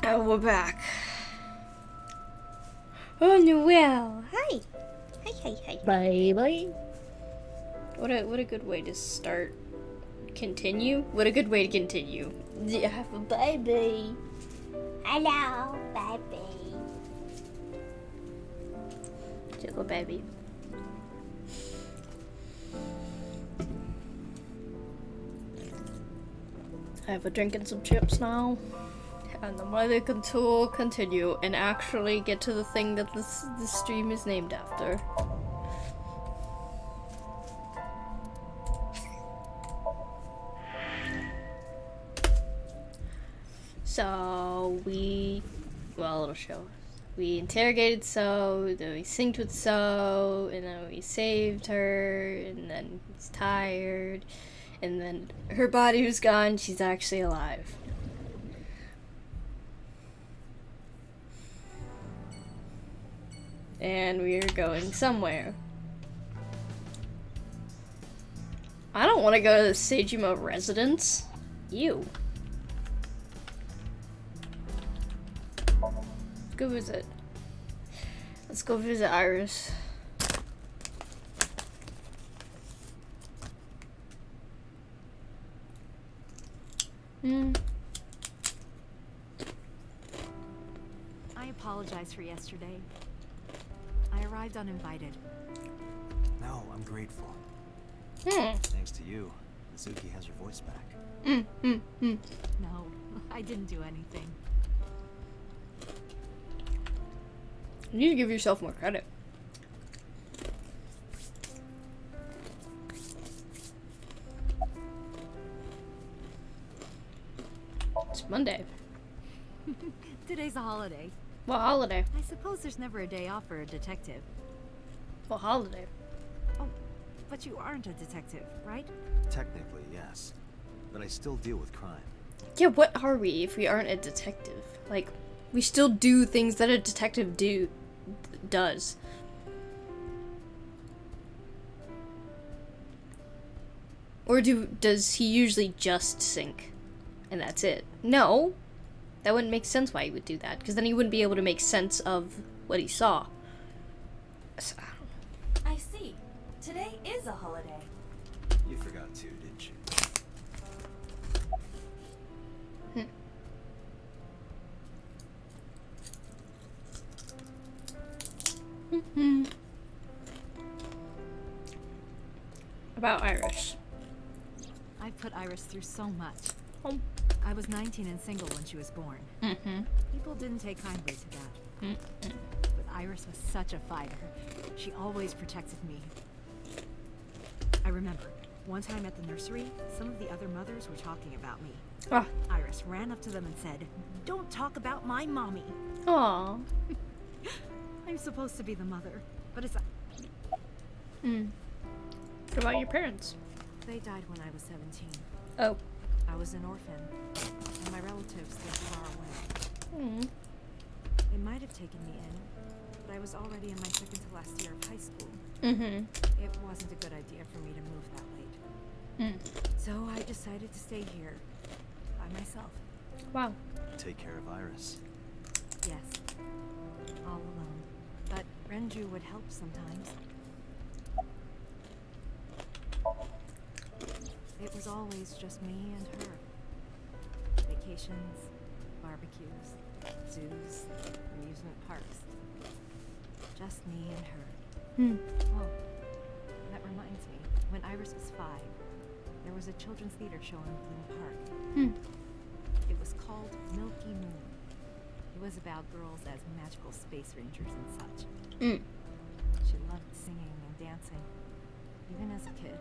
Oh, we're back. Oh, Noel. Hi. Hi. Bye bye. What a good way to start. Continue? What a good way to continue. Yeah, have a baby. Hello, baby. Little baby. I have a drink and some chips now. And I'm ready to continue and actually get to the thing that this stream is named after. So it'll show us. We interrogated So, then we synced with So, and then we saved her, and then he's tired, and then her body was gone, she's actually alive. And we are going somewhere. I don't want to go to the Sejima residence. Ew. Let's go visit. Let's go visit Iris. I apologize for yesterday. I arrived uninvited. No, I'm grateful. Thanks to you, Mizuki has her voice back. No, I didn't do anything. You need to give yourself more credit. It's Monday. Today's a holiday. What holiday? I suppose there's never a day off for a detective. What holiday? Oh, but you aren't a detective, right? Technically, yes. But I still deal with crime. Yeah, what are we if we aren't a detective? Like, we still do things that a detective does. Or does he usually just sync? And that's it? No. That wouldn't make sense why he would do that, because then he wouldn't be able to make sense of what he saw. So, I see. Today is a holiday. You forgot too, didn't you? About Iris. I put Iris through so much. Oh. I was 19 and single when she was born. People didn't take kindly to that. But Iris was such a fighter. She always protected me. I remember, one time at the nursery, some of the other mothers were talking about me. Ah. Iris ran up to them and said, "Don't talk about my mommy." Aww. I'm supposed to be the mother, but it's... What about your parents? They died when I was 17. Oh. I was an orphan, and my relatives lived far away. They might have taken me in, but I was already in my second to last year of high school. It wasn't a good idea for me to move that late. So I decided to stay here, by myself. Wow. Take care of Iris. Yes, all alone. But Renju would help sometimes. It was always just me and her. Vacations, barbecues, zoos, amusement parks. Just me and her. Oh, that reminds me. When Iris was 5, there was a children's theater show in Bloom Park. It was called Milky Moon. It was about girls as magical space rangers and such. She loved singing and dancing, even as a kid.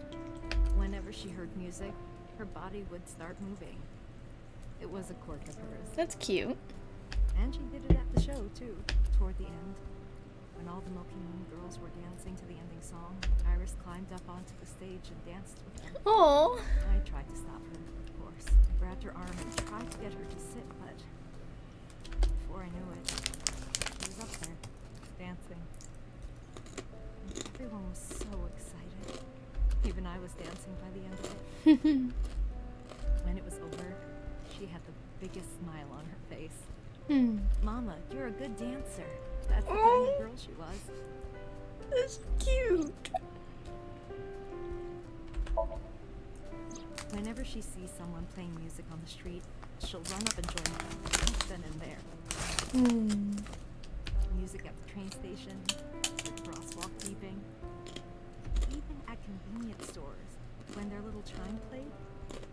Whenever she heard music, her body would start moving. It was a quirk of hers. That's cute. And she did it at the show, too, toward the end. When all the Milky Moon girls were dancing to the ending song, Iris climbed up onto the stage and danced with them. Aww. I tried to stop her, of course. I grabbed her arm and tried to get her to sit, but before I knew it, she was up there, dancing. And everyone was so excited. Even I was dancing by the end of it. When it was over, she had the biggest smile on her face. Mama, you're a good dancer. That's the kind of girl she was. That's cute. Whenever she sees someone playing music on the street, she'll run up and join them, right then and there. Music at the train station, the crosswalk beeping. Even at convenience stores, when their little chime played,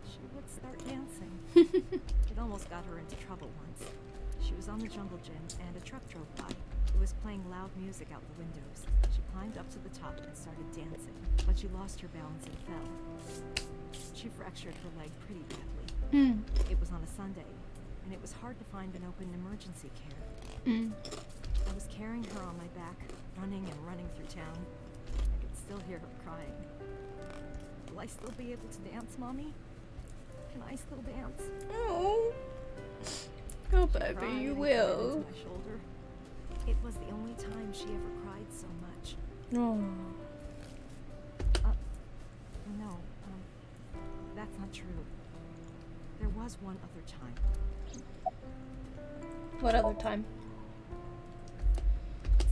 she would start dancing. It almost got her into trouble once. She was on the jungle gym and a truck drove by. It was playing loud music out the windows. She climbed up to the top and started dancing, but she lost her balance and fell. She fractured her leg pretty badly. It was on a Sunday, and it was hard to find an open emergency care. I was carrying her on my back, running and running through town. I could still hear her crying. Will I still be able to dance, Mommy? Can I still dance? Oh. Oh, Cried baby, you and will. into my shoulder. It was the only time she ever cried so much. Oh. No, that's not true. There was one other time. What other time?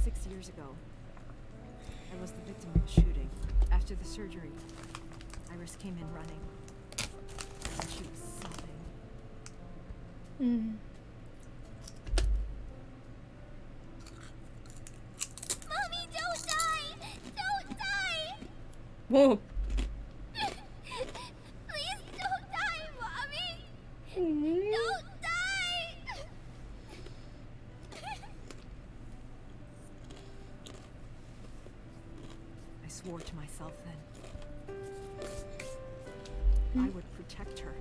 6 years ago. I was the victim of a shooting. After the surgery, Iris came in running. And she was sobbing. Mommy, don't die! Don't die! Whoa. Please don't die, Mommy! Don't die! I swore to myself then. I would protect her,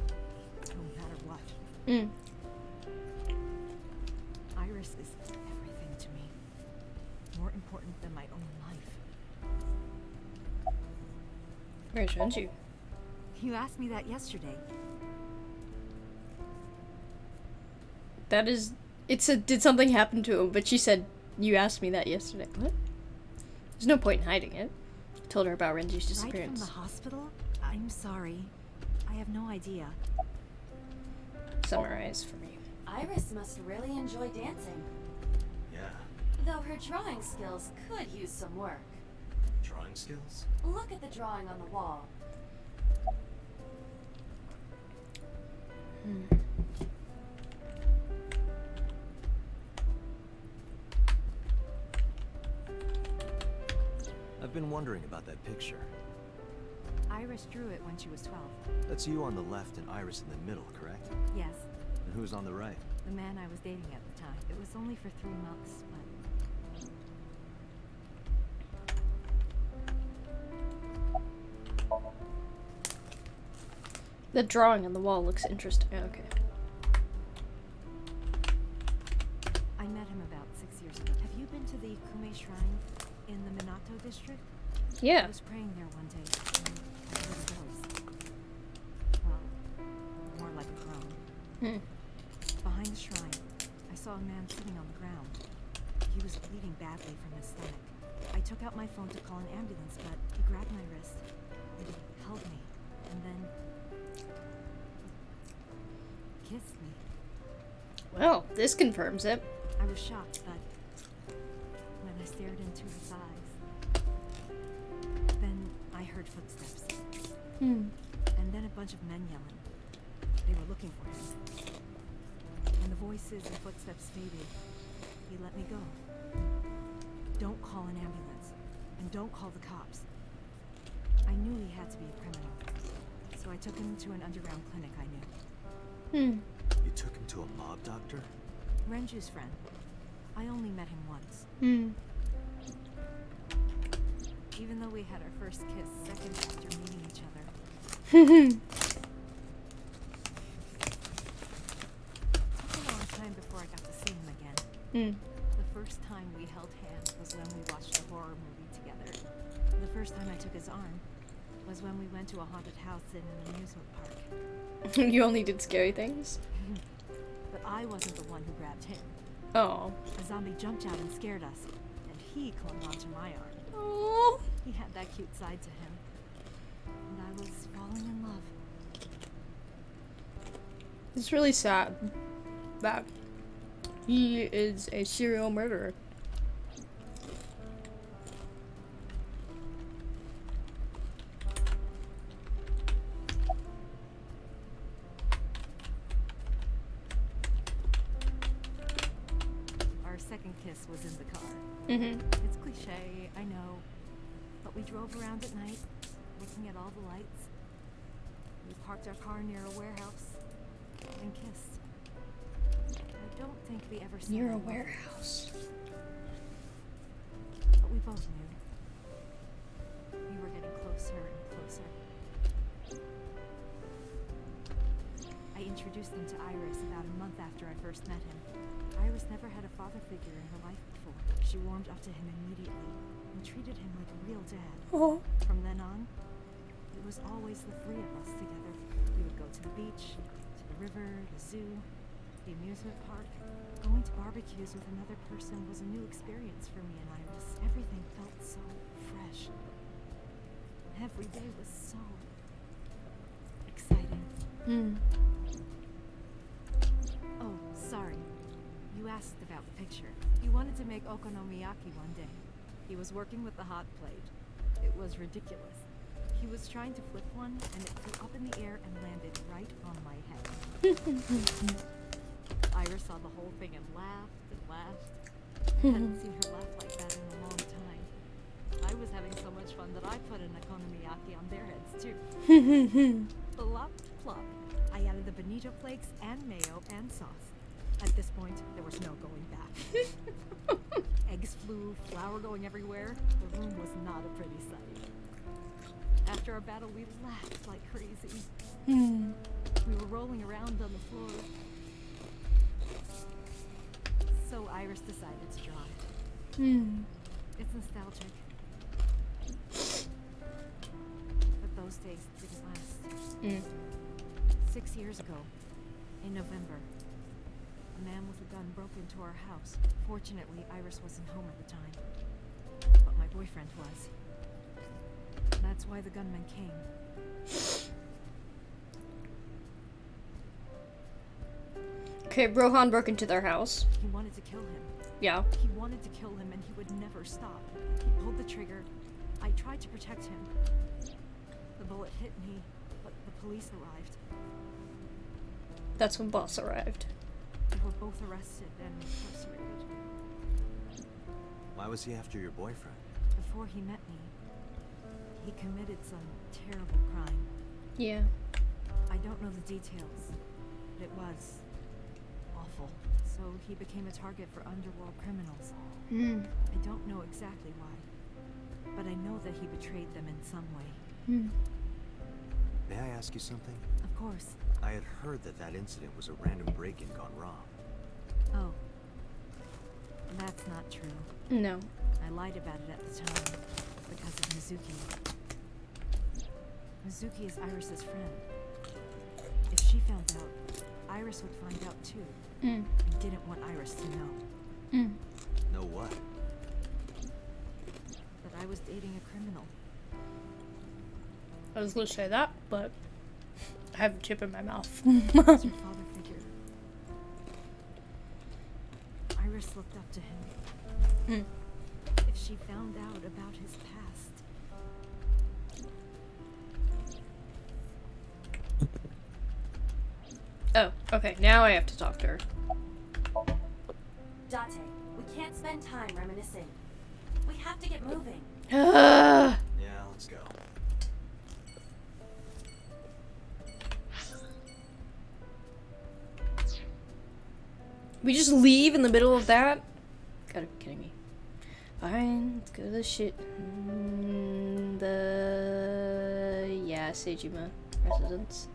no matter what. Iris is everything to me. More important than my own life. Where's Renju? You asked me that yesterday. That is. It said, did something happen to him? But she said, you asked me that yesterday. What? There's no point in hiding it. I told her about Renji's Right from disappearance. the hospital? I'm sorry. I have no idea. Summarize for me. Iris must really enjoy dancing, Yeah. though her drawing skills could use some work. Drawing skills? Look at the drawing on the wall. I've been wondering about that picture. Iris drew it when she was 12. That's you on the left and Iris in the middle, correct? Yes, And who's on the right? the man I was dating at the time. It was only for 3 months, but The drawing on the wall looks interesting. Okay. I met him about 6 years ago. Have you been to the Kume Shrine in the Minato district? I Yeah. was praying there one day, and I heard a ghost. Well, more like a groan. Behind the shrine, I saw a man sitting on the ground. He was bleeding badly from his stomach. I took out my phone to call an ambulance, but he grabbed my wrist, and he held me, and then kissed me. Well, this confirms it. I was shocked, but when I stared into his eyes, then I heard footsteps. And then a bunch of men yelling. They were looking for him. When the voices and footsteps faded, he let me go. Don't call an ambulance, and don't call the cops. I knew he had to be a criminal, so I took him to an underground clinic I knew. You took him to a mob doctor? Renju's friend. I only met him once. Even though we had our first kiss seconds after meeting each other. It took a long time before I got to see him again. The first time we held hands was when we watched a horror movie together. The first time I took his arm was when we went to a haunted house in an amusement park. You only did scary things? But I wasn't the one who grabbed him. Oh. A zombie jumped out and scared us, and he clung onto my arm. Oh. He had that cute side to him. And I was falling in love. It's really sad that He is a serial murderer. Our second kiss was in the car. Mm-hmm. It's cliche, I know. But we drove around at night, looking at all the lights. We parked our car near a warehouse and kissed. I don't think we ever said Near I a love you, warehouse. but we both knew. We were getting closer and closer. I introduced him to Iris about a month after I first met him. Iris never had a father figure in her life before. She warmed up to him immediately and treated him like a real dad. Oh. From then on, it was always the three of us together. We would go to the beach, to the river, the zoo, the amusement park. Going to barbecues with another person was a new experience for me and Iris. Everything felt so fresh. Every day was so exciting. Hmm. Oh, sorry. You asked about the picture. He wanted to make okonomiyaki one day. He was working with the hot plate. It was ridiculous. He was trying to flip one, and it flew up in the air and landed right on my head. Iris saw the whole thing and laughed and laughed. I hadn't seen her laugh like that in a long time. I was having so much fun that I put an okonomiyaki on their heads too. Plop, plop. I added the bonito flakes and mayo and sauce. At this point, there was no going back. Eggs flew, flour going everywhere. The room was not a pretty sight. After our battle, we laughed like crazy. We were rolling around on the floor. So Iris decided to draw it. It's nostalgic. But those days didn't last. 6 years ago, in November, a man with a gun broke into our house. Fortunately, Iris wasn't home at the time. But my boyfriend was. That's why the gunman came. Okay, Rohan broke into their house. He wanted to kill him. Yeah. He wanted to kill him and he would never stop. He pulled the trigger. I tried to protect him. The bullet hit me, but the police arrived. That's when Boss arrived. We were both arrested and incarcerated. Why was he after your boyfriend? Before he met me, he committed some terrible crime. Yeah. I don't know the details, but it was awful. So he became a target for underworld criminals. I don't know exactly why, but I know that he betrayed them in some way. May I ask you something? Of course. I had heard that that incident was a random break-in gone wrong. Oh. That's not true. No. I lied about it at the time because of Mizuki. Mizuki is Iris's friend. If she found out, Iris would find out too. I didn't want Iris to know. Know what? That I was dating a criminal. I was gonna say that, but I have a chip in my mouth. As her father figure. Iris looked up to him. If she found out about his past. Oh, okay, now I have to talk to her. Date, we can't spend time reminiscing. We have to get moving. Yeah, let's go. We just leave in the middle of that? Gotta be kidding me. Fine, let's go to the shit. Yeah, Sejima residence.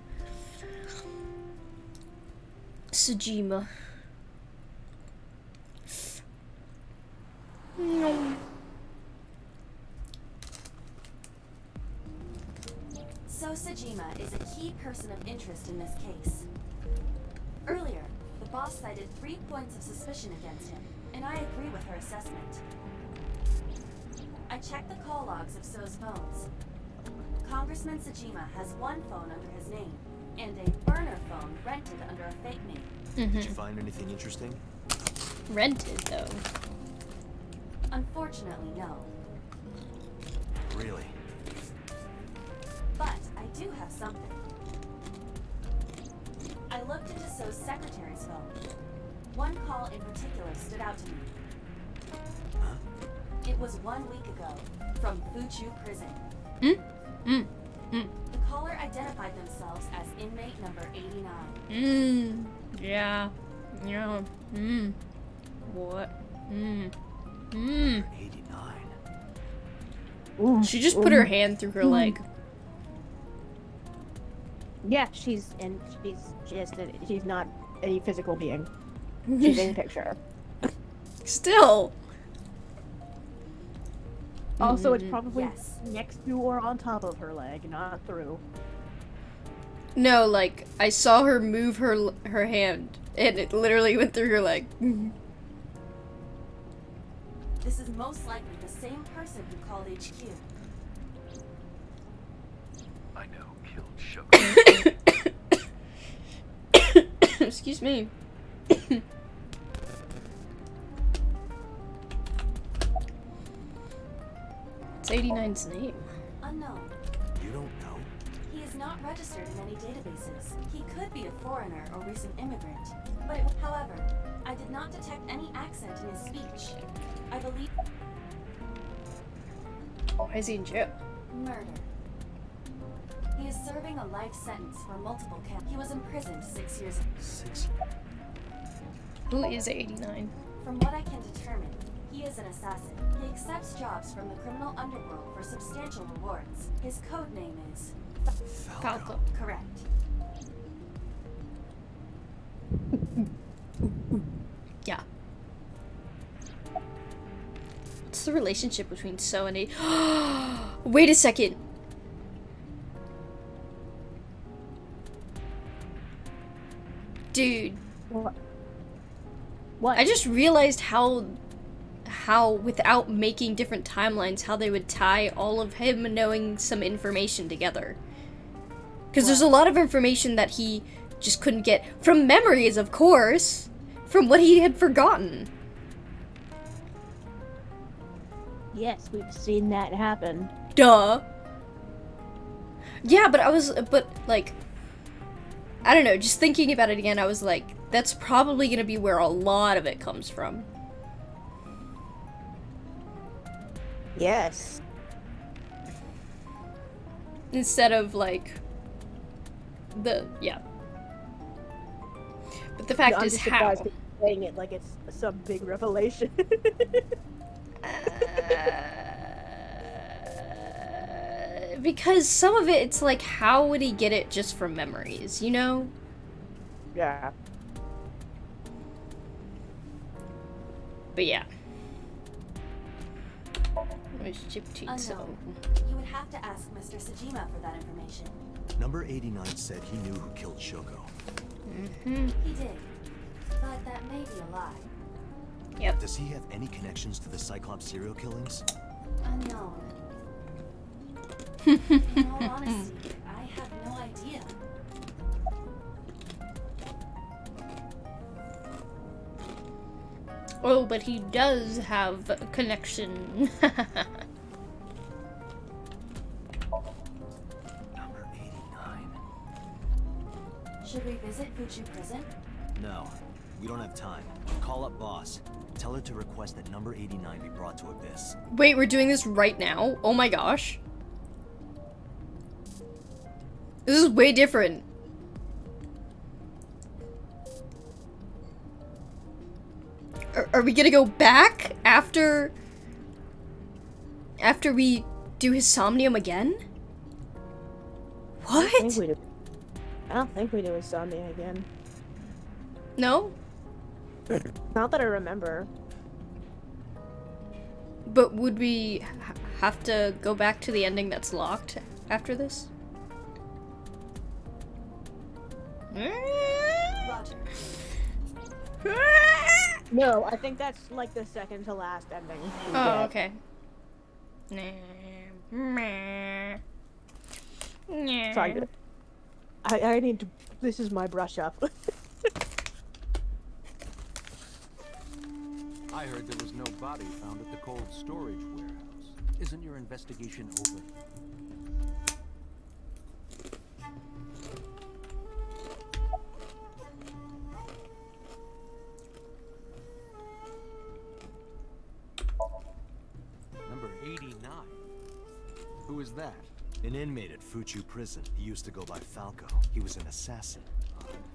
Sejima. No. So Sejima is a key person of interest in this case. Earlier, the boss cited 3 points of suspicion against him, and I agree with her assessment. I checked the call logs of So's phones. Congressman Sejima has one phone under his name, and a burner phone rented under a fake name. Did you find anything interesting? rented, though. Unfortunately, no. Really? But I do have something. I looked into So's secretary's phone. One call in particular stood out to me. Huh? It was 1 week ago, from Fuchu Prison. The caller identified themselves as inmate number 89. Yeah. Yeah. What? Number 89. Ooh, She just put her hand through her leg. Yeah, she's not a physical being. She's a picture. Still. Also, it's probably Yes. next to or on top of her leg, not through. No, like, I saw her move her hand, and it literally went through her leg. This is most likely the same person who called HQ. I know who killed Sugar. Excuse me. It's 89's name. Unknown. You don't know? He is not registered in any databases. He could be a foreigner or recent immigrant. But, however, I did not detect any accent in his speech. I believe Why is he in jail? murder. He is serving a life sentence for multiple counts. He was imprisoned 6 years ago. 6. Who is 89? From what I can determine, he is an assassin. He accepts jobs from the criminal underworld for substantial rewards. His code name is Falco. correct. Yeah. What's the relationship between So and 8? Wait a second. Dude, What? What? I just realized how without making different timelines, how they would tie all of him knowing some information together. Because there's a lot of information that he just couldn't get from memories, of course, from what he had forgotten. Yes, we've seen that happen. Duh. Yeah, but like, I don't know, just thinking about it again, I was like, that's probably gonna be where a lot of it comes from. Yes. Instead of, like, yeah. But the fact I'm is just how. surprised that you're saying it like it's some big revelation. Because some of it, it's like, how would he get it just from memories, you know? Yeah. But yeah. Relationship between So. Unknown. You would have to ask Mr. Sajima for that information. Number 89 said he knew who killed Shoko. He did. But that may be a lie. Yep. Does he have any connections to the Cyclops serial killings? Unknown. In all honesty, I have no idea. Oh, but he does have a connection. Number 89. Should we visit Fuchu Prison? No, we don't have time. Call up boss. Tell her to request that number 89 be brought to Abyss. Wait, we're doing this right now? Oh my gosh. This is way different. Are we gonna go back after we do his Somnium again? What? I don't think we do Insomnia again. No? Not that I remember. But would we have to go back to the ending that's locked after this? Roger. No, I think that's like the second to last ending. we Oh, get. okay. Sorry. I need to. This is my brush up. I heard there was no body found at the cold storage warehouse. Isn't your investigation over? Number 89. Who is that? An inmate at Fuchu prison. He used to go by Falco. He was an assassin.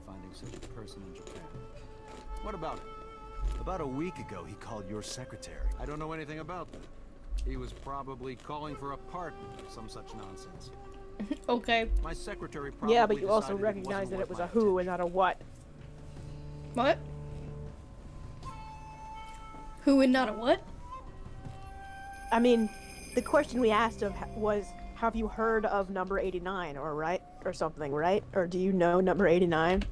Finding such a person in Japan. What about it? About a week ago, he called your secretary. I don't know anything about that. He was probably calling for a pardon or some such nonsense. Okay. My secretary probably Yeah, but you also decided recognize that wasn't it was worth a my who and not a what. What? Who and not a what? I mean, the question we asked of was, have you heard of number 89 or right or something, right? Or do you know number 89?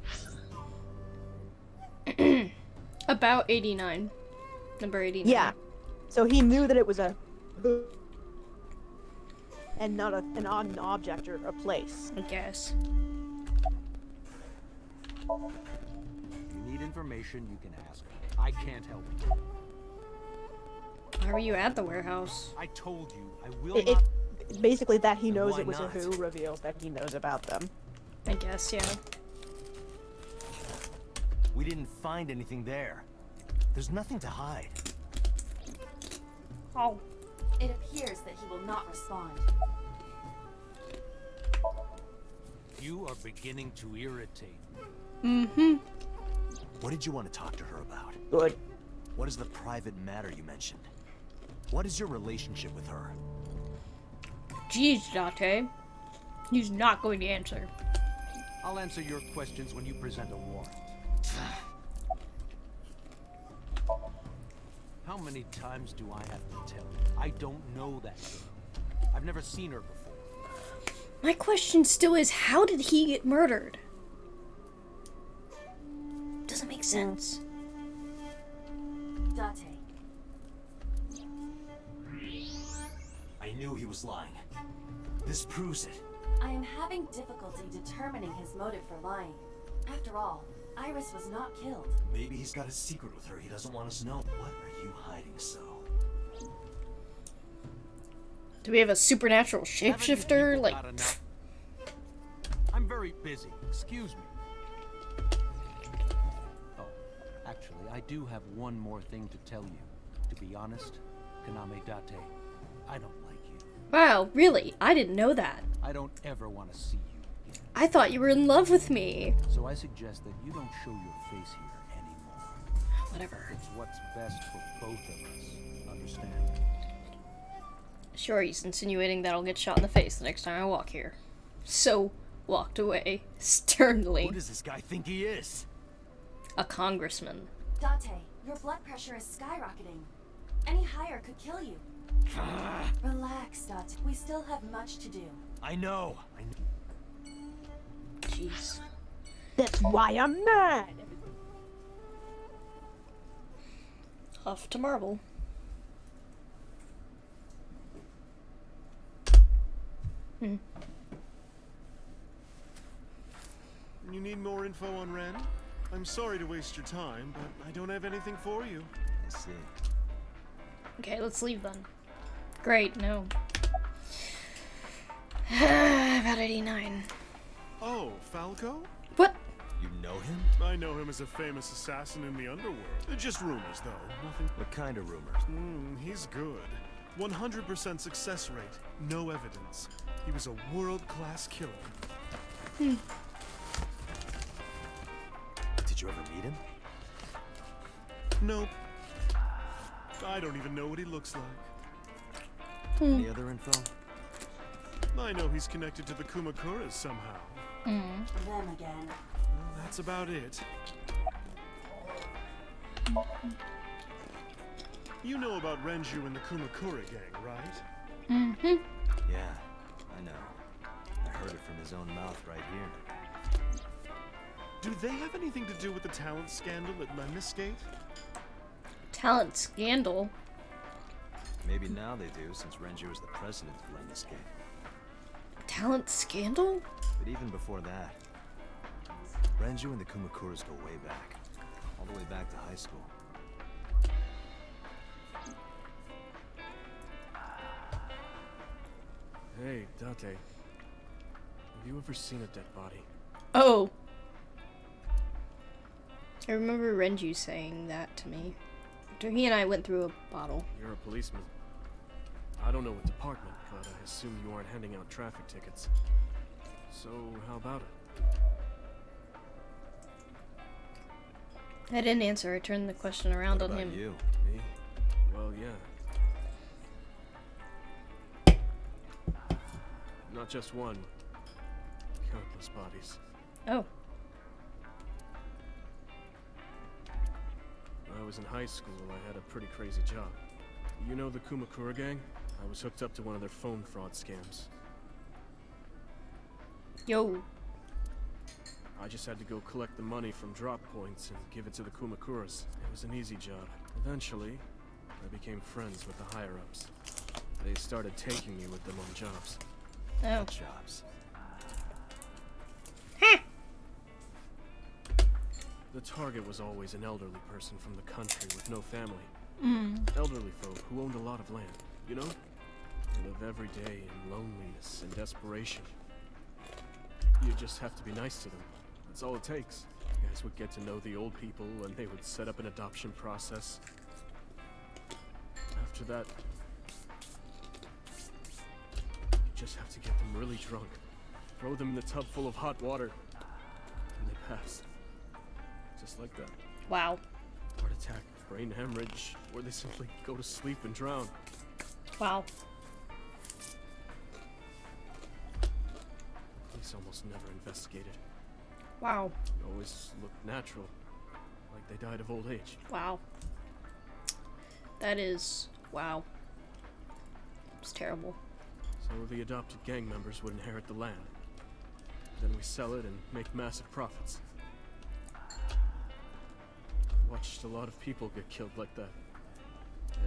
About 89. Number 89. Yeah. So he knew that it was a who and not an object or a place. I guess. If you need information, you can ask. I can't help you. Why were you at the warehouse? I told you, I will It not. basically that he knows why it was not? a who reveals that he knows about them. I guess, yeah. We didn't find anything there. There's nothing to hide. Oh. It appears that he will not respond. You are beginning to irritate me. Mm-hmm. What did you want to talk to her about? Good. What is the private matter you mentioned? What is your relationship with her? Jeez, Date. He's not going to answer. I'll answer your questions when you present a warrant. How many times do I have to tell you? I don't know that girl. I've never seen her before. My question still is, how did he get murdered? Doesn't make sense. Date. I knew he was lying. This proves it. I am having difficulty determining his motive for lying. After all, Iris was not killed. Maybe he's got a secret with her he doesn't want us to know. What are you hiding so? Do we have a supernatural Haven't you shapeshifter? people Like, got enough? I'm very busy. Excuse me. Oh, actually, I do have one more thing to tell you. To be honest, Kaname Date, I don't like you. wow, really? I didn't know that. I don't ever want to see you again. I thought you were in love with me. So I suggest that you don't show your face here anymore. Whatever. It's what's best for both of us. Understand? Sure, he's insinuating that I'll get shot in the face the next time I walk here. So, walked away, sternly. Who does this guy think he is? A congressman. Date, your blood pressure is skyrocketing. Any higher could kill you. Relax, Date. We still have much to do. I know. Jeez. That's why I'm mad. Off to Marvel. You need more info on Ren? I'm sorry to waste your time, but I don't have anything for you. I see. Okay, let's leave then. Great, no. About 89. Oh, Falco? What? You know him? I know him as a famous assassin in the underworld. Just rumors, though. Nothing. What kind of rumors? He's good. 100% success rate. No evidence. He was a world-class killer. Did you ever meet him? Nope. I don't even know what he looks like. Any other info? I know he's connected to the Kumakuras somehow. Them again. Well, that's about it. You know about Renju and the Kumakura gang, right? Mm-hmm. Yeah, I know. I heard it from his own mouth right here. Do they have anything to do with the talent scandal at Lemniscate? Talent scandal. Maybe now they do, since Renju is the president of Lemniscate. Talent scandal? But even before that, Renju and the Kumakuras go way back. All the way back to high school. Hey, Date. Have you ever seen a dead body? Oh. I remember Renju saying that to me. After he and I went through a bottle. You're a policeman. I don't know what department, but I assume you aren't handing out traffic tickets. So, how about it? I didn't answer. I turned the question around What on about him. you? Me? Well, yeah. Not just one. Countless bodies. Oh. When I was in high school, I had a pretty crazy job. You know the Kumakura gang? I was hooked up to one of their phone fraud scams. Yo. I just had to go collect the money from drop points and give it to the Kumakuras. It was an easy job. Eventually, I became friends with the higher-ups. They started taking me with them on jobs. Oh. Jobs. The target was always an elderly person from the country with no family. Mm. Elderly folk who owned a lot of land, you know? They live every day in loneliness and desperation. You just have to be nice to them. That's all it takes. You guys would get to know the old people and they would set up an adoption process. After that, you just have to get them really drunk. Throw them in a tub full of hot water. And they pass. Just like that. Wow. Heart attack, brain hemorrhage, or they simply go to sleep and drown. Wow. Police almost never investigated. Wow. It always looked natural, like they died of old age. Wow. That is... wow. It's terrible. So the adopted gang members would inherit the land. Then we sell it and make massive profits. I watched a lot of people get killed like that.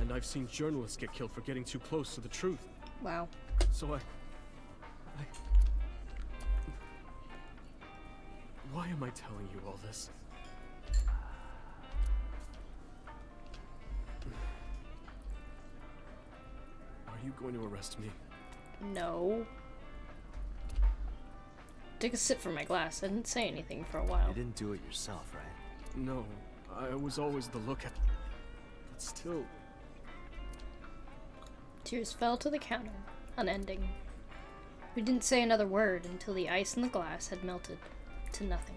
And I've seen journalists get killed for getting too close to the truth. Wow. So why am I telling you all this? Are you going to arrest me? No. Took a sip from my glass. I didn't say anything for a while. You didn't do it yourself, right? No, I was always the lookout. But still... Tears fell to the counter, unending. We didn't say another word until the ice in the glass had melted to nothing.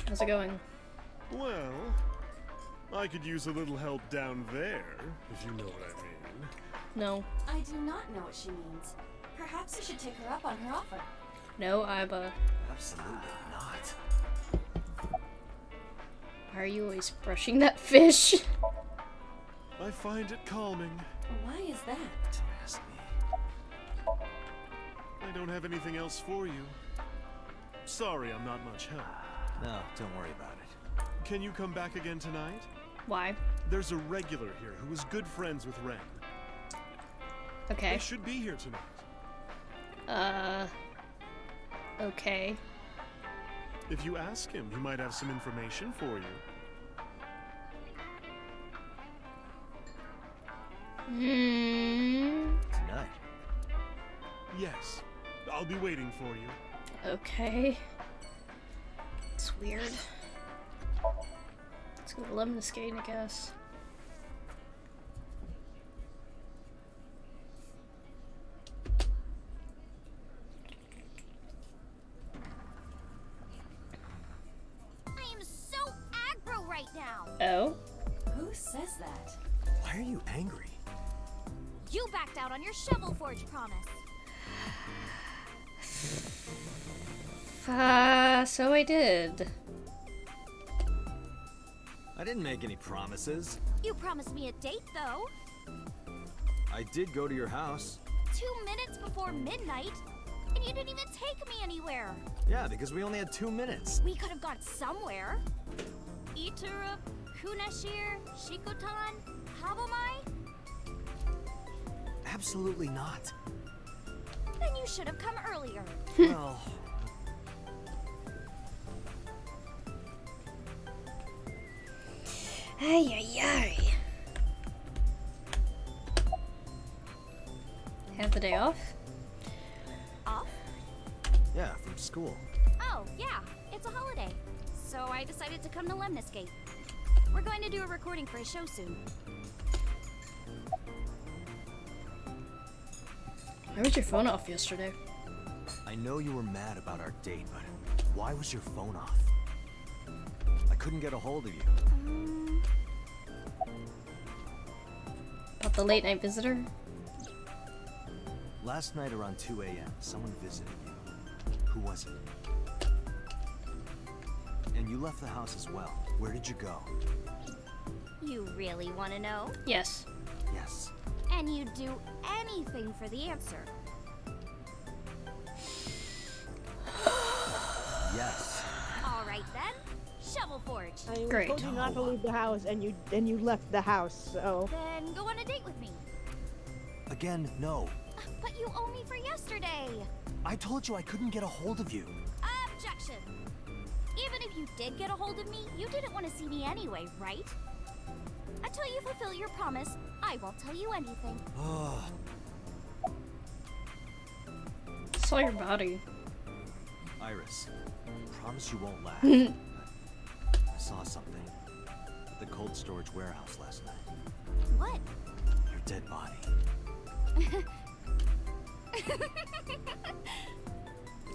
How's it going? Well, I could use a little help down there, if you know what I mean. No. I do not know what she means. Perhaps you should take her up on her offer. No, Iba. Absolutely not. Why are you always brushing that fish? I find it calming. Why is that? Don't ask me. I don't have anything else for you. Sorry, I'm not much help. No, don't worry about it. Can you come back again tonight? Why? There's a regular here who is good friends with Ren. Okay. They should be here tonight. Okay. If you ask him, he might have some information for you. Tonight. Yes. I'll be waiting for you. Okay. It's weird. Let's go to lemon skate, I guess. I am so aggro right now. Oh? Who says that? Why are you angry? You backed out on your Shovel Forge promise. So I did. I didn't make any promises. You promised me a date, though. I did go to your house. 2 minutes before midnight, and you didn't even take me anywhere. Yeah, because we only had 2 minutes. We could have gone somewhere. Itura, Kunashir, Shikotan, Habomai? Absolutely not. Then you should have come earlier. Well... Ay, ay, ay. Have the day off? Off? Yeah, from school. Oh, yeah, it's a holiday. So I decided to come to Lemniscape. We're going to do a recording for a show soon. Why was your phone off yesterday? I know you were mad about our date, but why was your phone off? I couldn't get a hold of you. About the late night visitor? Last night around 2 a.m., someone visited you. Who was it? And you left the house as well. Where did you go? You really want to know? Yes. Yes. And you'd do anything for the answer. Yes. All right then, Shovel Forge. I mean, we Great. told you not to leave the house, and you left the house. So Then go on a date with me. Again, no. But you owe me for yesterday. I told you I couldn't get a hold of you. Objection. Even if you did get a hold of me, you didn't want to see me anyway, right? Until you fulfill your promise, I won't tell you anything. Saw your body. Iris, promise you won't laugh. I saw something at the cold storage warehouse last night. What? Your dead body.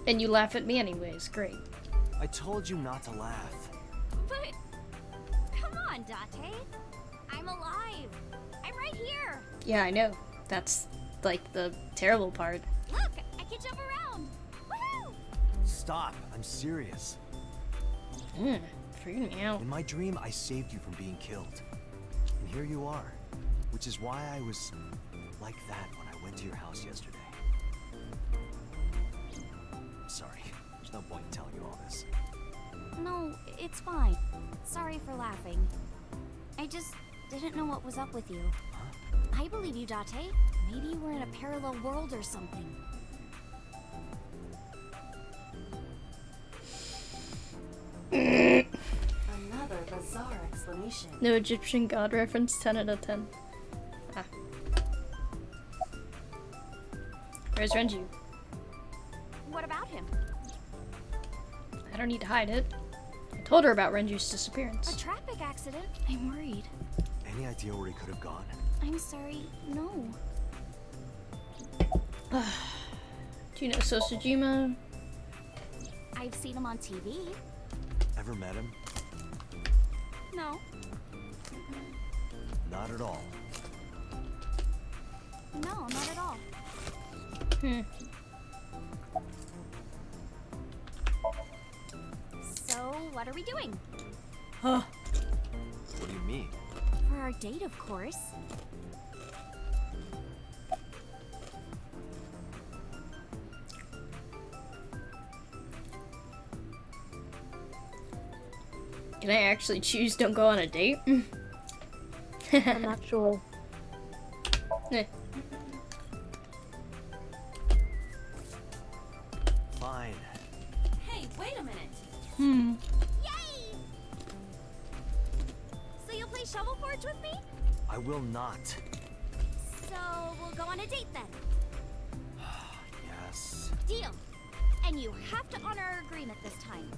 And you laugh at me anyways. Great. I told you not to laugh. But come on, Dante. I'm alive. I'm right here. Yeah, I know. That's like the terrible part. Look, I can jump around. Woohoo! Stop, I'm serious. Freaking me out. In my dream, I saved you from being killed. And here you are. Which is why I was like that when I went to your house yesterday. I'm sorry. There's no point in telling you all this. No, it's fine. Sorry for laughing. I just didn't know what was up with you. I believe you, Date. Maybe you were in a parallel world or something. Another bizarre explanation. No Egyptian god reference, 10 out of 10. Ah. Where's Renju? What about him? I don't need to hide it. I told her about Renju's A disappearance. traffic accident? I'm worried. Any idea where he could have gone? I'm sorry, no. Do you know Sosajima? I've seen him on TV. Ever met him? No. Not at all. No, not at all. So, what are we doing? Huh. What do you mean? For our date, of course. Can I actually choose don't go on a date? I'm not sure. Eh. Fine. Hey, wait a minute. Yay! So you'll play Shovel Forge with me? I will not. So we'll go on a date then. Yes. Deal. And you have to honor our agreement this time.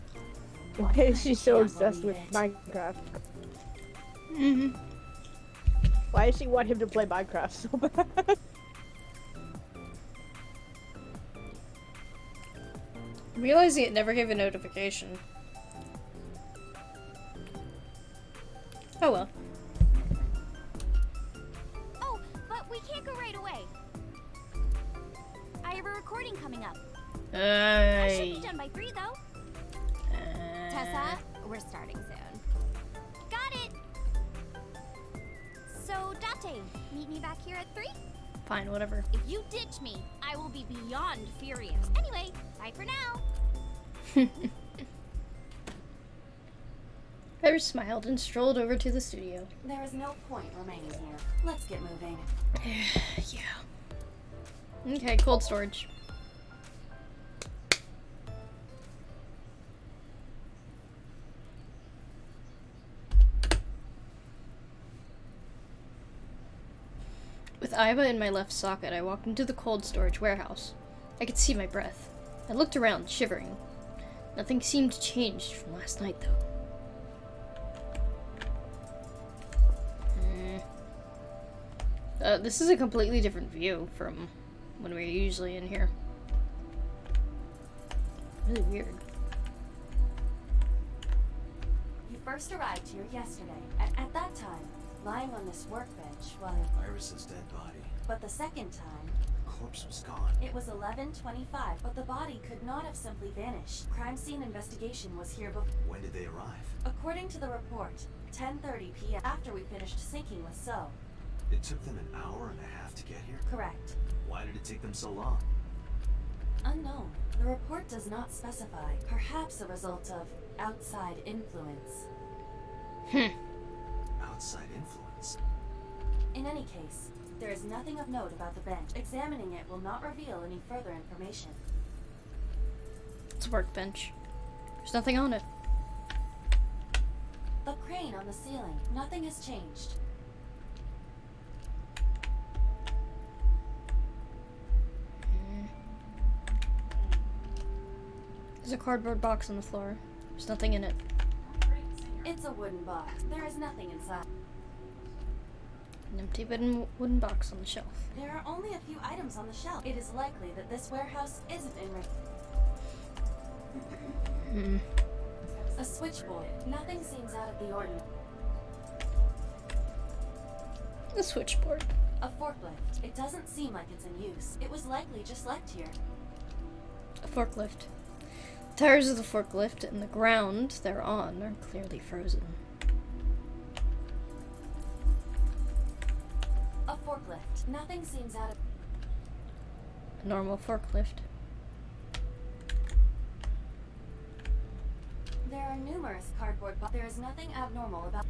Why is she so can't obsessed with believe it. Minecraft? Why does she want him to play Minecraft so bad? Realizing it never gave a notification. Oh well. Oh, but we can't go right away. I have a recording coming up. I should be done by 3 though. Tessa, we're starting soon. Got it! So, Date, meet me back here at 3? Fine, whatever. If you ditch me, I will be beyond furious. Anyway, bye for now. Heather smiled and strolled over to the studio. There is no point remaining here. Let's get moving. Yeah. Okay, cold storage. Iva in my left socket, I walked into the cold storage warehouse. I could see my breath. I looked around, shivering. Nothing seemed changed from last night, though. This is a completely different view from when we're usually in here. Really weird. You first arrived here yesterday. At that time, lying on this workbench while... Iris's dead body. But the second time... The corpse was gone. It was 11:25, but the body could not have simply vanished. Crime scene investigation was here before... When did they arrive? According to the report, 10:30 p.m. after we finished syncing with So. It took them an hour and a half to get here? Correct. Why did it take them so long? Unknown. The report does not specify. Perhaps a result of outside influence. Outside influence? In any case, there is nothing of note about the bench. Examining it will not reveal any further information. It's a workbench. There's nothing on it. The crane on the ceiling. Nothing has changed. There's a cardboard box on the floor. There's nothing in it. It's a wooden box. There is nothing inside. An empty wooden box on the shelf. There are only a few items on the shelf. It is likely that this warehouse isn't in A switchboard. Nothing seems out of the ordinary. A switchboard. A forklift. It doesn't seem like it's in use. It was likely just left here. A forklift. The tires of the forklift and the ground they're on are clearly frozen. A forklift. Nothing seems out of... A normal forklift. There are numerous cardboard boxes. There is nothing abnormal about...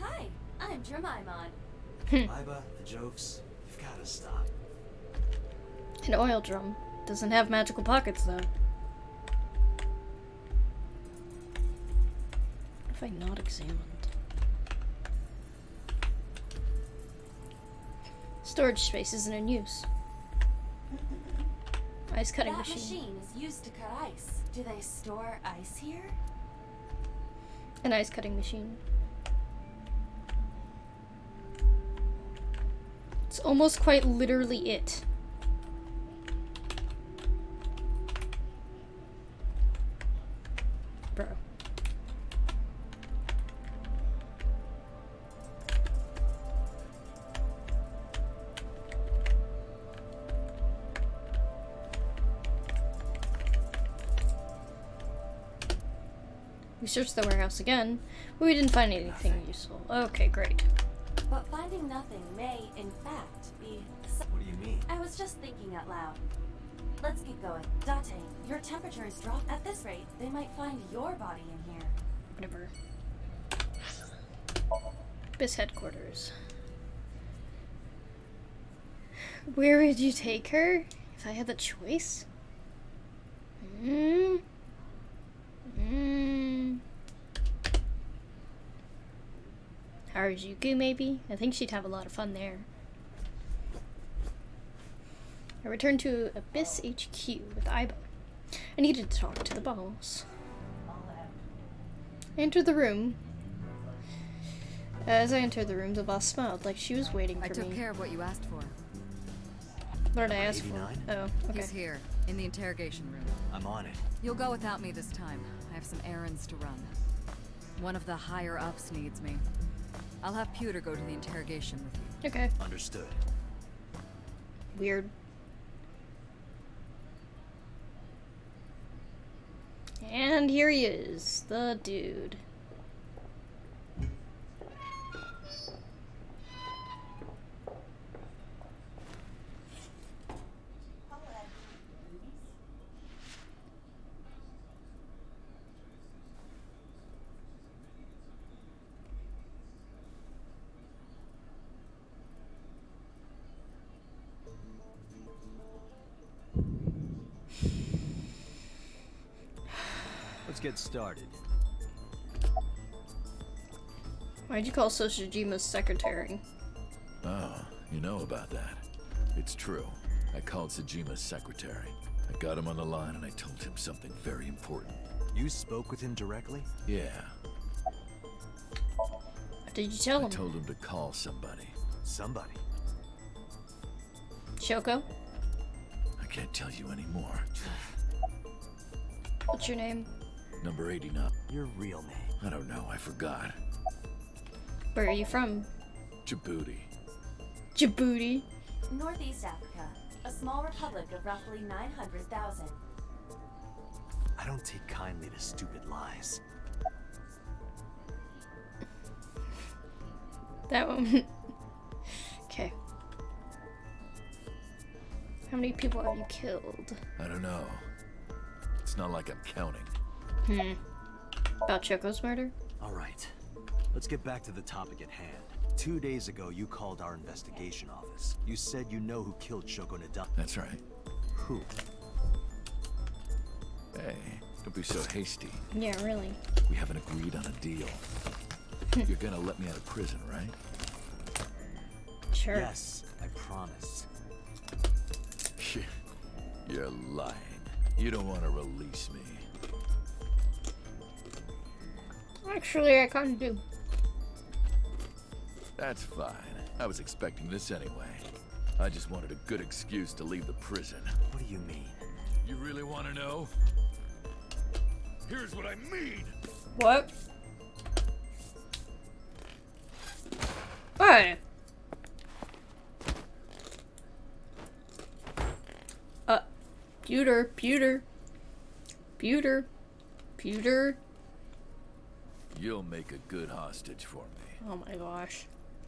Hi, I'm Jemimon. Iba, the jokes, you've gotta stop. An oil drum. Doesn't have magical pockets, though. What if I not examined? Storage space isn't in use. Ice cutting That machine. machine is used to cut ice. Do they store ice here? An ice cutting machine. It's almost quite literally it. Bro. We searched the warehouse again, but we didn't find anything useful. Okay, great. But finding nothing may, in fact, be... What do you mean? I was just thinking out loud. Let's get going. Date, your temperature is dropped. At this rate, they might find your body in here. Whatever. Abyss headquarters. Where would you take her if I had the choice? Harajuku, maybe? I think she'd have a lot of fun there. I returned to Abyss HQ with Iba. I needed to talk to the boss. I entered the room. As I entered the room, the boss smiled like she was waiting for me. I took care of what you asked for. What did I ask for? 89? Oh, okay. He's here, in the interrogation room. I'm on it. You'll go without me this time. I have some errands to run. One of the higher-ups needs me. I'll have Pewter go to the interrogation with you. Okay. Understood. Weird. And here he is, the dude. Let's get started. Why'd you call Sosujima's secretary? Oh, you know about that. It's true. I called Sajima's secretary. I got him on the line and I told him something very important. You spoke with him directly? Yeah. What did you tell I him? told him to call somebody. Somebody. Shoko? I can't tell you anymore. What's your name? Number 89. Your real name. I don't know, I forgot. Where are you from? Djibouti. Djibouti. Northeast Africa, a small republic of roughly 900,000. I don't take kindly to stupid lies. That one. Okay. How many people have you killed? I don't know. It's not like I'm counting. About Choco's murder? All right. Let's get back to the topic at hand. 2 days ago, you called our investigation office. You said you know who killed Shoko Nadam. That's right. Who? Hey, don't be so hasty. Yeah, really. We haven't agreed on a deal. You're gonna let me out of prison, right? Sure. Yes, I promise. You're lying. You don't want to release me. Actually, I kind of do. That's fine. I was expecting this anyway. I just wanted a good excuse to leave the prison. What do you mean? You really want to know? Here's what I mean! What? Hey! Pewter. You'll make a good hostage for me. Oh my gosh.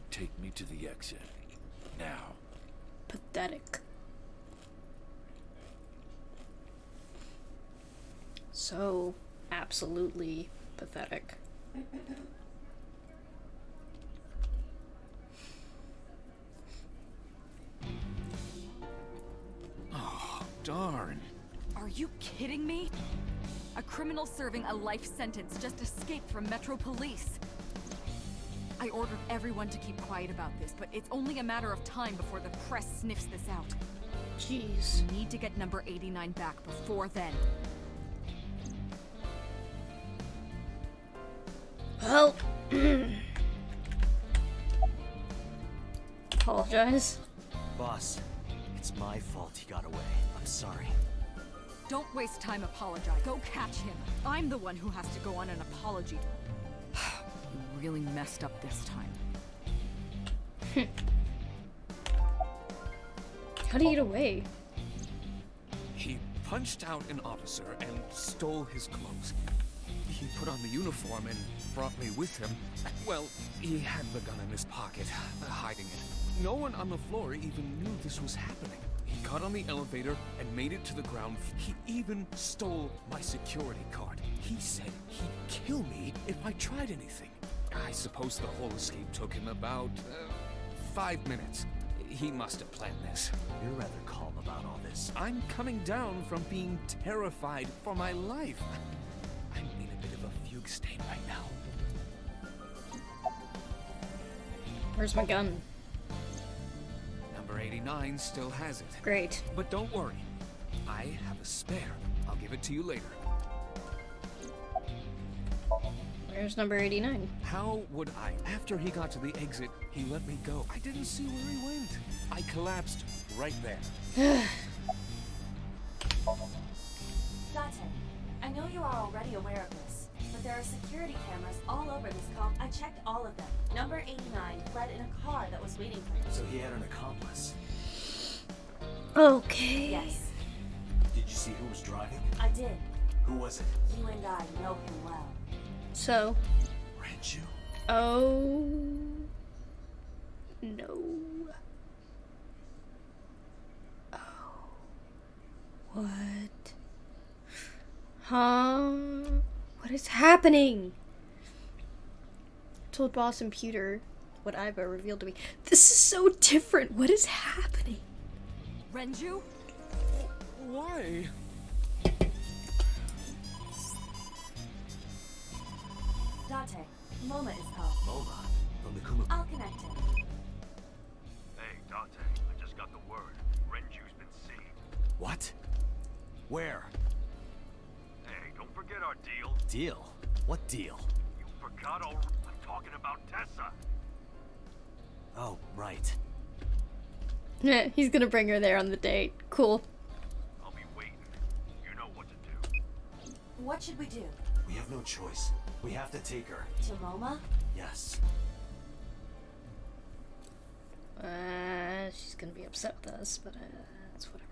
Take me to the exit. Now. Pathetic. So absolutely pathetic. Oh, darn. Are you kidding me? A criminal serving a life sentence just escaped from Metro Police. I ordered everyone to keep quiet about this, but it's only a matter of time before the press sniffs this out. Jeez. We need to get number 89 back before then. Well, apologize. Boss, it's my fault he got away. I'm sorry. Don't waste time apologizing. Go catch him. I'm the one who has to go on an apology. You really messed up this time. How'd he get away? He punched out an officer and stole his clothes. He put on the uniform and brought me with him. Well, he had the gun in his pocket, hiding it. No one on the floor even knew this was happening. He got on the elevator and made it to the ground. He even stole my security card. He said he'd kill me if I tried anything. I suppose the whole escape took him about 5 minutes. He must have planned this. You're rather calm about all this. I'm coming down from being terrified for my life. I'm in a bit of a fugue state right now. Where's my gun? Number 89 still has it. Great. But don't worry. I have a spare. I'll give it to you later. Where's number 89? How would I? After he got to the exit, he let me go. I didn't see where he went. I collapsed right there. Date, I know you are already aware of this, but there are security cameras all over this comp. I checked all of them. Number 89 fled in a car that was waiting for him. So he had an accomplice. Okay. Yes, Did you see who was driving? I did. Who was it? You and I know him well. So. Ranchu. Oh. No. Oh. What? Huh? What is happening? I told Boss and Pewter what Iva revealed to me. This is so different. What is happening? Renju? Why? Date, Moma is called. Moma. Where? Hey, don't forget our deal. Deal? What deal? You forgot all. I'm talking about Tessa. Oh, right. Yeah, he's gonna bring her there on the date. Cool. I'll be waiting. You know what to do. What should we do? We have no choice. We have to take her. To MoMA? Yes. She's gonna be upset with us, but it's whatever.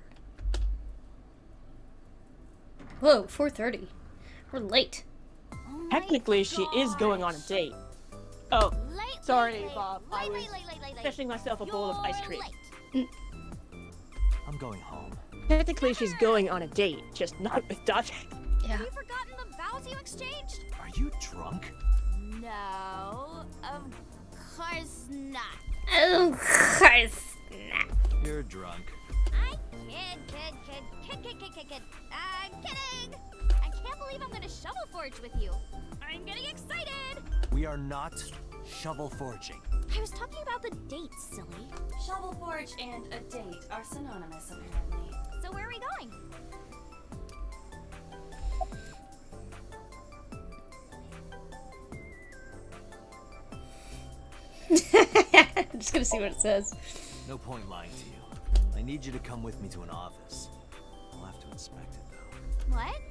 Whoa, 4:30. We're late. Oh my Technically, she is going on a date. Oh, Late, sorry, late, Bob. I late, was late, late, late, late. fishing myself a bowl of ice You're cream. late. I'm going home. Technically, she's going on a date, just not with Dante. Yeah. Have you forgotten the vows you exchanged? Are you drunk? No, of course not. Oh, course not. You're drunk. I kid. I'm kidding. I can't believe I'm gonna shovel forge with you. I'm getting excited. We are not shovel forging. I was talking about the date, silly. Shovel Forge and a date are synonymous, apparently. So where are we going? I'm just gonna see what it says. No point lying to you. I need you to come with me to an office. I'll have to inspect it, though. What?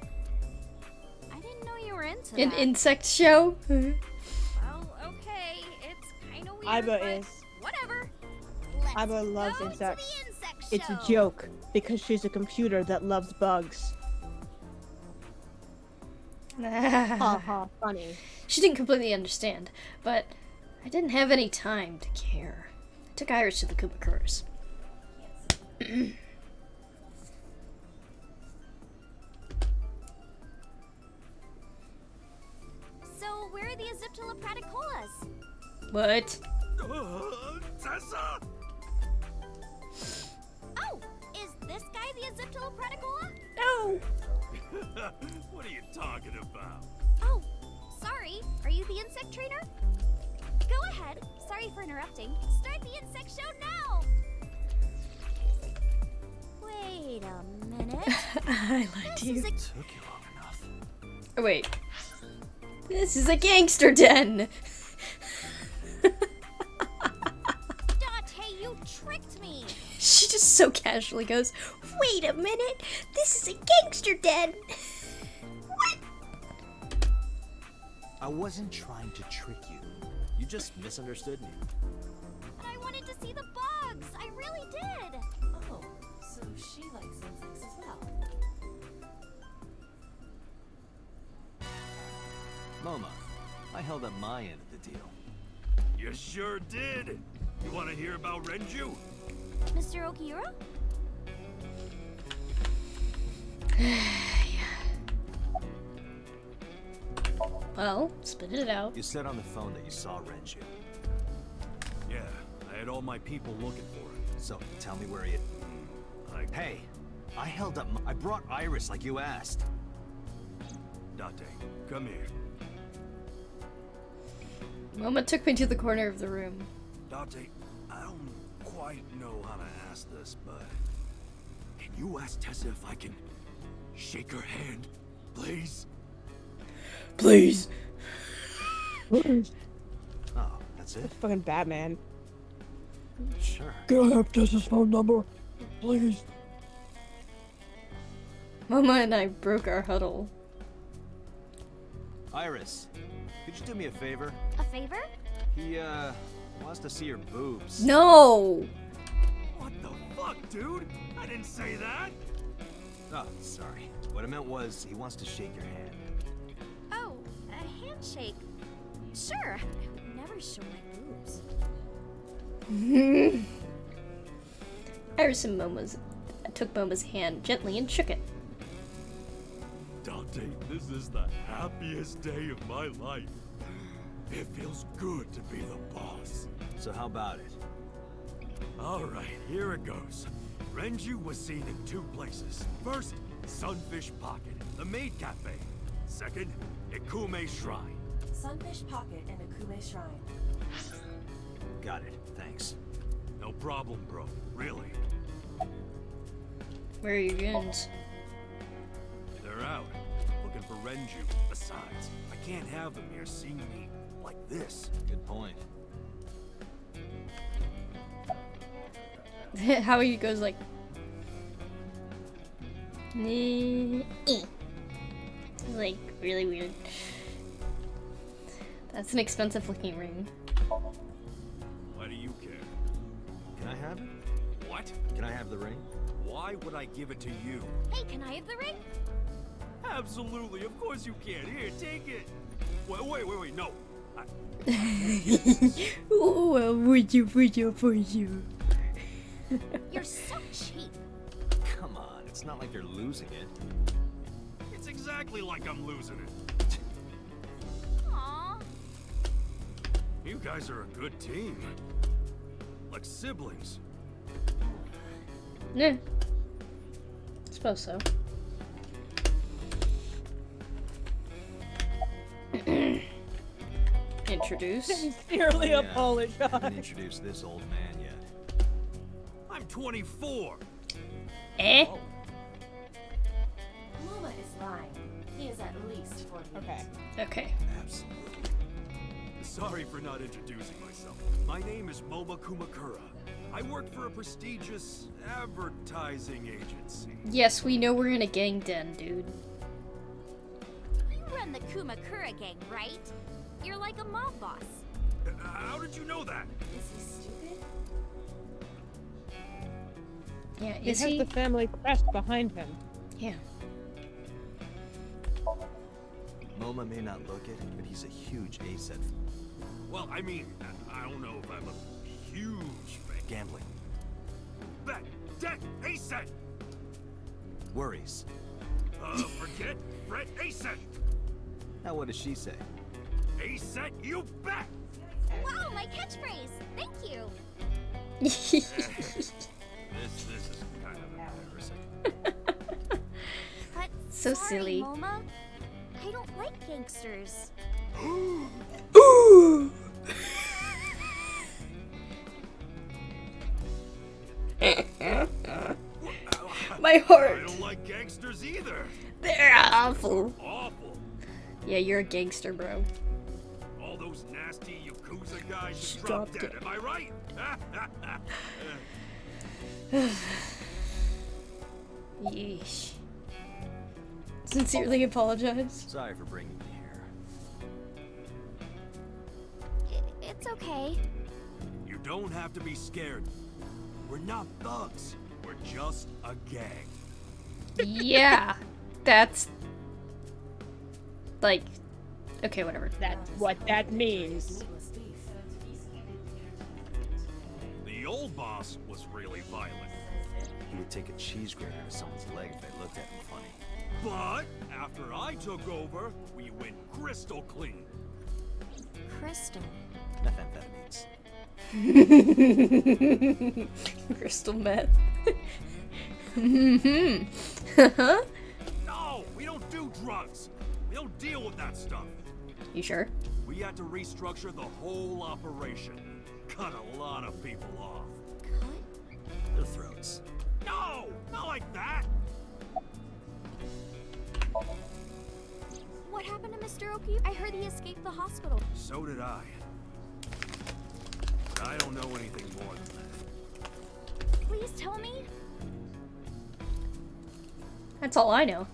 I didn't know you were into An that. insect show? Well, okay. It's kind of weird, Iba but is. whatever. Let's Iba loves go insects. To the insect It's a show. joke, because she's a computer that loves bugs. Ha ha, funny. She didn't completely understand, but I didn't have any time to care. I took Iris to the Kubakurs. So where are the Aziptolapraticolas? What? Tessa! Oh, is this guy the Aziptolapraticola? No! What are you talking about? Oh, sorry. Are you the insect trainer? Go ahead. Sorry for interrupting. Start the insect show now. Wait a minute. I lied to This is you. a Took you long enough. Oh, wait. This is a gangster den! Dante, you tricked me. She just so casually goes, "Wait a minute, this is a gangster den!" What? I wasn't trying to trick you. You just misunderstood me. But I wanted to see the bugs. I really did. Oh, so she likes insects as well. Moma, I held up my end of the deal. You sure did. You want to hear about Renju? Mr. Okiura? Well, spit it out. You said on the phone that you saw Renju. Yeah, I had all my people looking for him. So, tell me where he is. Hey, I held up I brought Iris like you asked. Dante, come here. Moma took me to the corner of the room. Dante, I don't quite know how to ask this, but can you ask Tessa if I can shake her hand, please? Please! Oh, that's it? Fucking Batman. Sure. Can I have Tessa's phone number? Please. Moma and I broke our huddle. Iris, could you do me a favor? A favor? He, wants to see your boobs. No! What the fuck, dude? I didn't say that. Oh, sorry. What I meant was, he wants to shake your hand. Oh, a handshake. Sure. I would never show my boobs. Iris and took Moma's hand gently and shook it. Dante, this is the happiest day of my life. It feels good to be the boss. So how about it? All right, here it goes. Renju was seen in 2 places. First, Sunfish Pocket, the maid cafe. Second, Ikume Shrine. Sunfish Pocket and Akume Shrine. Got it. Thanks. No problem, bro. Really. Where are your goons? They're out, looking for Renju. Besides, I can't have them here seeing me like this. Good point. How he goes like. It's like really weird. That's an expensive looking ring. Why do you care? Can I have it? What? Can I have the ring? Why would I give it to you? Hey, can I have the ring? Absolutely, of course you can. Here, take it. Wait, no. Oh, would you? You're so cheap. Come on, it's not like you're losing it. It's exactly like I'm losing it. Aww. You guys are a good team. Like siblings. Yeah. Suppose so. Introduce. Sincerely Yeah, apologize. haven't introduced this old man yet. I'm 24. Eh? Muma is lying. He is at least 48. Okay. Okay. Absolutely. Sorry for not introducing myself. My name is Moma Kumakura. I work for a prestigious advertising agency. Yes, we know we're in a gang den, dude. You run the Kumakura gang, right? You're like a mob boss. How did you know that? Is he stupid? Yeah, He is has he? the family crest behind him. Yeah. MoMA may not look it, but he's a huge asset. Well, I mean, I don't know if I'm a huge fan. Gambling. Bet, debt, ASET! Worries. Forget, fret, ASET! Now what does she say? ASET, you bet! Wow, my catchphrase. Thank you. This is kind of embarrassing. But So sorry, silly. Moma. I don't like gangsters. Ooh! My I heart. don't like gangsters either. They're awful. Awful. Yeah, you're a gangster, bro. All those nasty Yakuza guys just Just dropped dropped dead, it. am I right? Yeesh. Sincerely apologize. Sorry for bringing me here. It's okay. You don't have to be scared. We're not thugs. We're just a gang. Yeah, that's like, okay, whatever. That's what that means. The old boss was really violent. He would take a cheese grater to someone's leg if they looked at him funny. But after I took over, we went crystal clean. Crystal. Methamphetamines. Crystal meth. No, we don't do drugs. We don't deal with that stuff. You sure? We had to restructure the whole operation. Cut a lot of people off. Cut? Their throats. No, not like that. What happened to Mr. OP? I heard he escaped the hospital. So did I. But I don't know anything more than that. Please tell me. That's all I know.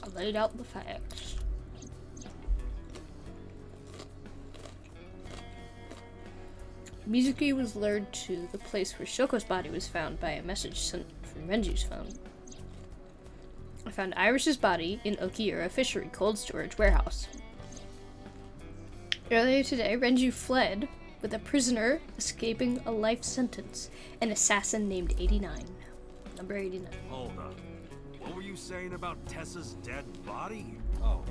I laid out the facts. Mizuki was lured to the place where Shoko's body was found by a message sent from Renju's phone. I found Iris's body in Okiura Fishery Cold Storage Warehouse. Earlier today, Renju fled with a prisoner escaping a life sentence, an assassin named 89. Number 89. Hold up. What were you saying about Tessa's dead body? Oh,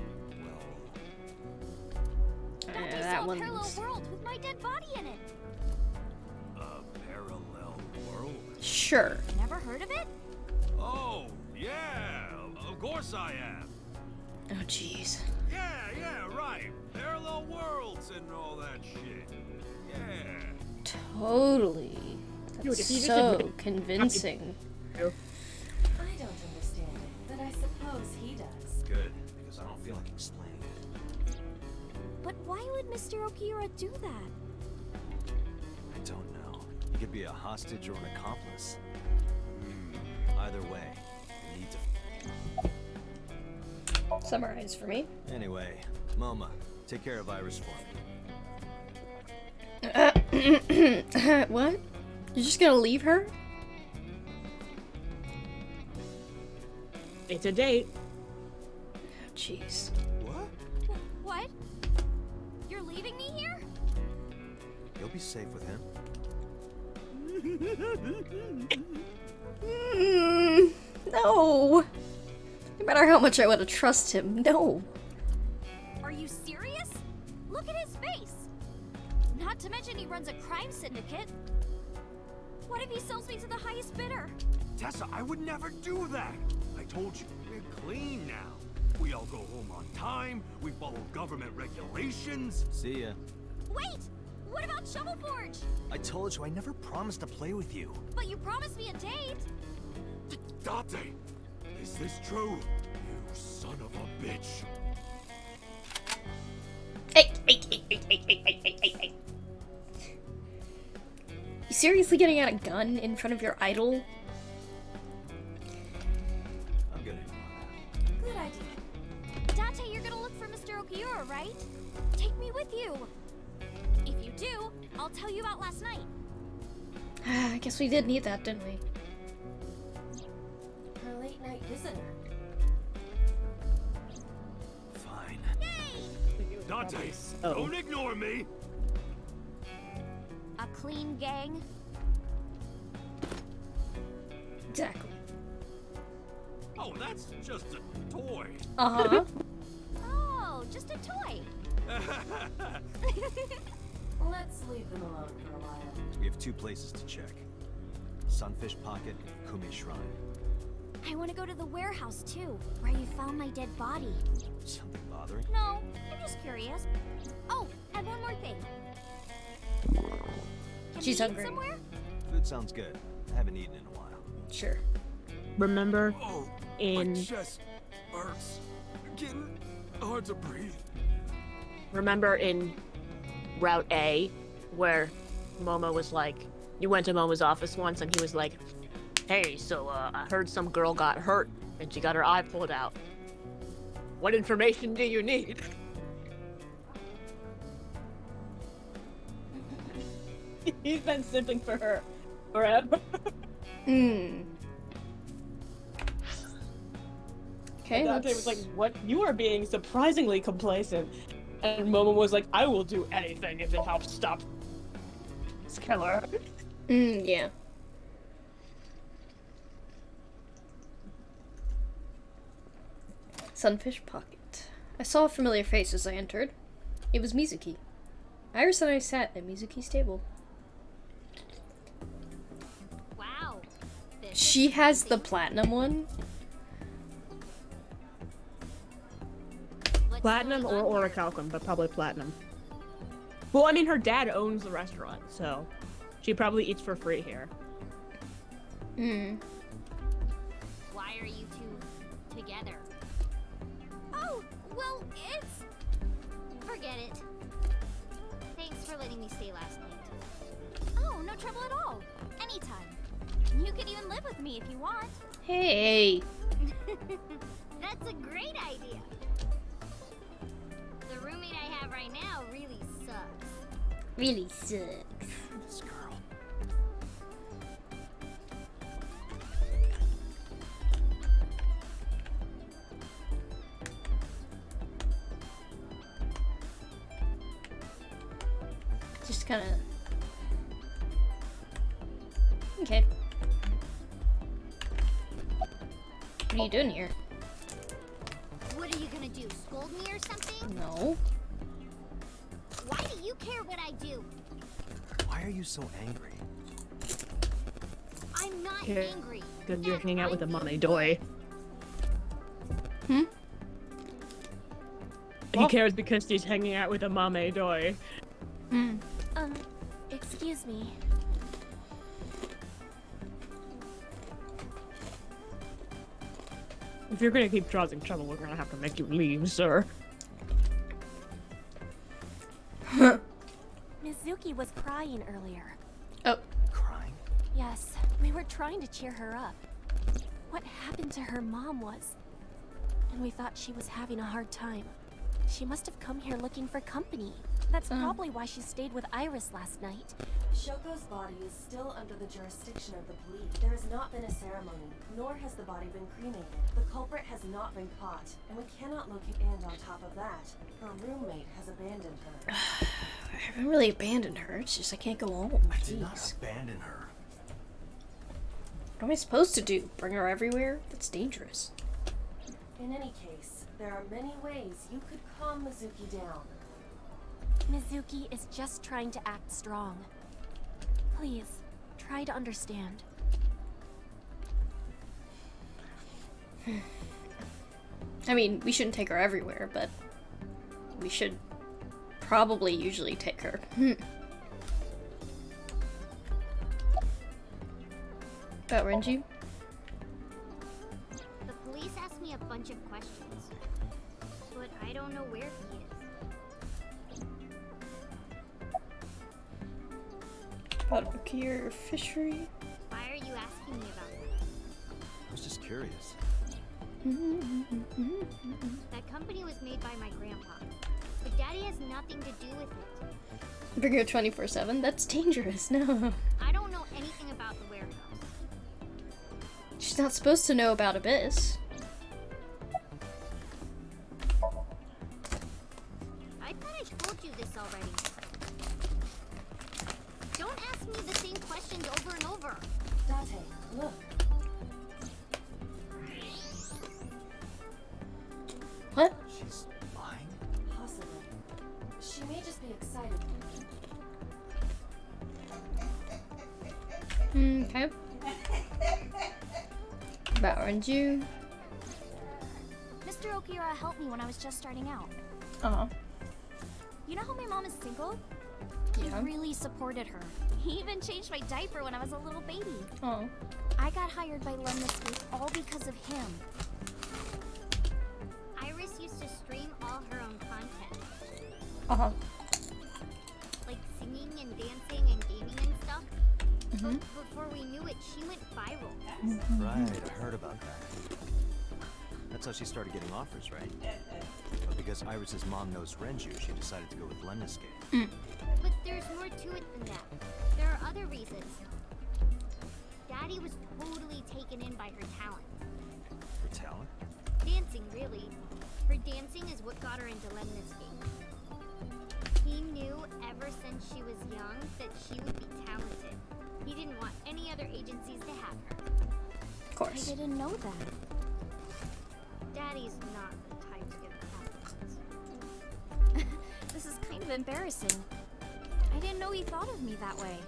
Thought we that saw a one's... parallel world with my dead body in it. A parallel world? Sure. Never heard of it? Oh, yeah. Of course I have. Oh, jeez. Yeah, right. Parallel worlds and all that shit. Totally. Dude, That's if you just so admit- convincing. I don't understand it, but I suppose he does. Good, because I don't feel like explaining it. But why would Mr. Okira do that? I don't know. He could be a hostage or an accomplice. Either way, we need to... Summarize for me. Anyway, Moma, take care of Iris for me. What? You're just gonna leave her? It's a date. Jeez. What? What? You're leaving me here? You'll be safe with him. No. No matter how much I want to trust him, no. Are you serious? Look at his face. Not to mention he runs a crime syndicate. What if he sells me to the highest bidder? Tessa, I would never do that. I told you, we're clean now. We all go home on time. We follow government regulations. See ya. Wait! What about Shovel Forge? I told you I never promised to play with you. But you promised me a date. Date, is this true? You son of a bitch. Hey. You seriously getting out a gun in front of your idol? I'm good. Good idea. Date, you're gonna look for Mr. Okura, right? Take me with you. If you do, I'll tell you about last night. I guess we did need that, didn't we? Her late night visitor. Fine. Dante, Oh. don't ignore me. A clean gang? Exactly. Oh, that's just a toy. Uh-huh. Oh, just a toy. Let's leave them alone for a while. We have 2 places to check. Sunfish Pocket and Kume Shrine. I want to go to the warehouse too, where you found my dead body. Something bothering? No, I'm just curious. Oh, and one more thing. Can She's we eat hungry. somewhere? Food sounds good. I haven't eaten in a while. Sure. Remember Oh, in my chest hurts. Getting hard to breathe. remember in Route A where Momo was like, you went to Momo's office once and he was like, hey, so I heard some girl got hurt and she got her eye pulled out. What information do you need? He's been simping for her forever. Okay, Dante was like, what? You are being surprisingly complacent. And Momo was like, I will do anything if it helps stop this killer. yeah. Sunfish Pocket. I saw a familiar face as I entered. It was Mizuki. Iris and I sat at Mizuki's table. Wow. This She is has the fancy. platinum one. What's Platinum going or on here? orichalcum, but probably platinum. Well, I mean, her dad owns the restaurant, so she probably eats for free here. Why are you two together? Oh, well, it's... Forget it. Thanks for letting me stay last night. Oh, no trouble at all. Anytime. You can even live with me if you want. Hey. That's a great idea. The roommate I have right now really sucks. Really sucks. This girl. Just kind of... Okay. What are you doing here? What are you gonna do? Scold me or something? No. Why do you care what I do? Why are you so angry? I'm not Here, angry. Because you're Yes, hanging out with a I'm mommy doy. Hmm? He cares because she's hanging out with a mame doy. Excuse me. If you're gonna keep causing trouble, we're gonna have to make you leave, sir. Mizuki was crying earlier. Oh. Crying? Yes, we were trying to cheer her up. What happened to her mom was... And we thought she was having a hard time. She must have come here looking for company. That's probably why she stayed with Iris last night. Shoko's body is still under the jurisdiction of the police. There has not been a ceremony, nor has the body been cremated. The culprit has not been caught, and we cannot locate. And on top of that, her roommate has abandoned her. I haven't really abandoned her. It's just I can't go home. I did not abandon her. What am I supposed to do? Bring her everywhere? That's dangerous. In any case, there are many ways you could calm Mizuki down. Mizuki is just trying to act strong. Please, try to understand. I mean, we shouldn't take her everywhere, but we should probably usually take her. About Renju? The police asked me a bunch of questions, but I don't know where he is. About Okir Fishery? Why are you asking me about I was just curious. that? That company was made by my grandpa, but Daddy has nothing to do with it. Bring her 24/7? That's dangerous, no. I don't know anything about the warehouse. She's not supposed to know about Abyss. I thought I told you this already. Don't ask me the same questions over and over. Date, look. What? She's lying? Possibly. She may just be excited. Okay. About Renju. Mr. Okira helped me when I was just starting out. Uh-huh. You know how my mom is single? Yeah. He really supported her. He even changed my diaper when I was a little baby. Oh. I got hired by Lemniscape all because of him. Iris used to stream all her own content. Uh-huh. Like singing and dancing and gaming and stuff. Mm-hmm. But before we knew it, she went viral. Right, I heard about that. That's how she started getting offers, right? But because Iris's mom knows Renju, she decided to go with Lemniscape. But there's more to it than that. There are other reasons. Daddy was totally taken in by her talent. For talent? Dancing, really. Her dancing is what got her into Lemniscape. He knew ever since she was young that she would be talented. He didn't want any other agencies to have her. Of course. I didn't know that. Daddy's not the type to get compliments. This is kind of embarrassing. I didn't know he thought of me that way.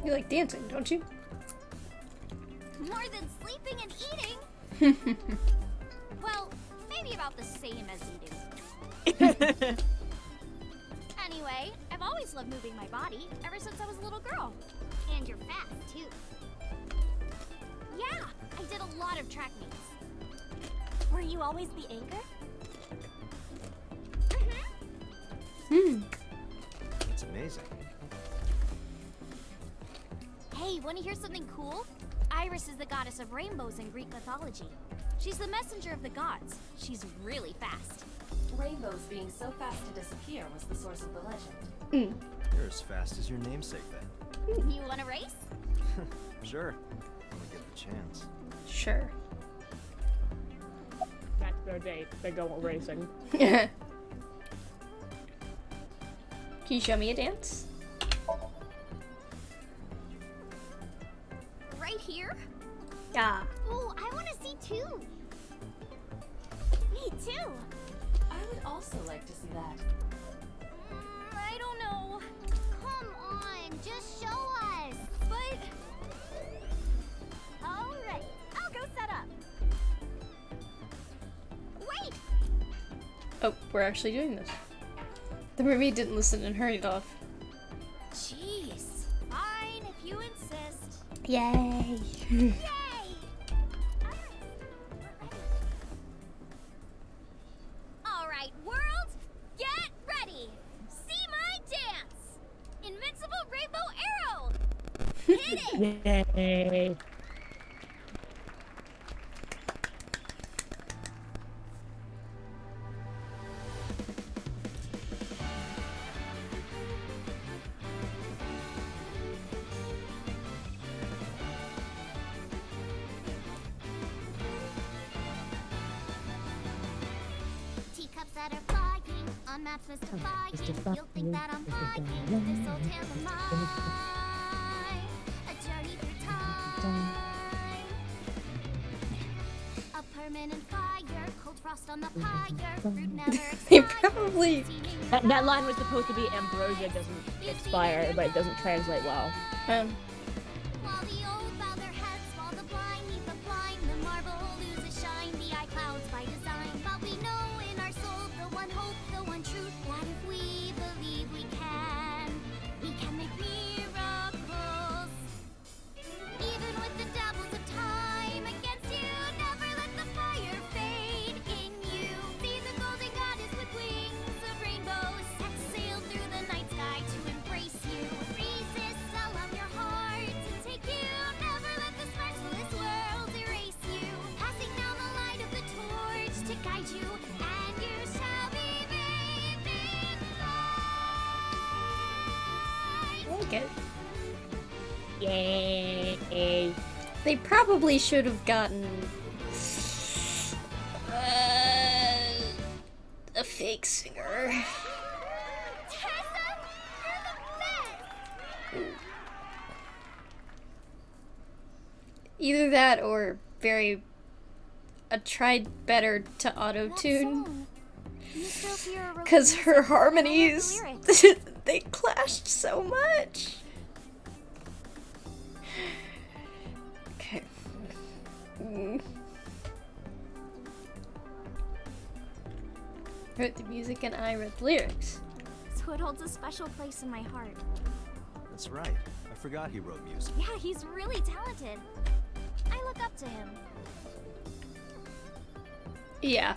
You like dancing, don't you? More than sleeping and eating. Well, maybe about the same as eating. Anyway, I've always loved moving my body ever since I was a little girl. And you're fast, too. Yeah, I did a lot of track meets. Were you always the anchor? That's amazing. Hey, want to hear something cool? Iris is the goddess of rainbows in Greek mythology. She's the messenger of the gods. She's really fast. Rainbows being so fast to disappear was the source of the legend. You're as fast as your namesake, then. You want to race? Sure. When we get the chance. Sure. That's their date. They go racing. Can you show me a dance? Right here? Yeah. Oh, I want to see, too. Me too. I would also like to see that. I don't know. Come on, just show us. But... Alright, I'll go set up. Oh, we're actually doing this. The mermaid didn't listen and hurried off. Jeez. Fine, if you insist. Yay! Yay! All right, world, get ready. See my dance. Invincible rainbow arrow. Hit it. Yay. Teacups that are flying on maps mystifying. You'll think that I'm flying this old tale of mine. A journey through time. A permanent fire, cold frost on the pyre. Fruit never They expires. probably. That line was supposed to be ambrosia doesn't expire, but it doesn't translate well. While the old bow their heads, while the blind meet the blind, the marble loses shine, the eye clouds by design. But we know in our soul the one hope, the one truth, that if we believe we can make miracles. Even with the devils of time against you, never let the fire fade in you. See the golden goddess with wings of rainbows, set sail through the night sky to embrace you. Resist, allow your heart to take you. Never let this merciless world erase you. Passing down the light of the torch to guide you, and you shall be bathed in light. I like it. Yay. They probably should have gotten a fake singer. Tessa, you're the best! Either that or tried better to auto-tune. You still hear a Because release her of harmonies, lyrics. they clashed so much. Okay. Wrote the music and I wrote the lyrics. So it holds a special place in my heart. That's right. I forgot he wrote music. Yeah, he's really talented. I look up to him. Yeah.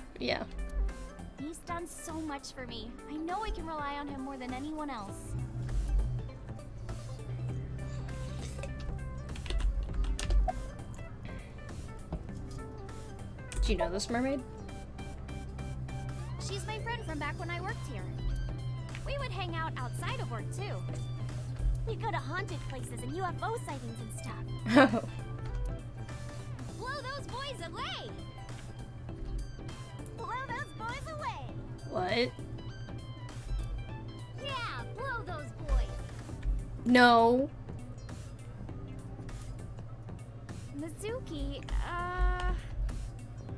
He's done so much for me. I know I can rely on him more than anyone else. Do you know this mermaid? She's my friend from back when I worked here. We would hang out outside of work too. We'd go to haunted places and UFO sightings and stuff. Oh. Blow those boys away! Blow those boys away! What? Yeah, blow those boys! No. Mizuki,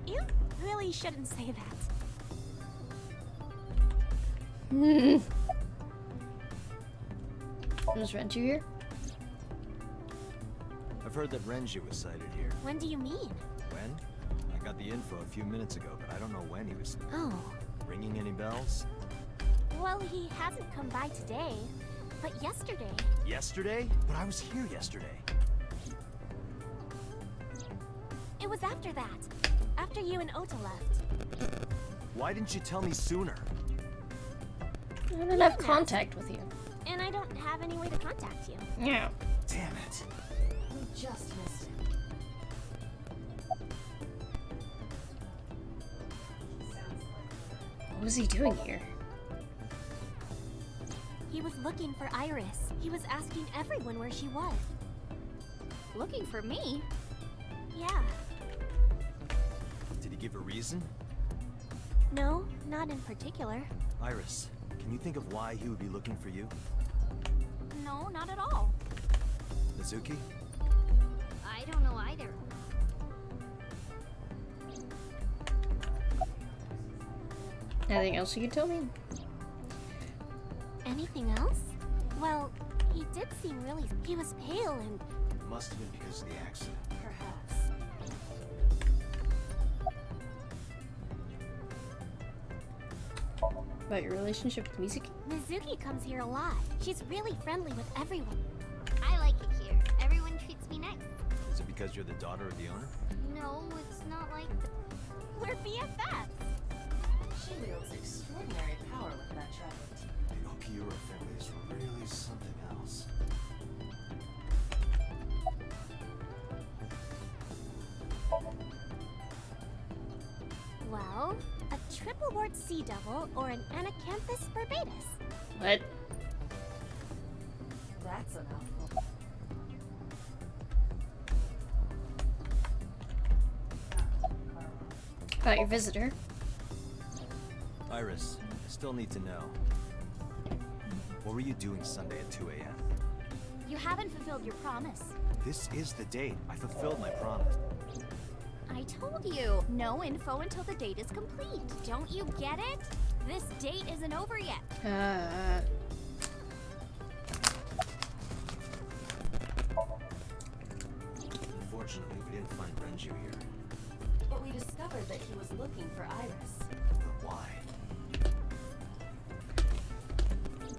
you really shouldn't say that. Was Renju here? I've heard that Renju was sighted here. When do you mean? When? I got the info a few minutes ago, but I don't know when he was. Oh. Ringing any bells? Well, he hasn't come by today, but yesterday. Yesterday? But I was here yesterday. It was after that. After you and Ota left. Why didn't you tell me sooner? I don't have contact with you. And I don't have any way to contact you. Yeah. Damn it. We just missed it. What was he doing here? He was looking for Iris. He was asking everyone where she was. Looking for me? Yeah. Did he give a reason? No, not in particular. Iris, can you think of why he would be looking for you? No, not at all. Mizuki? I don't know either. Anything else you can tell me? Anything else? Well, he did seem really... He was pale and... Must have been because of the accident. Perhaps. About your relationship with Mizuki? Mizuki comes here a lot. She's really friendly with everyone. I like it here. Everyone treats me nice. Is it because you're the daughter of the owner? No, it's not like we're BFFs. She wields extraordinary power with that trident. The Okiura family is really something else. Well, a triple wart sea devil or an anacanthus barbatus. What? That's a mouthful. About your visitor? Iris, I still need to know. What were you doing Sunday at 2 a.m.? You haven't fulfilled your promise. This is the date. I fulfilled my promise. I told you, no info until the date is complete. Don't you get it? This date isn't over yet. Unfortunately, we didn't find Renju here. But we discovered that he was looking for Iris. But why?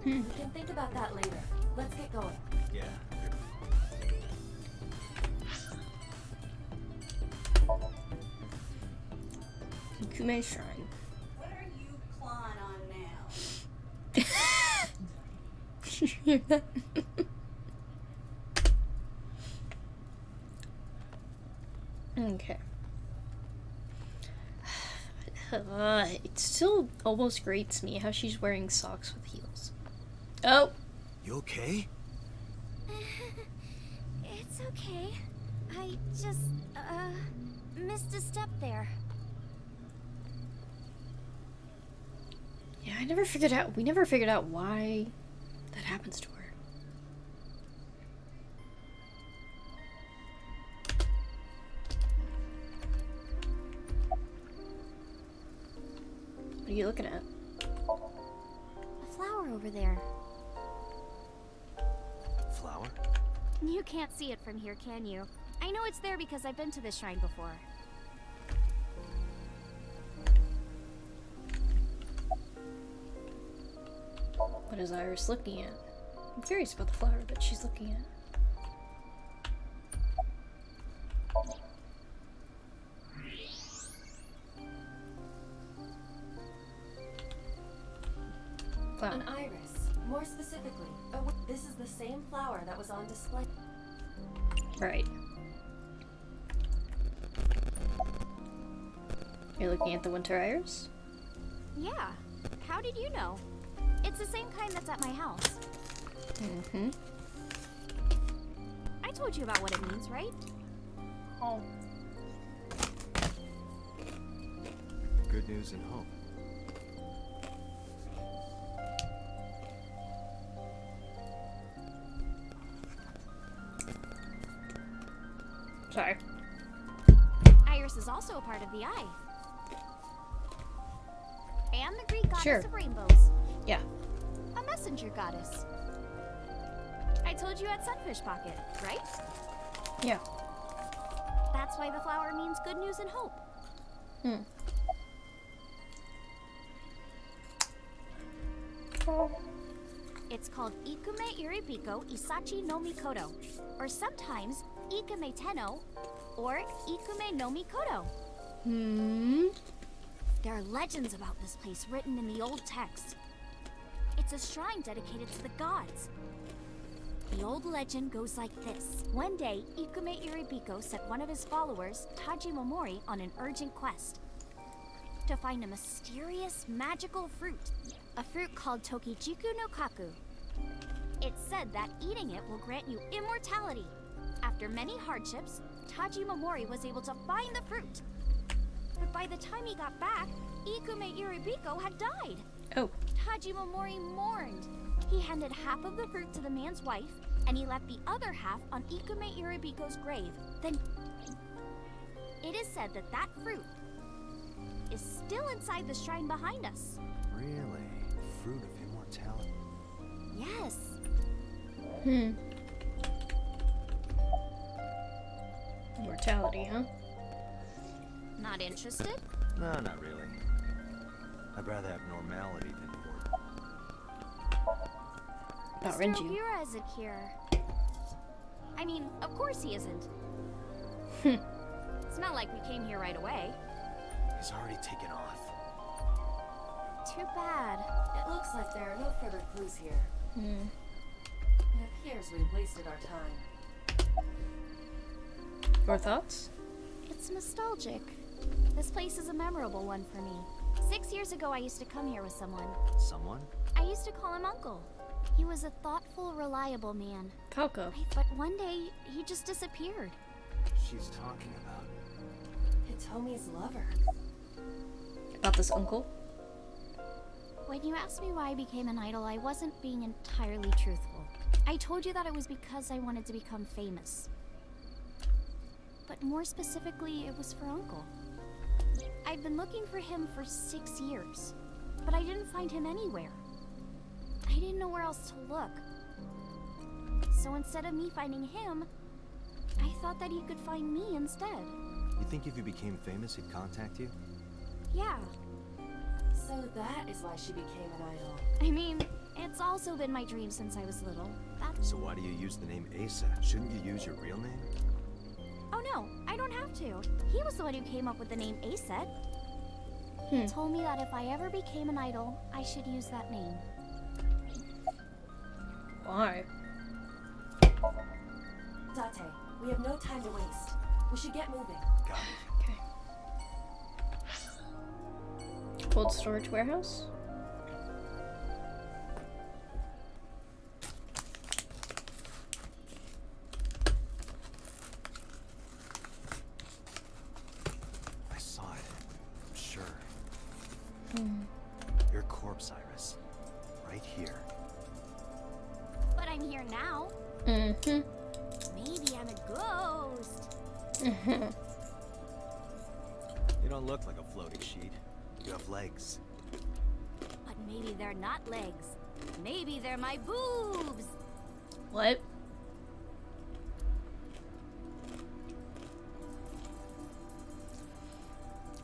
We can think about that later. Let's get going. Yeah. Ikume Shrine. What are you clawing on now? Did you hear that? Okay. It still almost grates me how she's wearing socks with heels. Oh! You okay? It's okay. I just, missed a step there. Yeah, we never figured out why that happens to her. What are you looking at? A flower over there. Flower? You can't see it from here, can you? I know it's there because I've been to this shrine before. What is Iris looking at? I'm curious about the flower that she's looking at. Flower. An iris. More specifically, this is the same flower that was on display. Right. You're looking at the winter iris? Yeah. How did you know? It's the same kind that's at my house. Mm-hmm. I told you about what it means, right? Oh. Good news and hope. Sorry. Iris is also a part of the eye. And the Greek goddess Sure. of rainbows. Yeah. A messenger goddess. I told you at Sunfish Pocket, right? Yeah. That's why the flower means good news and hope. Hmm. It's called Ikume Iribiko Isachi no Mikoto, or sometimes Ikume Tenno, or Ikume no Mikoto. There are legends about this place written in the old text. It's a shrine dedicated to the gods. The old legend goes like this. One day, Ikume Iribiko sent one of his followers, Taji Momori, on an urgent quest to find a mysterious magical fruit. A fruit called Tokijiku no Kaku. It's said that eating it will grant you immortality. After many hardships, Taji Momori was able to find the fruit. But by the time he got back, Ikume Iribiko had died. Oh. Taji Momori mourned. He handed half of the fruit to the man's wife, and he left the other half on Ikume Iribiko's grave. Then, it is said that that fruit is still inside the shrine behind us. Really? Fruit of immortality? Yes. Immortality, huh? Not interested? No, not really. I'd rather have normality than about Mr. Renju. Obira isn't here. I mean, of course he isn't. It's not like we came here right away. He's already taken off. Too bad. It looks like there are no further clues here. Hmm. It appears we've wasted our time. Your thoughts? It's nostalgic. This place is a memorable one for me. 6 years ago, I used to come here with someone. Someone? I used to call him Uncle. He was a thoughtful, reliable man. Falco. But one day, he just disappeared. She's talking about. Hitomi's lover. About this uncle? When you asked me why I became an idol, I wasn't being entirely truthful. I told you that it was because I wanted to become famous. But more specifically, it was for Uncle. I've been looking for him for 6 years, but I didn't find him anywhere. I didn't know where else to look. So instead of me finding him, I thought that he could find me instead. You think if you became famous, he'd contact you? Yeah, So that is why she became an idol. I mean, it's also been my dream since I was little. So why do you use the name Asa? Shouldn't you use your real name? Oh no, I don't have to. He was the one who came up with the name Aset. He told me that if I ever became an idol, I should use that name. Why? Date, we have no time to waste. We should get moving. Got it. Okay. Cold storage warehouse? I saw it. I'm sure. Your corpse, Iris. Right here. But I'm here now. Mm-hmm. Maybe I'm a ghost. Mm-hmm. You don't look like a floating sheet. You have legs. But maybe they're not legs. Maybe they're my boobs. What?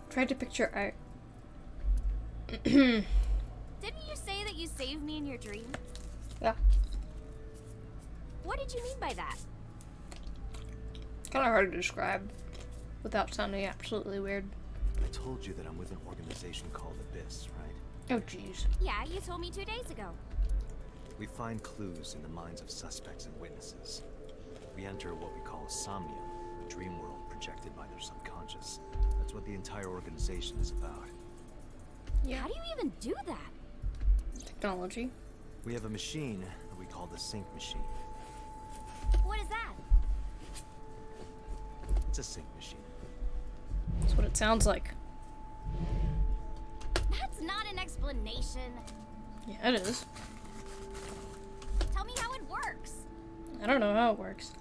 Try to picture art. Didn't you say that you saved me in your dream? Yeah. What did you mean by that? Kind of hard to describe without sounding absolutely weird. I told you that I'm with an organization called Abyss, right? Oh, jeez. Yeah, you told me 2 days ago. We find clues in the minds of suspects and witnesses. We enter what we call a somnium, a dream world projected by their subconscious. That's what the entire organization is about. Yeah. How do you even do that? Technology. We have a machine that we call the sync machine. What is that? It's a sync machine. That's what it sounds like. That's not an explanation. Yeah, it is. Tell me how it works. I don't know how it works.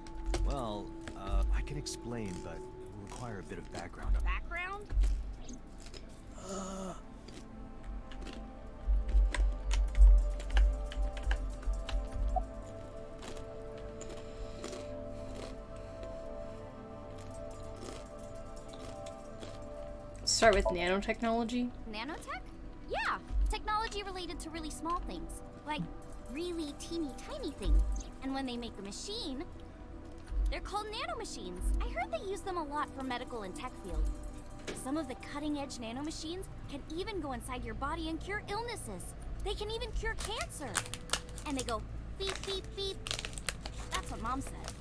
Well, I can explain, but it will require a bit of background. Background? Start with nanotechnology. Nanotech? Yeah, technology related to really small things. Like really teeny tiny things. And when they make a machine, they're called nanomachines. I heard they use them a lot for medical and tech field. Some of the cutting edge nanomachines can even go inside your body and cure illnesses. They can even cure cancer. And they go beep, beep, beep. That's what Mom said.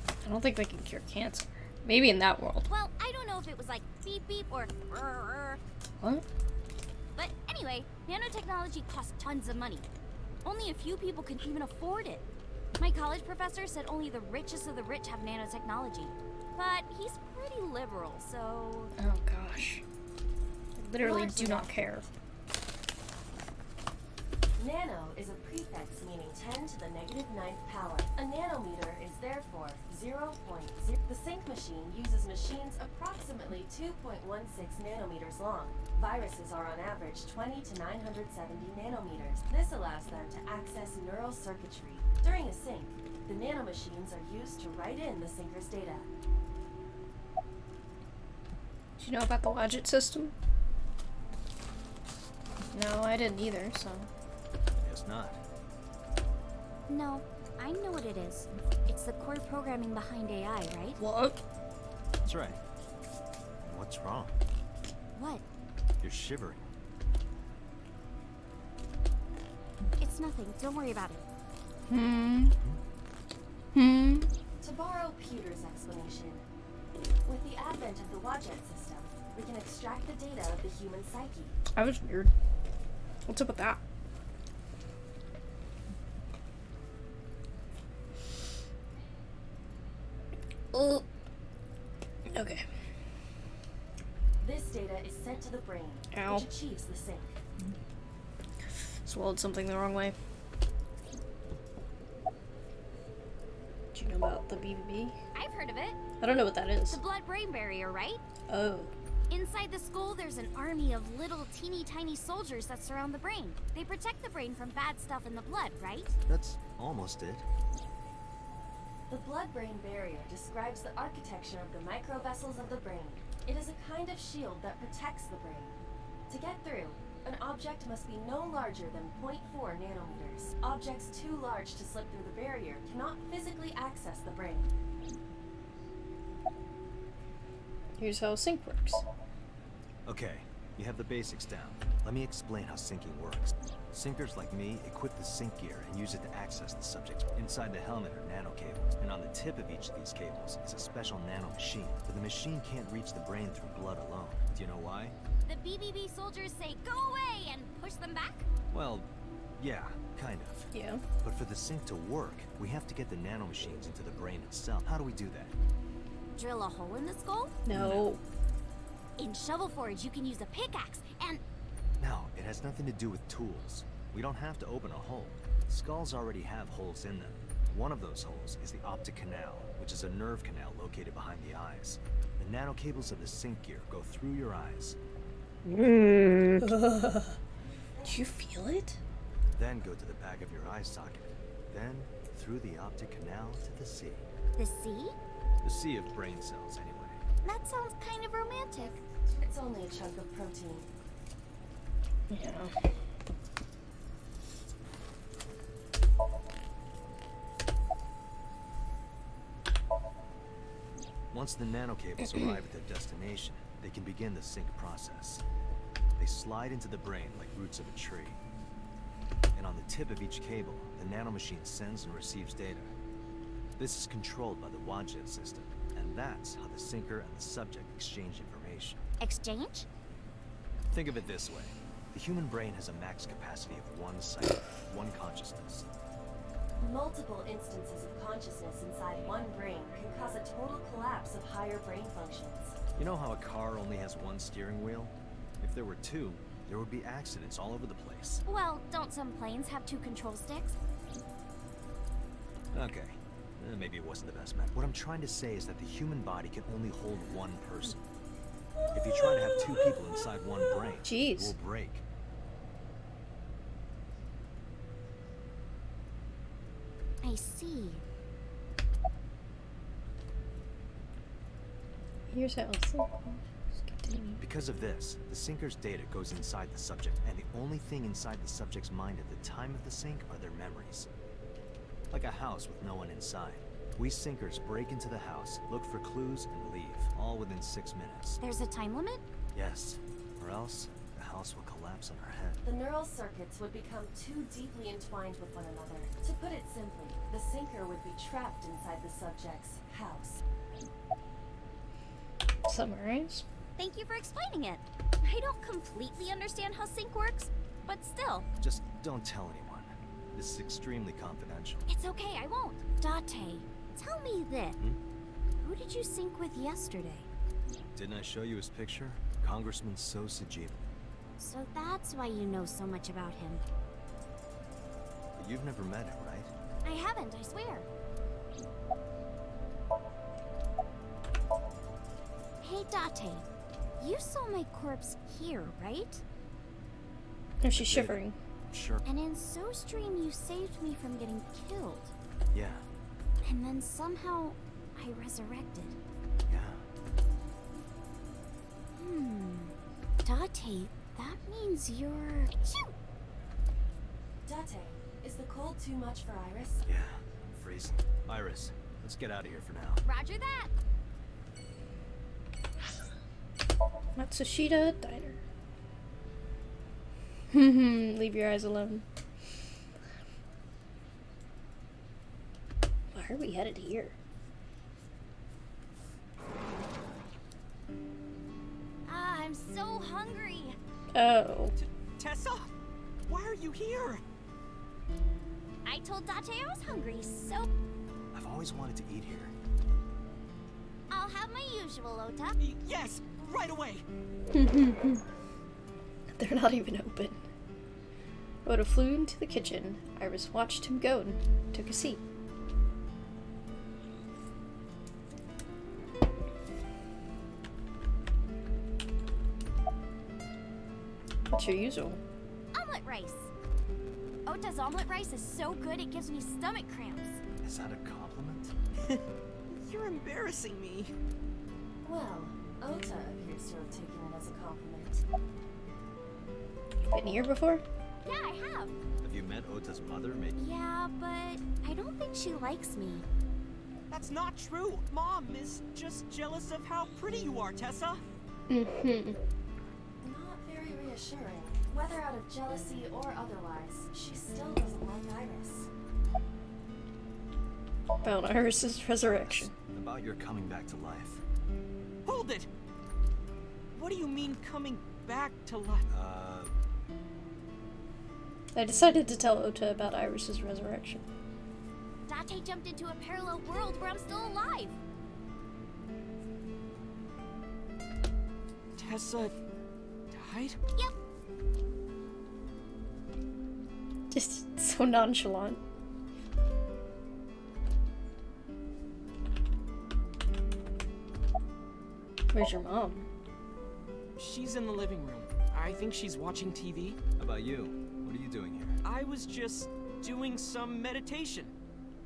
I don't think they can cure cancer. Maybe in that world. Well, I don't know if it was like beep, beep or What? But anyway, nanotechnology costs tons of money. Only a few people can even afford it. My college professor said only the richest of the rich have nanotechnology. But he's pretty liberal, so... Oh gosh. I literally do not care. Nano is a prefix meaning 10 to the negative 9th power. A nanometer is therefore 0.0. The sync machine uses machines approximately 2.16 nanometers long. Viruses are on average 20 to 970 nanometers. This allows them to access neural circuitry. During a sync, the nanomachines are used to write in the syncer's data. Do you know about the Wadget system? No, I didn't either, so... Guess not. No, I know what it is. It's the core programming behind AI, right? What? That's right. What's wrong? What? You're shivering. It's nothing. Don't worry about it. To borrow Peter's explanation, with the advent of the Wadjet system, we can extract the data of the human psyche. That was weird. What's up with that? Oh. Okay. This data is sent to the brain, Ow. which achieves the sync. Swallowed something the wrong way. Do you know about the BBB? I've heard of it. I don't know what that is. The blood-brain barrier, right? Oh. Inside the skull, there's an army of little teeny tiny soldiers that surround the brain. They protect the brain from bad stuff in the blood, right? That's almost it. The blood-brain barrier describes the architecture of the microvessels of the brain. It is a kind of shield that protects the brain. To get through, an object must be no larger than 0.4 nanometers. Objects too large to slip through the barrier cannot physically access the brain. Here's how sync works. Okay, you have the basics down. Let me explain how syncing works. Syncers like me equip the sync gear and use it to access the subjects. Inside the helmet are nano cables, and on the tip of each of these cables is a special nano machine. But the machine can't reach the brain through blood alone. Do you know why? The BBB soldiers say, "Go away," and push them back? Well, yeah, kind of. Yeah. But for the sync to work, we have to get the nano machines into the brain itself. How do we do that? Drill a hole in the skull? No. In Shovel Forge, you can use a pickaxe and... No, it has nothing to do with tools. We don't have to open a hole. Skulls already have holes in them. One of those holes is the optic canal, which is a nerve canal located behind the eyes. The nano cables of the sync gear go through your eyes. Do you feel it? Then go to the back of your eye socket. Then through the optic canal to the sea. The sea? The sea of brain cells, anyway. That sounds kind of romantic. It's only a chunk of protein. Yeah. Once the nanocables arrive at their destination, they can begin the sync process. They slide into the brain like roots of a tree. And on the tip of each cable, the nanomachine sends and receives data. This is controlled by the Wadjet system, and that's how the syncer and the subject exchange information. Exchange? Think of it this way. The human brain has a max capacity of one psyche, one consciousness. Multiple instances of consciousness inside one brain can cause a total collapse of higher brain functions. You know how a car only has one steering wheel? If there were two, there would be accidents all over the place. Well, don't some planes have 2 control sticks? Okay. Maybe it wasn't the best map. What I'm trying to say is that the human body can only hold one person. If you try to have 2 people inside one brain, it will break. I see. Here's how sync. Because of this, the syncer's data goes inside the subject, and the only thing inside the subject's mind at the time of the sync are their memories. Like a house with no one inside. We syncers break into the house, look for clues, and leave, all within 6 minutes. There's a time limit? Yes, or else the house will collapse on our head. The neural circuits would become too deeply entwined with one another. To put it simply, the syncer would be trapped inside the subject's house. Summarize. Thank you for explaining it. I don't completely understand how sync works, but still. Just don't tell anyone. This is extremely confidential. It's okay, I won't. Date, tell me this. Who did you sync with yesterday? Didn't I show you his picture? Congressman Sajima. So that's why you know so much about him. But you've never met him, right? I haven't, I swear. Hey, Date. You saw my corpse here, right? Oh, she's shivering. Sure. And in SoStream, you saved me from getting killed. Yeah. And then somehow, I resurrected. Yeah. Date, that means you're... Date, Is the cold too much for Iris? Yeah, I'm freezing. Iris, let's get out of here for now. Roger that. Matsushita Diner. Leave your eyes alone. Why are we headed here? I'm so hungry. Oh. Tessa? Why are you here? I told Date I was hungry, so I've always wanted to eat here. I'll have my usual, Ota. Yes, right away. They're not even open. Oda flew into the kitchen. Iris watched him go and took a seat. What's your usual? Omelet rice. Ota's omelet rice is so good it gives me stomach cramps. Is that a compliment? You're embarrassing me. Well, Ota appears to have taken it as a compliment. Been here before? Yeah, I have. Have you met Ota's mother, maybe? Yeah, but I don't think she likes me. That's not true. Mom is just jealous of how pretty you are, Tessa. Mm-hmm. Not very reassuring. Whether out of jealousy or otherwise, she still doesn't like Iris. About Iris's resurrection. About your coming back to life. Hold it! What do you mean coming back to life? I decided to tell Ota about Iris's resurrection. Date jumped into a parallel world where I'm still alive. Tessa died? Yep. Just so nonchalant. Where's your mom? She's in the living room. I think she's watching TV. How about you? What are you doing here? I was just doing some meditation,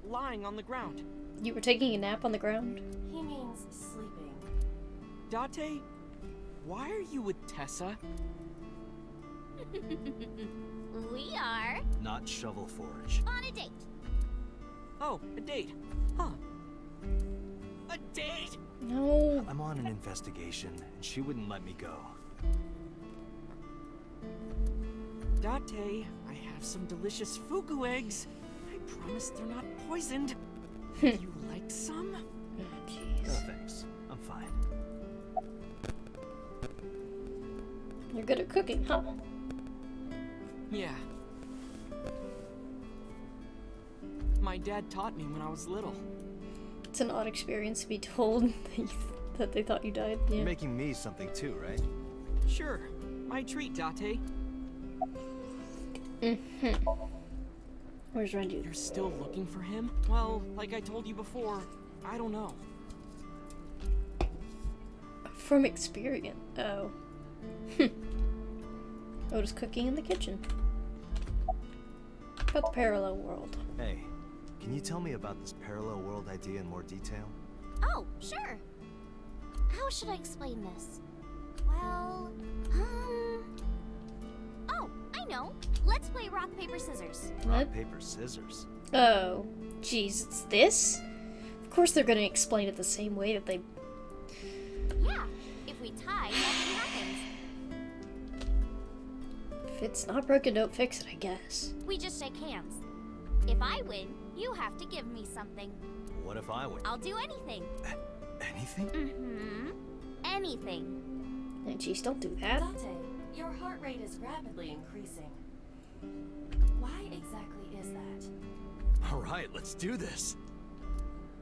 lying on the ground. You were taking a nap on the ground? He means sleeping. Date, why are you with Tessa? We are Not Shovel Forge. on a date. Oh, a date. Huh. A date? No. I'm on an investigation, and she wouldn't let me go. Date, I have some delicious fugu eggs. I promise they're not poisoned. Would you like some? No Jeez. thanks. I'm fine. You're good at cooking, huh? Yeah. My dad taught me when I was little. It's an odd experience to be told that they thought you died. Yeah. You're making me something too, right? Sure. My treat, Date. Where's Renju? You're still looking for him? Well, like I told you before, I don't know. From experience. Oh. Ota's cooking in the kitchen. About the parallel world. Hey, can you tell me about this parallel world idea in more detail? Oh, sure. How should I explain this? Well, oh, I know. Let's play rock, paper, scissors. Rock, paper, scissors. Oh. Jeez, it's this? Of course they're gonna explain it the same way that they... Yeah, if we tie, nothing happens. If it's not broken, don't fix it, I guess. We just shake hands. If I win, you have to give me something. What if I win? I'll do anything. Anything? Mm-hmm. Anything. And jeez, don't do that. Date, your heart rate is rapidly increasing. Why exactly is that? All right, let's do this.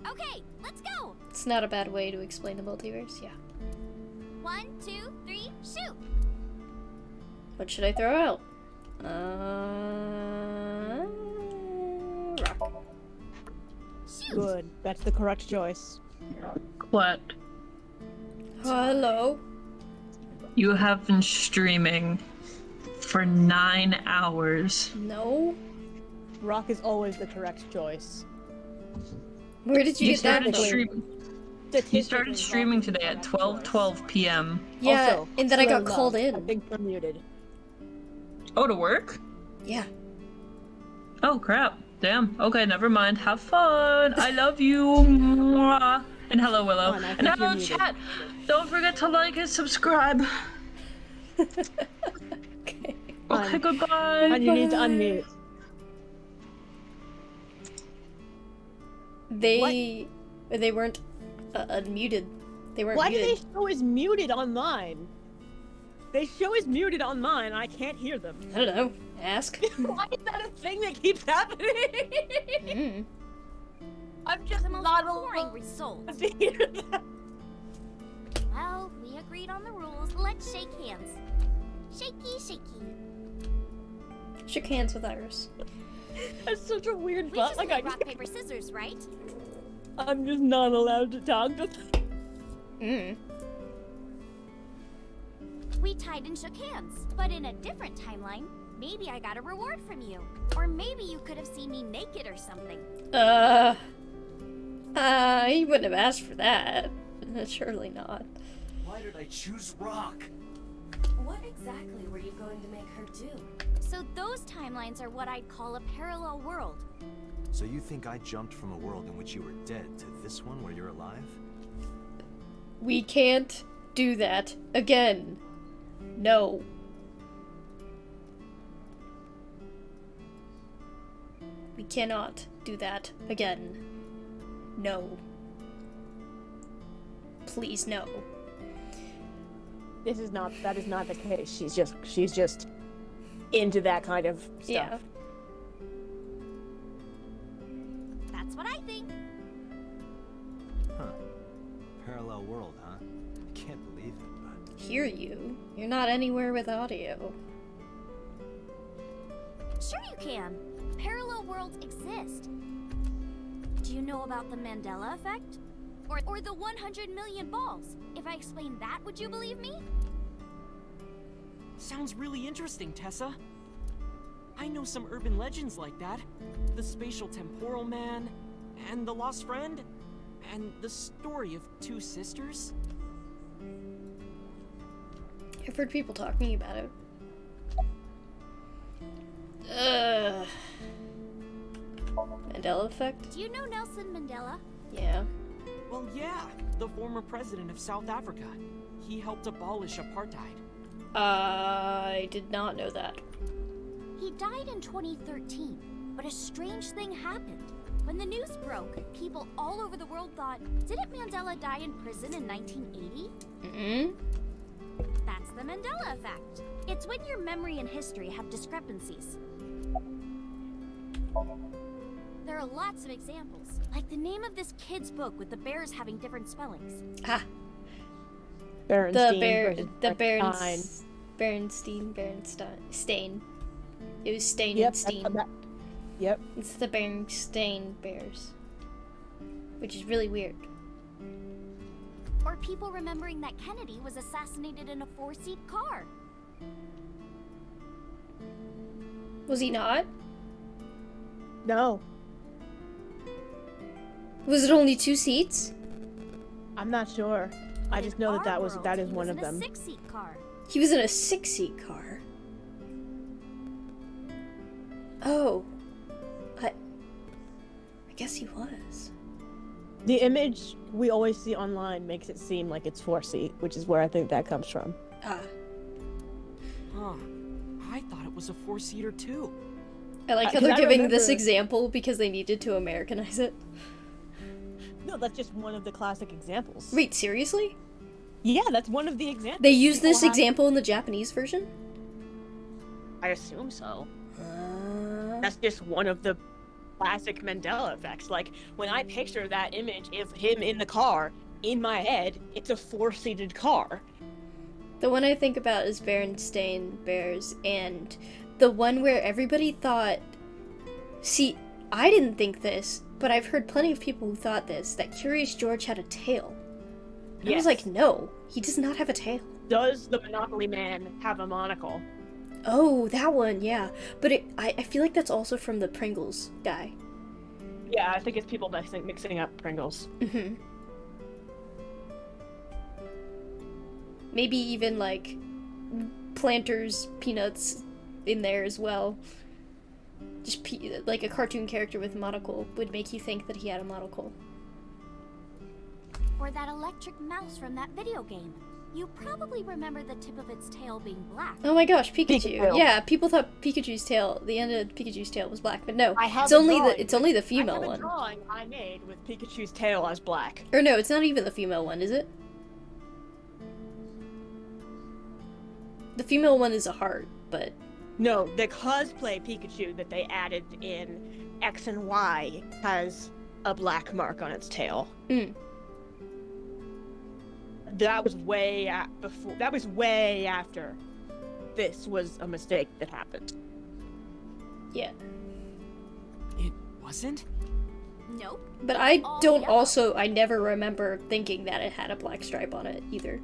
Okay, let's go. It's not a bad way to explain the multiverse, yeah. 1, 2, 3, shoot. What should I throw out? Rock. Shoot. Good. That's the correct choice. What? Hello. You have been streaming for 9 hours. No. Rock is always the correct choice. Where did you get that from? You started streaming today at 12:12 p.m. Yeah, Also, and then I got slow called love. in. I think you're muted. Oh, to work? Yeah. Oh crap. Damn. Okay, never mind. Have fun. I love you. Mwah. And hello, Willow. Fun, I And think you're hello, muted. chat. Don't forget to like and subscribe. Okay, goodbye. And you need to unmute. They weren't unmuted. They weren't Why do muted. they show as muted online? They show as muted online, and I can't hear them. I don't know. Ask. Why is that a thing that keeps happening? I'm just The most not boring allowed result. to hear that. Well, we agreed on the rules. Let's shake hands. Shaky, shaky. Shook hands with Iris. That's such a weird We butt. just Like played rock, paper, scissors, right? I'm just not allowed to talk to We tied and shook hands. But in a different timeline, maybe I got a reward from you. Or maybe you could have seen me naked or something. He wouldn't have asked for that. Surely not. Why did I choose rock? What exactly were you going to make her do? So those timelines are what I'd call a parallel world. So you think I jumped from a world in which you were dead to this one where you're alive? We can't do that again. No. We cannot do that again. No. Please, no. That is not the case. She's just into that kind of stuff. Yeah. That's what I think. Huh. Parallel world, huh? Can't believe it, but... Hear you. You're not anywhere with audio. Sure you can. Parallel worlds exist. Do you know about the Mandela effect? Or the 100 million balls? If I explained that, would you believe me? Sounds really interesting, Tessa. I know some urban legends like that. The spatial temporal man, and the lost friend, and the story of two sisters. I've heard people talking about it. Mandela effect? Do you know Nelson Mandela? Yeah. Well, yeah, the former president of South Africa. He helped abolish apartheid. I did not know that. He died in 2013, but a strange thing happened. When the news broke, people all over the world thought, didn't Mandela die in prison in 1980? That's the Mandela effect. It's when your memory and history have discrepancies. There are lots of examples, like the name of this kid's book with the bears having different spellings. Ah. Berenstein Berenstain. It was Stain Yep, and Steen. Yep. It's the Berenstain Bears. Which is really weird. Or people remembering that Kennedy was assassinated in a 4-seat car. Was he not? No. Was it only 2 seats? I'm not sure. I just know that is one of them. He was in a 6-seat car. He was in a 6-seat car. Oh. I guess he was. The image we always see online makes it seem like it's 4-seat, which is where I think that comes from. Ah. Huh. I thought it was a 4-seater too. I like how they're giving this example because they needed to Americanize it. No, that's just one of the classic examples. Wait, seriously? Yeah, that's one of the examples. They use this example in the Japanese version? I assume so. That's just one of the classic Mandela effects. Like, when I picture that image of him in the car, in my head, it's a 4-seated car. The one I think about is Berenstain Bears, and the one where everybody thought... See, I didn't think this, but I've heard plenty of people who thought this, that Curious George had a tail. And I was like, no, he does not have a tail. Does the Monopoly Man have a monocle? Oh, that one, yeah. But I feel like that's also from the Pringles guy. Yeah, I think it's people mixing up Pringles. Mm-hmm. Maybe even, like, Planters Peanuts in there as well. just like a cartoon character with a monocle would make you think that he had a monocle. Or that electric mouse from that video game. You probably remember the tip of its tail being black. Oh my gosh, Pikachu. Pikachu. Yeah, people thought Pikachu's tail, the end of Pikachu's tail was black, but no. I have It's a only drawing. the it's only the female I have a one. drawing I made with Pikachu's tail as black. Or no, it's not even the female one, is it? The female one is a heart, but No, the cosplay Pikachu that they added in X and Y has a black mark on its tail. Mm. That was way before. That was way after. This was a mistake that happened. yeah. It wasn't? Nope. But I all don't yellow. I never remember thinking that it had a black stripe on it either.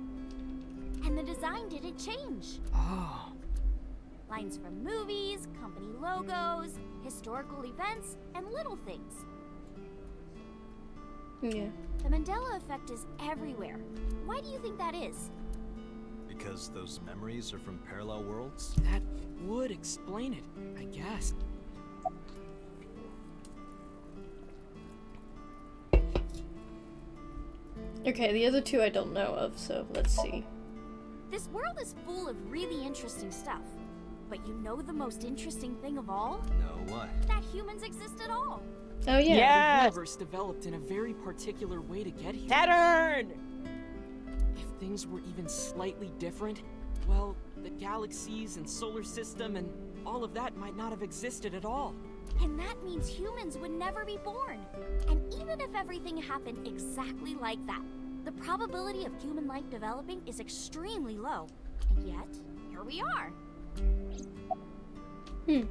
And the design didn't change. Oh. Lines from movies, company logos, historical events, and little things. Yeah. The Mandela effect is everywhere. Why do you think that is? Because those memories are from parallel worlds? That would explain it, I guess. Okay, the other two I don't know of, so let's see. This world is full of really interesting stuff. But you know the most interesting thing of all? No, what? That humans exist at all. Oh yeah. The Yes! universe developed in a very particular way to get here. Saturn! If things were even slightly different, well, the galaxies and solar system and all of that might not have existed at all. And that means humans would never be born. And even if everything happened exactly like that, the probability of human life developing is extremely low. And yet, here we are. Hmm.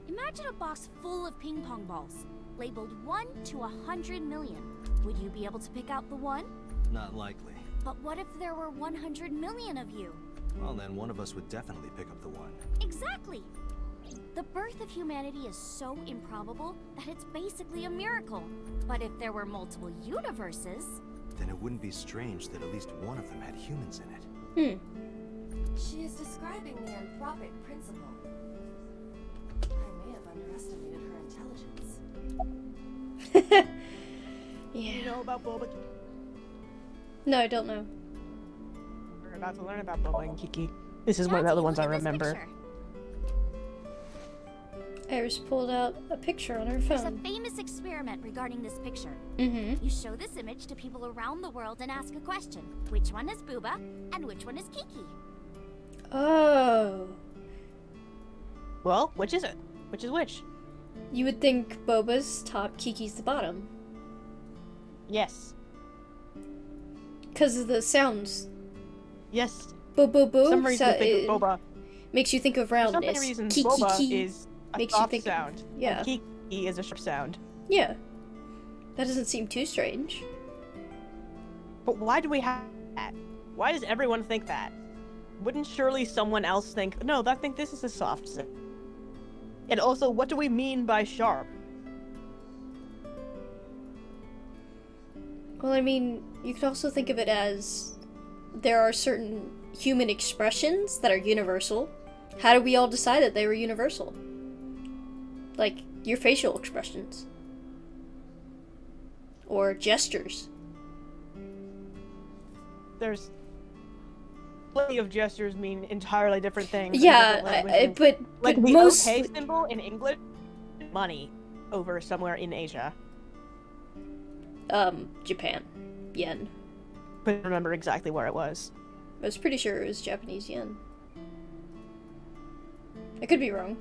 Imagine a box full of ping pong balls, labeled 1 to 100 million. Would you be able to pick out the one? Not likely. But what if there were 100 million of you? Well, then one of us would definitely pick up the one. Exactly! The birth of humanity is so improbable that it's basically a miracle. But if there were multiple universes... Then it wouldn't be strange that at least one of them had humans in it. She is describing the anthropic principle. I may have underestimated her intelligence. Yeah. You know about Boba? No, I don't know. We're about to learn about Boba and Kiki. This is one of the Jackie, other ones I look at this remember. picture. Iris pulled out a picture on her There's a phone. famous experiment regarding this picture. Mm-hmm. You show this image to people around the world and ask a question. Which one is Booba and which one is Kiki? Oh. Well, which is it? Which is which? You would think Boba's top, Kiki's the bottom. Yes. Because of the sounds. Yes. Boo boo boo. For some reason, I think of Boba. Makes you think of For some roundness. reason, Kiki Boba is a makes you soft think sound. yeah. And Kiki is a sharp sound. Yeah. That doesn't seem too strange. But why do we have that? Why does everyone think that? Wouldn't surely someone else think, no, I think this is a soft sound? And also, what do we mean by sharp? Well, I mean, you could also think of it as there are certain human expressions that are universal. How do we all decide that they were universal? Like, your facial expressions. Or gestures. There's plenty of gestures mean entirely different things. in Yeah, different languages. but the most... OK symbol in English, money, over somewhere in Asia. Japan. Yen. Couldn't remember exactly where it was. I was pretty sure it was Japanese yen. I could be wrong.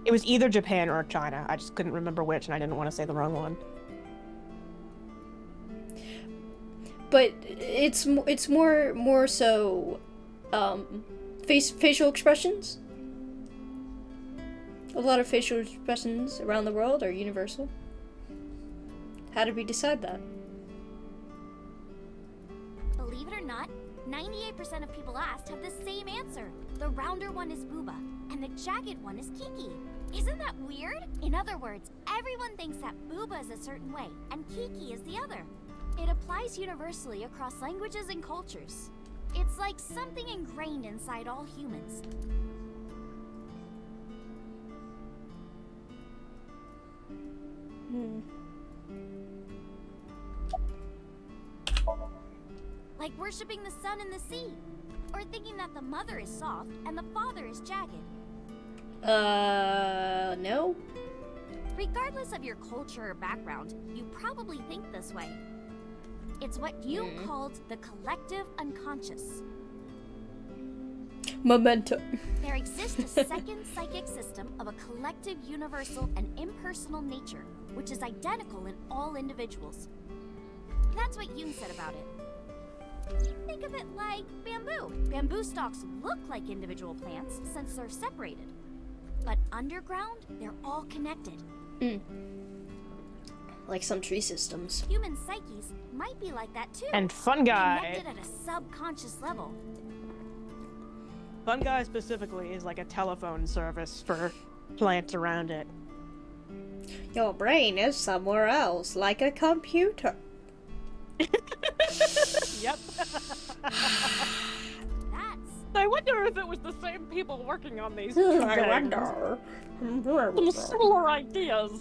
It was either Japan or China. I just couldn't remember which, and I didn't want to say the wrong one. But it's more so facial expressions. A lot of facial expressions around the world are universal. How did we decide that? Believe it or not, 98% of people asked have the same answer. The rounder one is Booba, and the jagged one is Kiki. Isn't that weird? In other words, everyone thinks that Booba is a certain way, and Kiki is the other. It applies universally across languages and cultures. It's like something ingrained inside all humans. Like worshipping the sun and the sea. Or thinking that the mother is soft and the father is jagged. No. Regardless of your culture or background, you probably think this way. It's what you called the collective unconscious. Memento. There exists a second psychic system of a collective, universal, and impersonal nature, which is identical in all individuals. That's what Jung said about it. Think of it like bamboo. Bamboo stalks look like individual plants since they're separated. But underground, they're all connected. Like some tree systems. Human psyches might be like that too. And fungi. Connected at a subconscious level. Fungi specifically is like a telephone service for plants around it. Your brain is somewhere else, like a computer. Yep. I wonder if it was the same people working on these. I wonder. Some similar ideas.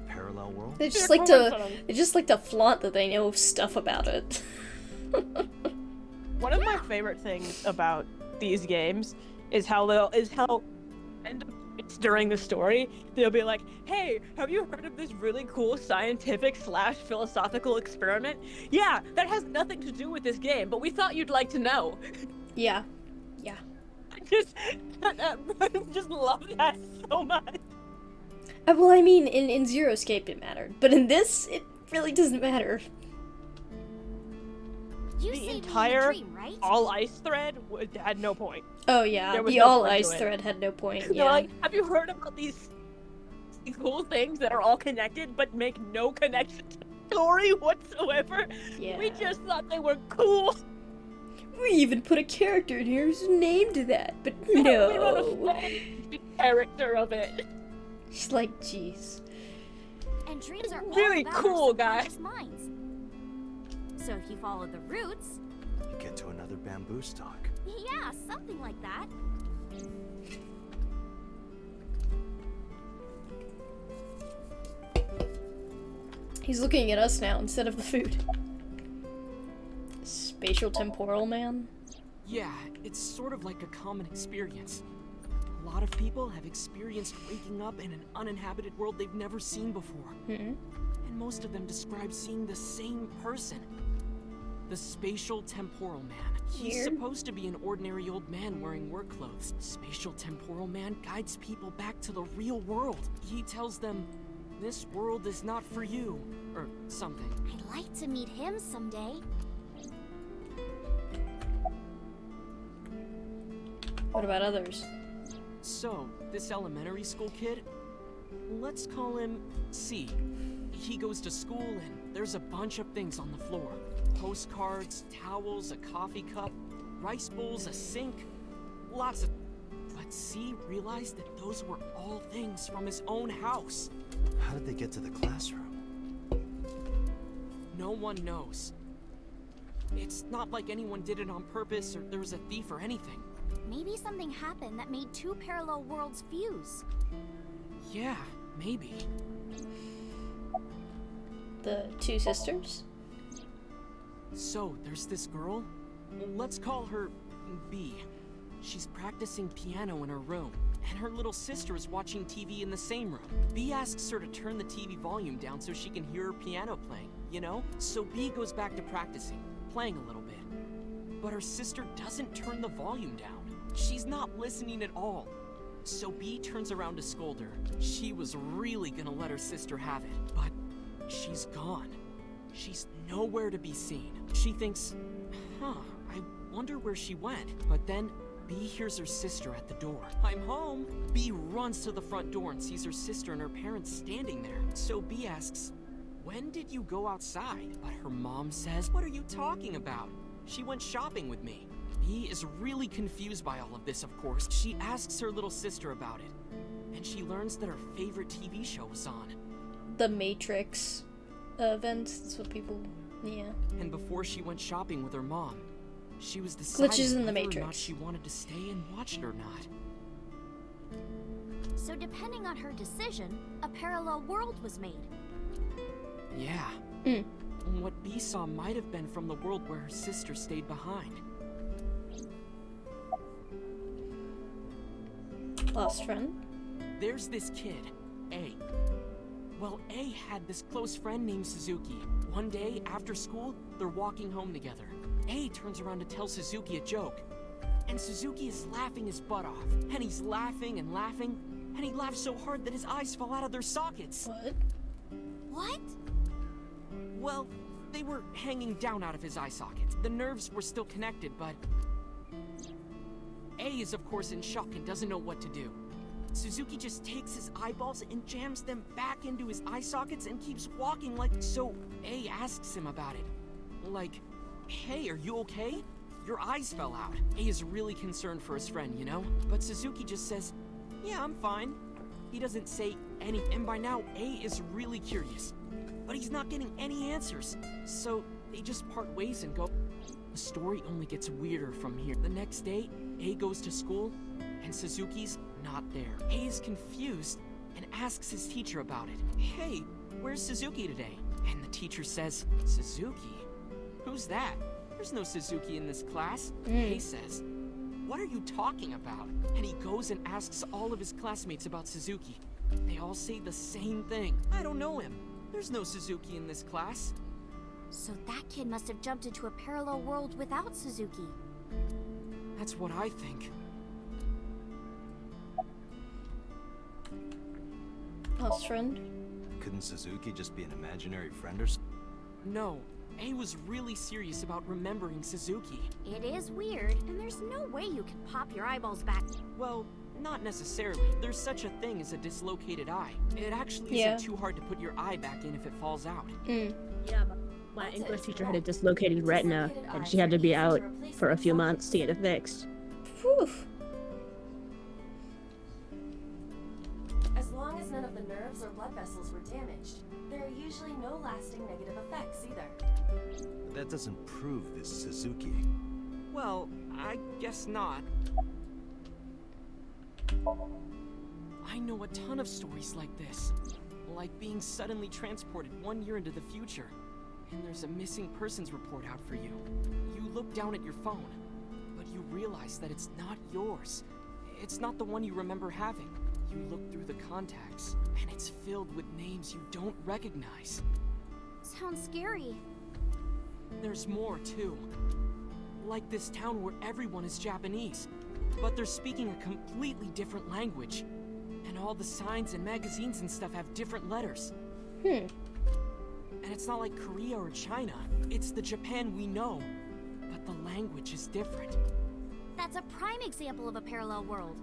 Parallel world? They just like to flaunt that they know stuff about it. One of my favorite things about these games is how it's during the story they'll be like, hey, have you heard of this really cool scientific / philosophical experiment? Yeah, that has nothing to do with this game, but we thought you'd like to know. Yeah. I just love that so much. Well, I mean, in Zero Escape it mattered, but in this, it really doesn't matter. The entire all ice thread had no point. Oh yeah, the no all point to ice it. thread had no point. They're Yeah. like, have you heard about these cool things that are all connected but make no connection to the story whatsoever? Yeah. We just thought they were cool. We even put a character in here who's named that, but We no. wrote a character of it. She's like, jeez. And dreams are Really all about cool, our guys. subconscious minds. So if you follow the roots, You get to another bamboo stalk. yeah, something like that. He's looking at us now instead of the food. Spatial temporal man? Yeah, it's sort of like a common experience. A lot of people have experienced waking up in an uninhabited world they've never seen before. Mm-hmm. And most of them describe seeing the same person. The spatial temporal man. He's Here? supposed to be an ordinary old man wearing work clothes. Spatial temporal man guides people back to the real world. He tells them, this world is not for you, or something. I'd like to meet him someday. What about others? So, this elementary school kid, let's call him C. He goes to school and there's a bunch of things on the floor. Postcards, towels, a coffee cup, rice bowls, a sink, lots of... But C realized that those were all things from his own house. How did they get to the classroom? No one knows. It's not like anyone did it on purpose or there was a thief or anything. Maybe something happened that made two parallel worlds fuse. Yeah, maybe. The two sisters? So, there's this girl. Let's call her B. She's practicing piano in her room, and her little sister is watching TV in the same room. B asks her to turn the TV volume down so she can hear her piano playing, you know? So B goes back to practicing, playing a little bit. But her sister doesn't turn the volume down. She's not listening at all. So B turns around to scold her. She was really gonna let her sister have it, but she's gone. She's nowhere to be seen. She thinks, I wonder where she went. But then B hears her sister at the door. I'm home. B runs to the front door and sees her sister and her parents standing there. So B asks, when did you go outside? But her mom says, what are you talking about? She went shopping with me. B is really confused by all of this, of course. She asks her little sister about it. And she learns that her favorite TV show was on. The Matrix event. That's what people... Yeah. And before she went shopping with her mom, she was deciding Glitches in the whether or Matrix. not she wanted to stay and watch it or not. So depending on her decision, a parallel world was made. Yeah. What B saw might have been from the world where her sister stayed behind. Lost friend? There's this kid, A. Well, A had this close friend named Suzuki. One day, after school, they're walking home together. A turns around to tell Suzuki a joke. And Suzuki is laughing his butt off. And he's laughing and laughing. And he laughs so hard that his eyes fall out of their sockets. What? What? Well, they were hanging down out of his eye sockets. The nerves were still connected, but... A is of course in shock and doesn't know what to do. Suzuki just takes his eyeballs and jams them back into his eye sockets and keeps walking like... So A asks him about it. Like, hey, are you okay? Your eyes fell out. A is really concerned for his friend, you know? But Suzuki just says, yeah, I'm fine. He doesn't say anything, and by now A is really curious. But he's not getting any answers. So they just part ways and go. The story only gets weirder from here. The next day, A goes to school, and Suzuki's not there. A is confused and asks his teacher about it. Hey, where's Suzuki today? And the teacher says, Suzuki? Who's that? There's no Suzuki in this class. A says, what are you talking about? And he goes and asks all of his classmates about Suzuki. They all say the same thing. I don't know him. There's no Suzuki in this class. So that kid must have jumped into a parallel world without Suzuki. That's what I think. Lost friend? Couldn't Suzuki just be an imaginary friend or something? No, A was really serious about remembering Suzuki. It is weird, and there's no way you can pop your eyeballs back. Well, not necessarily. There's such a thing as a dislocated eye. It actually isn't too hard to put your eye back in if it falls out. Yeah, my English teacher had a dislocated retina, and she had to be out for a few months to get it fixed. Whew. As long as none of the nerves or blood vessels were damaged, there are usually no lasting negative effects either. But that doesn't prove this Suzuki. Well, I guess not. I know a ton of stories like this. Like being suddenly transported 1 year into the future, and there's a missing persons report out for you. You look down at your phone, but you realize that it's not yours. It's not the one you remember having. You look through the contacts, and it's filled with names you don't recognize. Sounds scary. There's more, too. Like this town where everyone is Japanese, but they're speaking a completely different language. And all the signs and magazines and stuff have different letters. And it's not like Korea or China. It's the Japan we know, but the language is different. That's a prime example of a parallel world.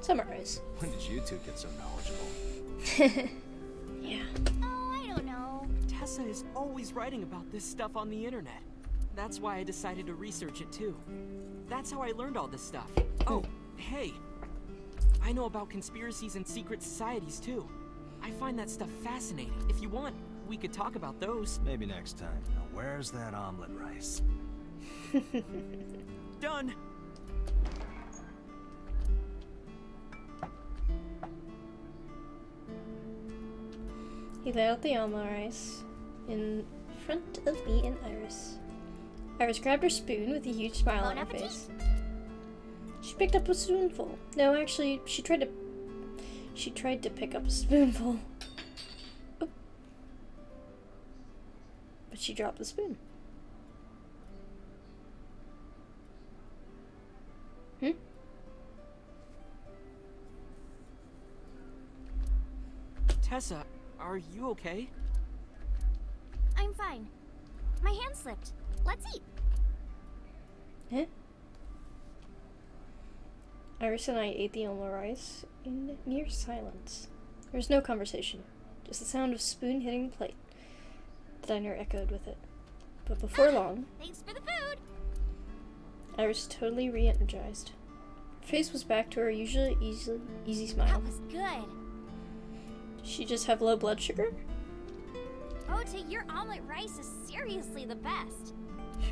Summarize. When did you two get so knowledgeable? Yeah. Oh, I don't know. Tessa is always writing about this stuff on the internet. That's why I decided to research it too. That's how I learned all this stuff. Oh, hey. I know about conspiracies and secret societies too. I find that stuff fascinating. If you want, we could talk about those. Maybe next time. Now where's that omelet rice? Done. He laid out the omelet rice in front of me and Iris. Iris grabbed her spoon with a huge smile on her face. She picked up a spoonful. No, actually, she tried to pick up a spoonful. Oh. But she dropped the spoon. Tessa, are you okay? I'm fine. My hand slipped. Let's eat. Huh? Iris and I ate the omelet rice in near silence. There was no conversation, just the sound of spoon hitting the plate. The diner echoed with it. But before long, Thanks for the food. Iris totally re-energized. Her face was back to her usual easy smile. That was good. Did she just have low blood sugar? Oh, your omelet rice is seriously the best.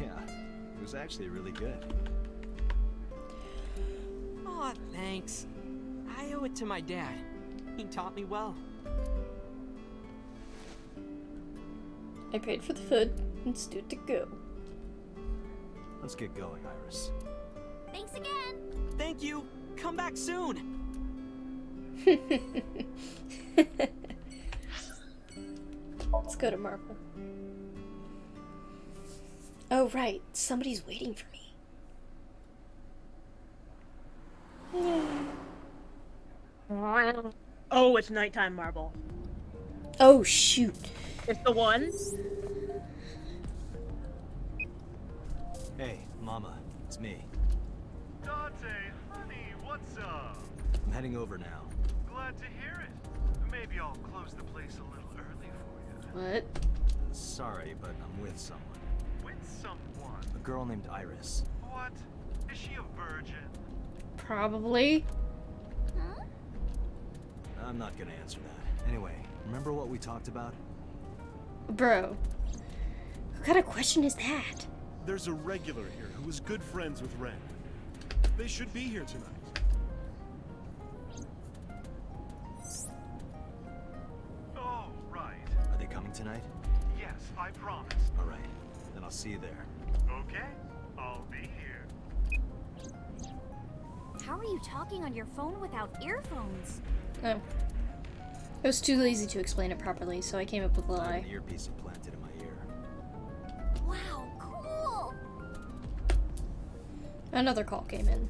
Yeah, it was actually really good. Aw, thanks. I owe it to my dad. He taught me well. I paid for the food. It's due to go. Let's get going, Iris. Thanks again. Thank you. Come back soon. Let's go to Marble. Oh, right. Somebody's waiting for me. Oh, it's nighttime, Marble. Oh, shoot. It's the one? Hey, Mama. It's me. Dante, honey, what's up? I'm heading over now. Glad to hear it. Maybe I'll close the place a little early for you. What? Sorry, but I'm with someone. With someone? A girl named Iris. What? Is she a virgin? Probably. Huh? I'm not gonna answer that. Anyway, remember what we talked about? Bro. What kind of question is that? There's a regular here who is good friends with Ren. They should be here tonight. Oh, right. Are they coming tonight? Yes, I promise. All right. Then I'll see you there. Okay, I'll be here. How are you talking on your phone without earphones? Oh. I was too lazy to explain it properly, so I came up with a I have lie. an earpiece implanted in my ear. Wow, cool. Another call came in.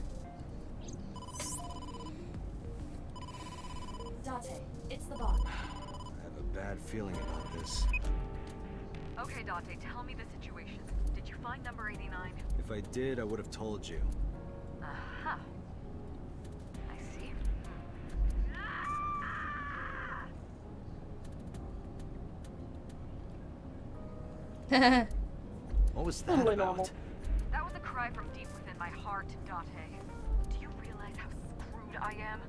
Dante, it's the boss. I have a bad feeling about this. Okay, Dante, tell me the situation. Did you find number 89? If I did, I would have told you. Uh-huh. I see. What was that about? That was a cry from deep within my heart, Dante. Do you realize how screwed I am?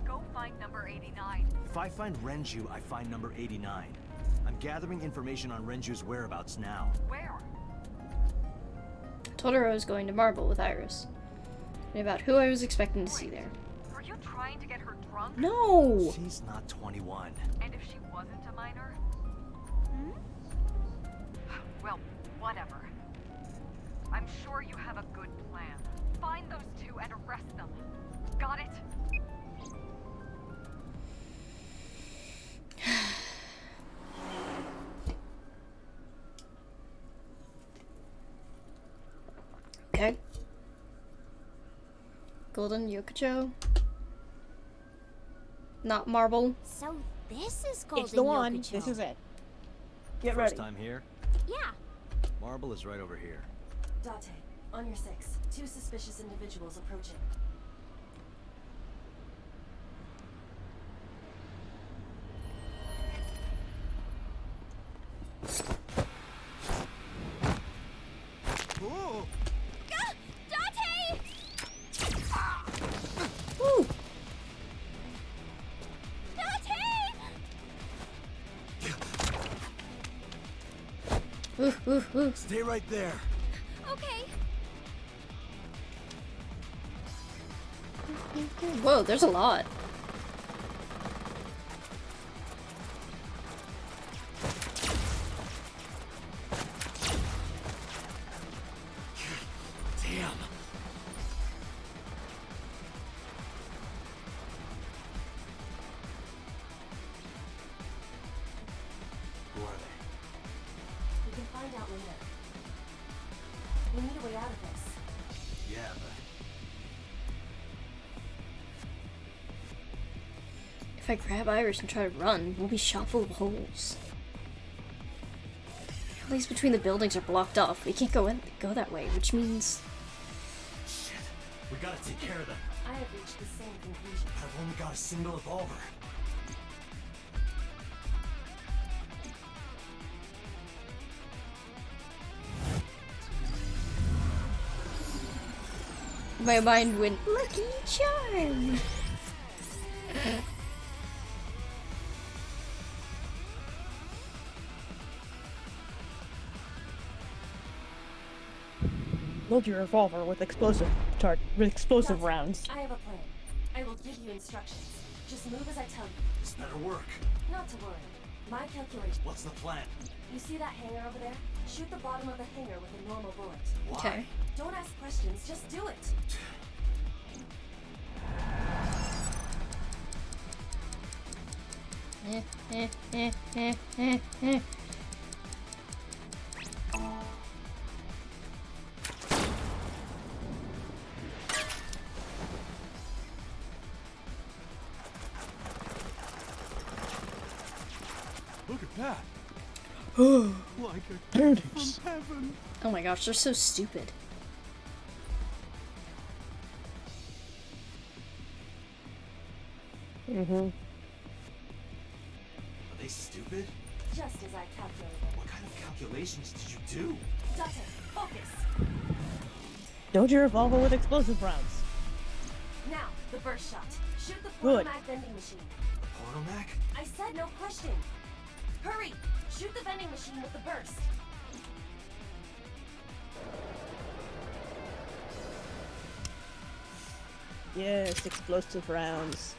Go find number 89. If I find Renju, I find number 89. I'm gathering information on Renju's whereabouts now. Where? I told her I was going to Marble with Iris. And about who I was expecting to see there. Were you trying to get her drunk? No! She's not 21. And if she wasn't a minor? Well, whatever. I'm sure you have a good plan. Find those two and arrest them. Got it? Okay. Golden Yokocho. Not Marble. So this is Golden It's the one. Yokocho. This is it. Get First ready. time here? Yeah. Marble is right over here. Dante, on your 6. 2 suspicious individuals approaching. Oh! Dante! Woo! Dante! Ooh, ooh, ooh. Stay right there. Okay. Whoa, there's a lot. Damn. Who are they? We can find out later. We need a way out of this. Yeah, but If I grab Iris and try to run, we'll be shot full of holes. The alleys between the buildings are blocked off. We can't go that way, which means... shit. We gotta take care of them. I have reached the same conclusion. I've only got a single revolver. My mind went, Lucky Charm! Load your revolver with explosive rounds. I have a plan. I will give you instructions. Just move as I tell you. This better work. Not to worry. My calculation. What's the plan? You see that hangar over there? Shoot the bottom of the hangar with a normal bullet. Why? Okay. Don't ask questions, just do it. Look at that. Oh Like a gift from heaven. my gosh, they're so stupid. Mm-hmm. Are they stupid? Just as I calculated. What kind of calculations did you do? Doctor, focus. Load your revolver with explosive rounds. Now, the burst shot. Shoot the Good. portal mag vending machine. The portal Mac? I said no question. Hurry! Shoot the vending machine with the burst. Yes, explosive rounds.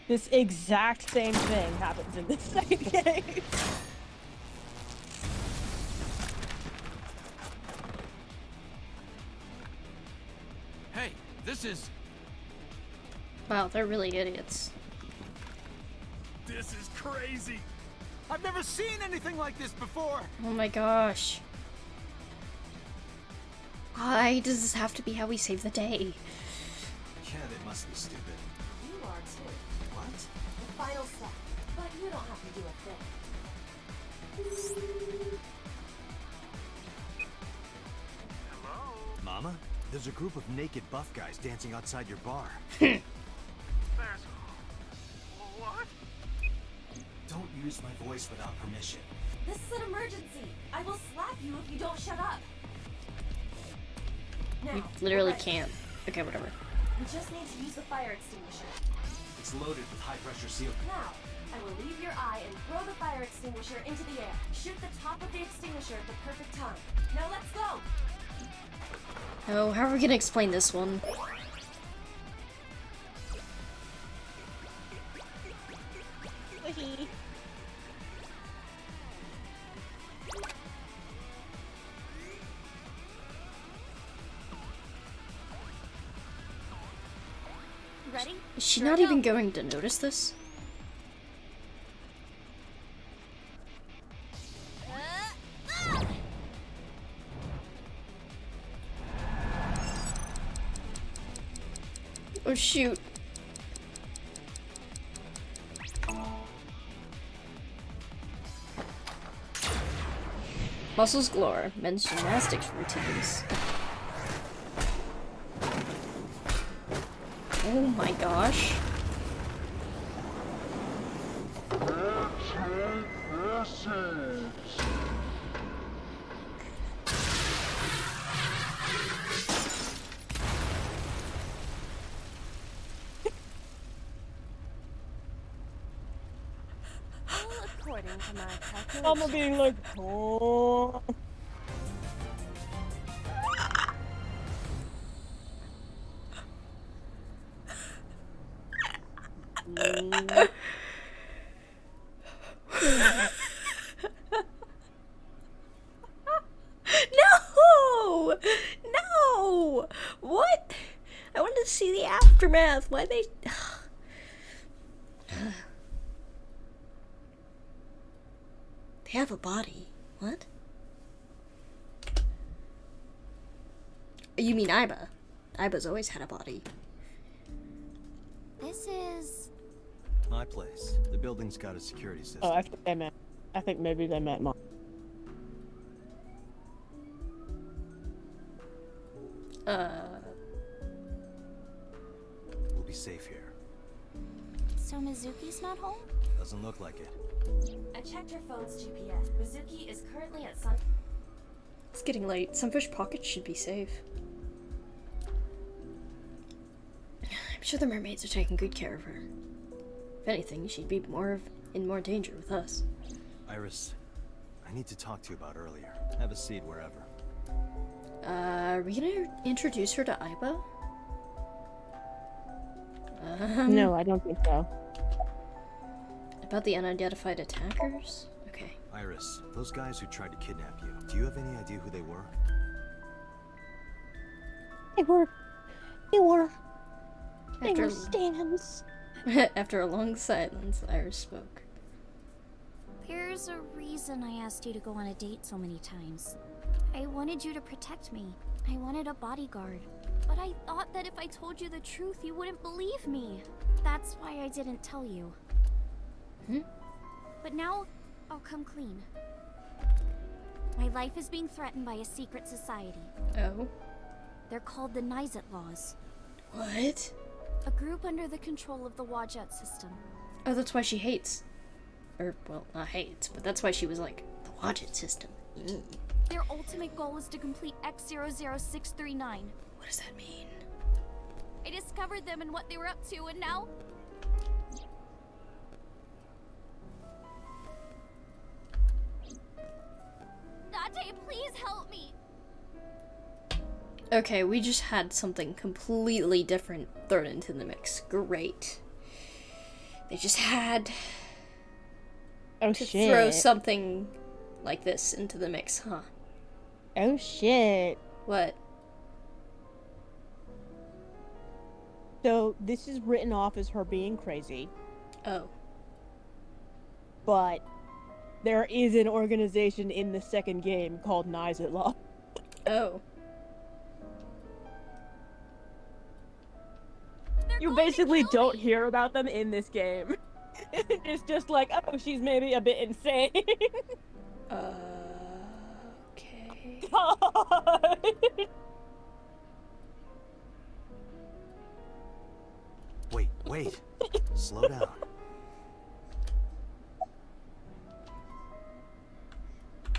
This exact same thing happens in this same game. Hey, this is... Wow, they're really idiots. This is crazy. I've never seen anything like this before. Oh my gosh. Why does this have to be how we save the day? Yeah, they must be stupid. You are too. What? The final step. But you don't have to do a thing. Mama? There's a group of naked buff guys dancing outside your bar. There's... What? Don't use my voice without permission. This is an emergency. I will slap you if you don't shut up. Now, We literally we're ready. can't. Okay, whatever. We just need to use the fire extinguisher. It's loaded with high-pressure seal. Now, I will leave your eye and throw the fire extinguisher into the air. Shoot the top of the extinguisher at the perfect time. Now let's go! Oh, how are we gonna explain this one? Ready? Is she Here I not go. even going to notice this? Oh shoot. Muscles galore, men's gymnastics routines. Oh my gosh. All according to my calculations. Mama being like, oh. No! No! What? I wanted to see the aftermath. Why they... They have a body. What? You mean Iba? Iba's always had a body. This is... My place. The building's got a security system. Oh, I think they meant. I think maybe they meant mom. We'll be safe here. So Mizuki's not home? Doesn't look like it. I checked her phone's GPS. Mizuki is currently at Sun. It's getting late. Sunfish Pocket should be safe. I'm sure the mermaids are taking good care of her. If anything, she'd be in more danger with us. Iris, I need to talk to you about earlier. Have a seat wherever. Are we gonna introduce her to Iba? No, I don't think so. About the unidentified attackers? Okay. Iris, those guys who tried to kidnap you, do you have any idea who they were? They were After, stands. after a long silence, Iris spoke. There's a reason I asked you to go on a date so many times. I wanted you to protect me. I wanted a bodyguard. But I thought that if I told you the truth, you wouldn't believe me. That's why I didn't tell you. But now, I'll come clean. My life is being threatened by a secret society. Oh? They're called the Nizet Laws. What? A group under the control of the Wajet system. Oh, that's why she hates. Or, well, not hates, but that's why she was like, the Wajet system. Their ultimate goal is to complete X00639. What does that mean? I discovered them and what they were up to, and now... Dante, please help me! Okay, we just had something completely different thrown into the mix. Great. They just had to throw something like this into the mix, huh? Oh shit. What? So this is written off as her being crazy. Oh. But there is an organization in the second game called Nizet Law. Oh. You basically don't hear about them in this game. It's just like, oh, she's maybe a bit insane. Okay. God. Wait. Slow down.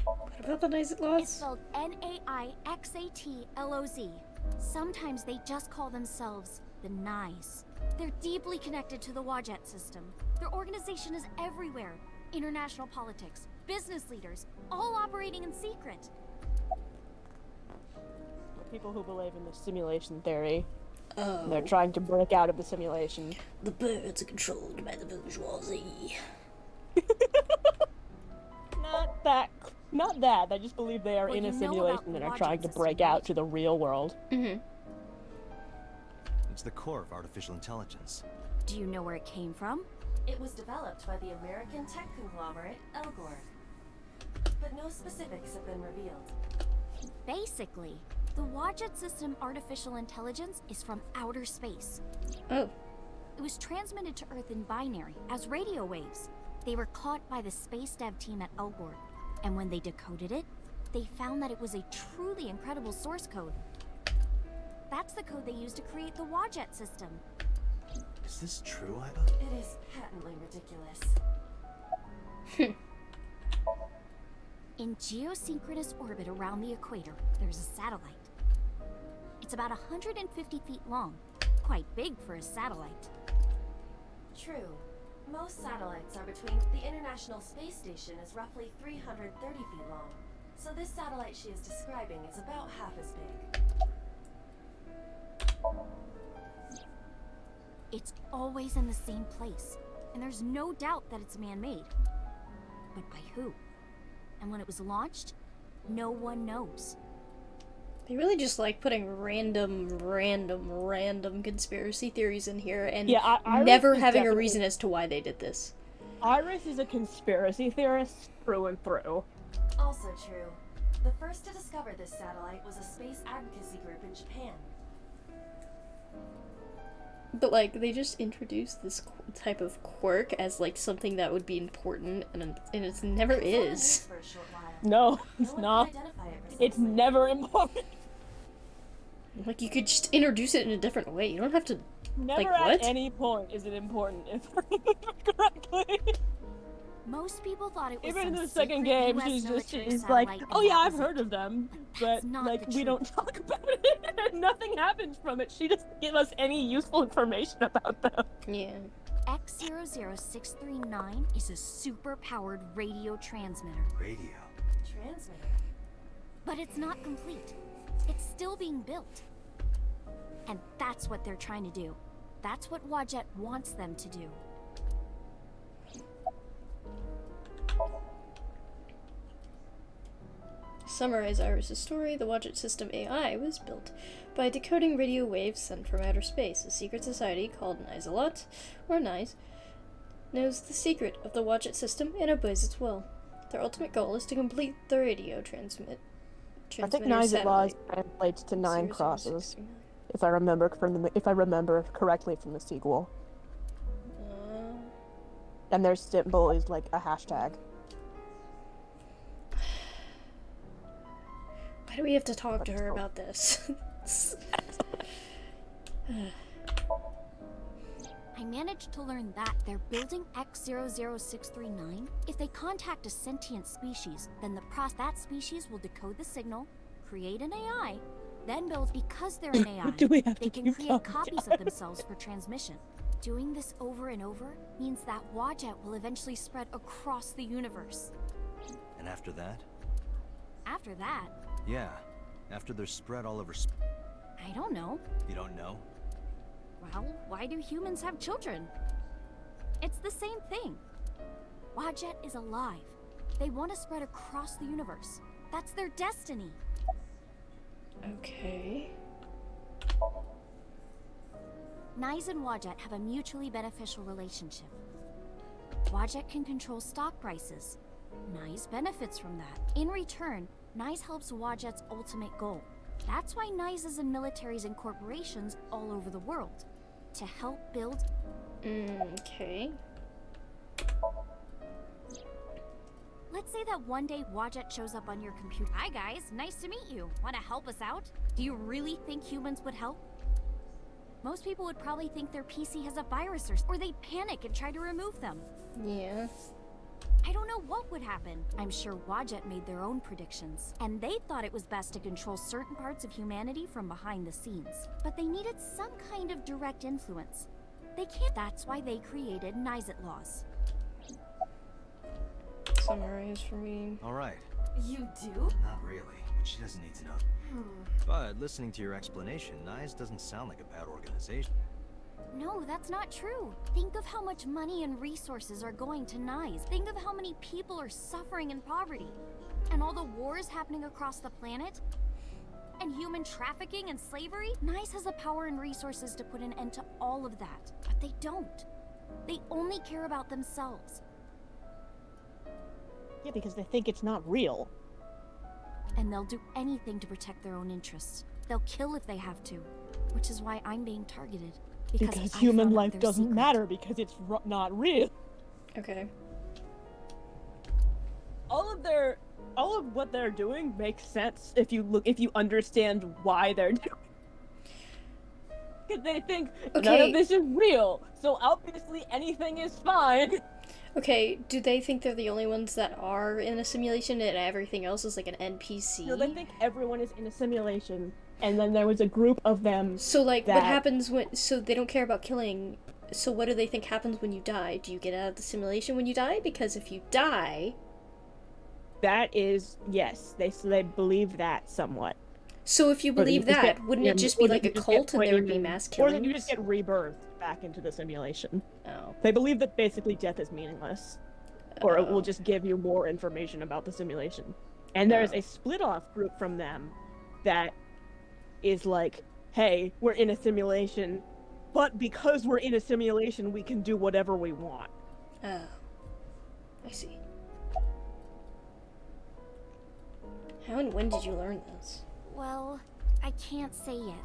What about the Nizet Laws? It's spelled Naixatloz. Sometimes they just call themselves the Nice. They're deeply connected to the Wajet system. Their organization is everywhere. International politics, business leaders, all operating in secret. People who believe in the simulation theory. Oh. They're trying to break out of the simulation. The birds are controlled by the bourgeoisie. Not that. I just believe they are Well, in a you know simulation about and the are trying Wajet to system, break right? out to the real world. Mm-hmm. It's the core of artificial intelligence. Do you know where it came from? It was developed by the American tech conglomerate Elgor. But no specifics have been revealed. Basically, the Wajet system artificial intelligence is from outer space. Oh. It was transmitted to Earth in binary, as radio waves. They were caught by the space dev team at Elgor, and when they decoded it, they found that it was a truly incredible source code. That's the code they used to create the Wajet system. Is this true, Iba? It is patently ridiculous. In geosynchronous orbit around the equator, there's a satellite. It's about 150 feet long, quite big for a satellite. True. Most satellites are between... The International Space Station is roughly 330 feet long. So this satellite she is describing is about half as big. It's always in the same place, and there's no doubt that it's man-made. But by who? And when it was launched, no one knows. They really just like putting random conspiracy theories in here and Iris never is having a definitely- reason as to why they did this. Iris is a conspiracy theorist through and through. Also true. The first to discover this satellite was a space advocacy group in Japan. But like, they just introduced this type of quirk as like something that would be important, and it never is. For a short while. No, No it's one not. can identify it It's precisely. never important. Like, you could just introduce it in a different way. You don't have to. Never Like, at what? any point is it important if I remember correctly. Most people thought it was Even in some the second secret game, US she's military like, satellite, oh and yeah, that I've was heard it. of them, That's but not like the we don't talk about it, and nothing happens from it. She doesn't give us any useful information about them. Yeah. X00639 is a super-powered radio transmitter. Radio. transmitter. But it's not complete. It's still being built. And that's what they're trying to do. That's what Wadjet wants them to do. Summarize Iris' story, the Wadjet system AI was built by decoding radio waves sent from outer space. A secret society called Nizelot, or Nize, knows the secret of the Wadjet system and obeys its will. Their ultimate goal is to complete the radio transmitter I think Nizelot translates to 9 crosses, if I remember correctly from the sequel. And their symbol is like a hashtag. Why do we have to talk to her about this? I managed to learn that they're building X00639. If they contact a sentient species, then that species will decode the signal, create an AI, then build. Because they're an AI, they can create copies of themselves for transmission. Doing this over and over means that Wadjet will eventually spread across the universe. And after that? After that, Yeah, after they're spread all over I don't know. You don't know? Well, why do humans have children? It's the same thing. Wadjet is alive. They want to spread across the universe. That's their destiny. Okay. Nize and Wadjet have a mutually beneficial relationship. Wadjet can control stock prices. Nize benefits from that. In return, Nize helps Wadjet's ultimate goal. That's why Nize is in militaries and corporations all over the world. To help build... Okay. Let's say that one day Wadjet shows up on your computer. Hi guys, nice to meet you. Want to help us out? Do you really think humans would help? Most people would probably think their PC has a virus or they'd panic and try to remove them. Yeah. I don't know what would happen. I'm sure Wadjet made their own predictions, and they thought it was best to control certain parts of humanity from behind the scenes. But they needed some kind of direct influence. They can't. That's why they created Nizet laws. Summarize for me. All right. You do? Not really, but she doesn't need to know. But listening to your explanation, Nize doesn't sound like a bad organization. No, that's not true. Think of how much money and resources are going to Nize. Think of how many people are suffering in poverty. And all the wars happening across the planet. And human trafficking and slavery. Nize has the power and resources to put an end to all of that. But they don't. They only care about themselves. Yeah, because they think it's not real. And they'll do anything to protect their own interests. They'll kill if they have to. Which is why I'm being targeted. Because human life doesn't matter because it's not real. Okay. All of what they're doing makes sense if you understand why they're doing. Because they think none of this is real, so obviously anything is fine. Okay, do they think they're the only ones that are in a simulation and everything else is like an NPC? No, they think everyone is in a simulation, and then there was a group of them. So, like, what happens when... So, they don't care about killing... So, what do they think happens when you die? Do you get out of the simulation when you die? Because if you die... That is... Yes, they believe that somewhat. So, if you believe that, wouldn't it just be like a cult and there would be mass killings? Or then you just get rebirthed back into the simulation. Oh. They believe that basically death is meaningless. Or it will just give you more information about the simulation. And there's a split-off group from them that is like, hey, we're in a simulation, but because we're in a simulation, we can do whatever we want. Oh. I see. How and when did you learn this? Well, I can't say yet.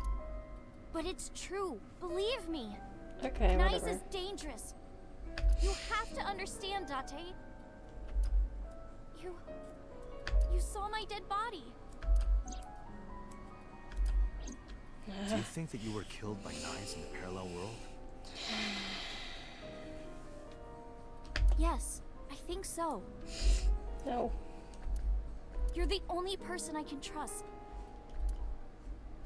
But it's true. Believe me. Okay, Nize whatever. is dangerous. You have to understand, Date. You saw my dead body. Do you think that you were killed by Nize in the parallel world? Yes, I think so. No. You're the only person I can trust.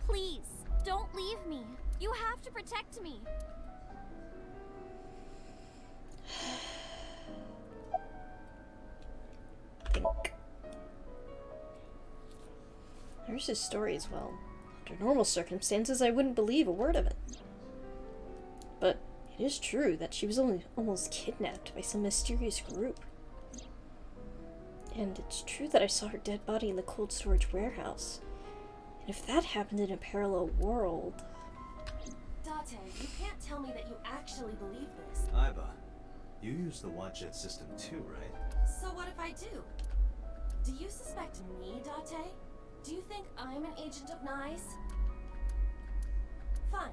Please, don't leave me. You have to protect me. Think. Iris' story as well. Under normal circumstances, I wouldn't believe a word of it. But it is true that she was almost kidnapped by some mysterious group. And it's true that I saw her dead body in the cold storage warehouse. And if that happened in a parallel world... Date, you can't tell me that you actually believe this. Iba, you use the Watchjet system too, right? So what if I do? Do you suspect me, Date? Do you think I'm an agent of Nye's? Fine.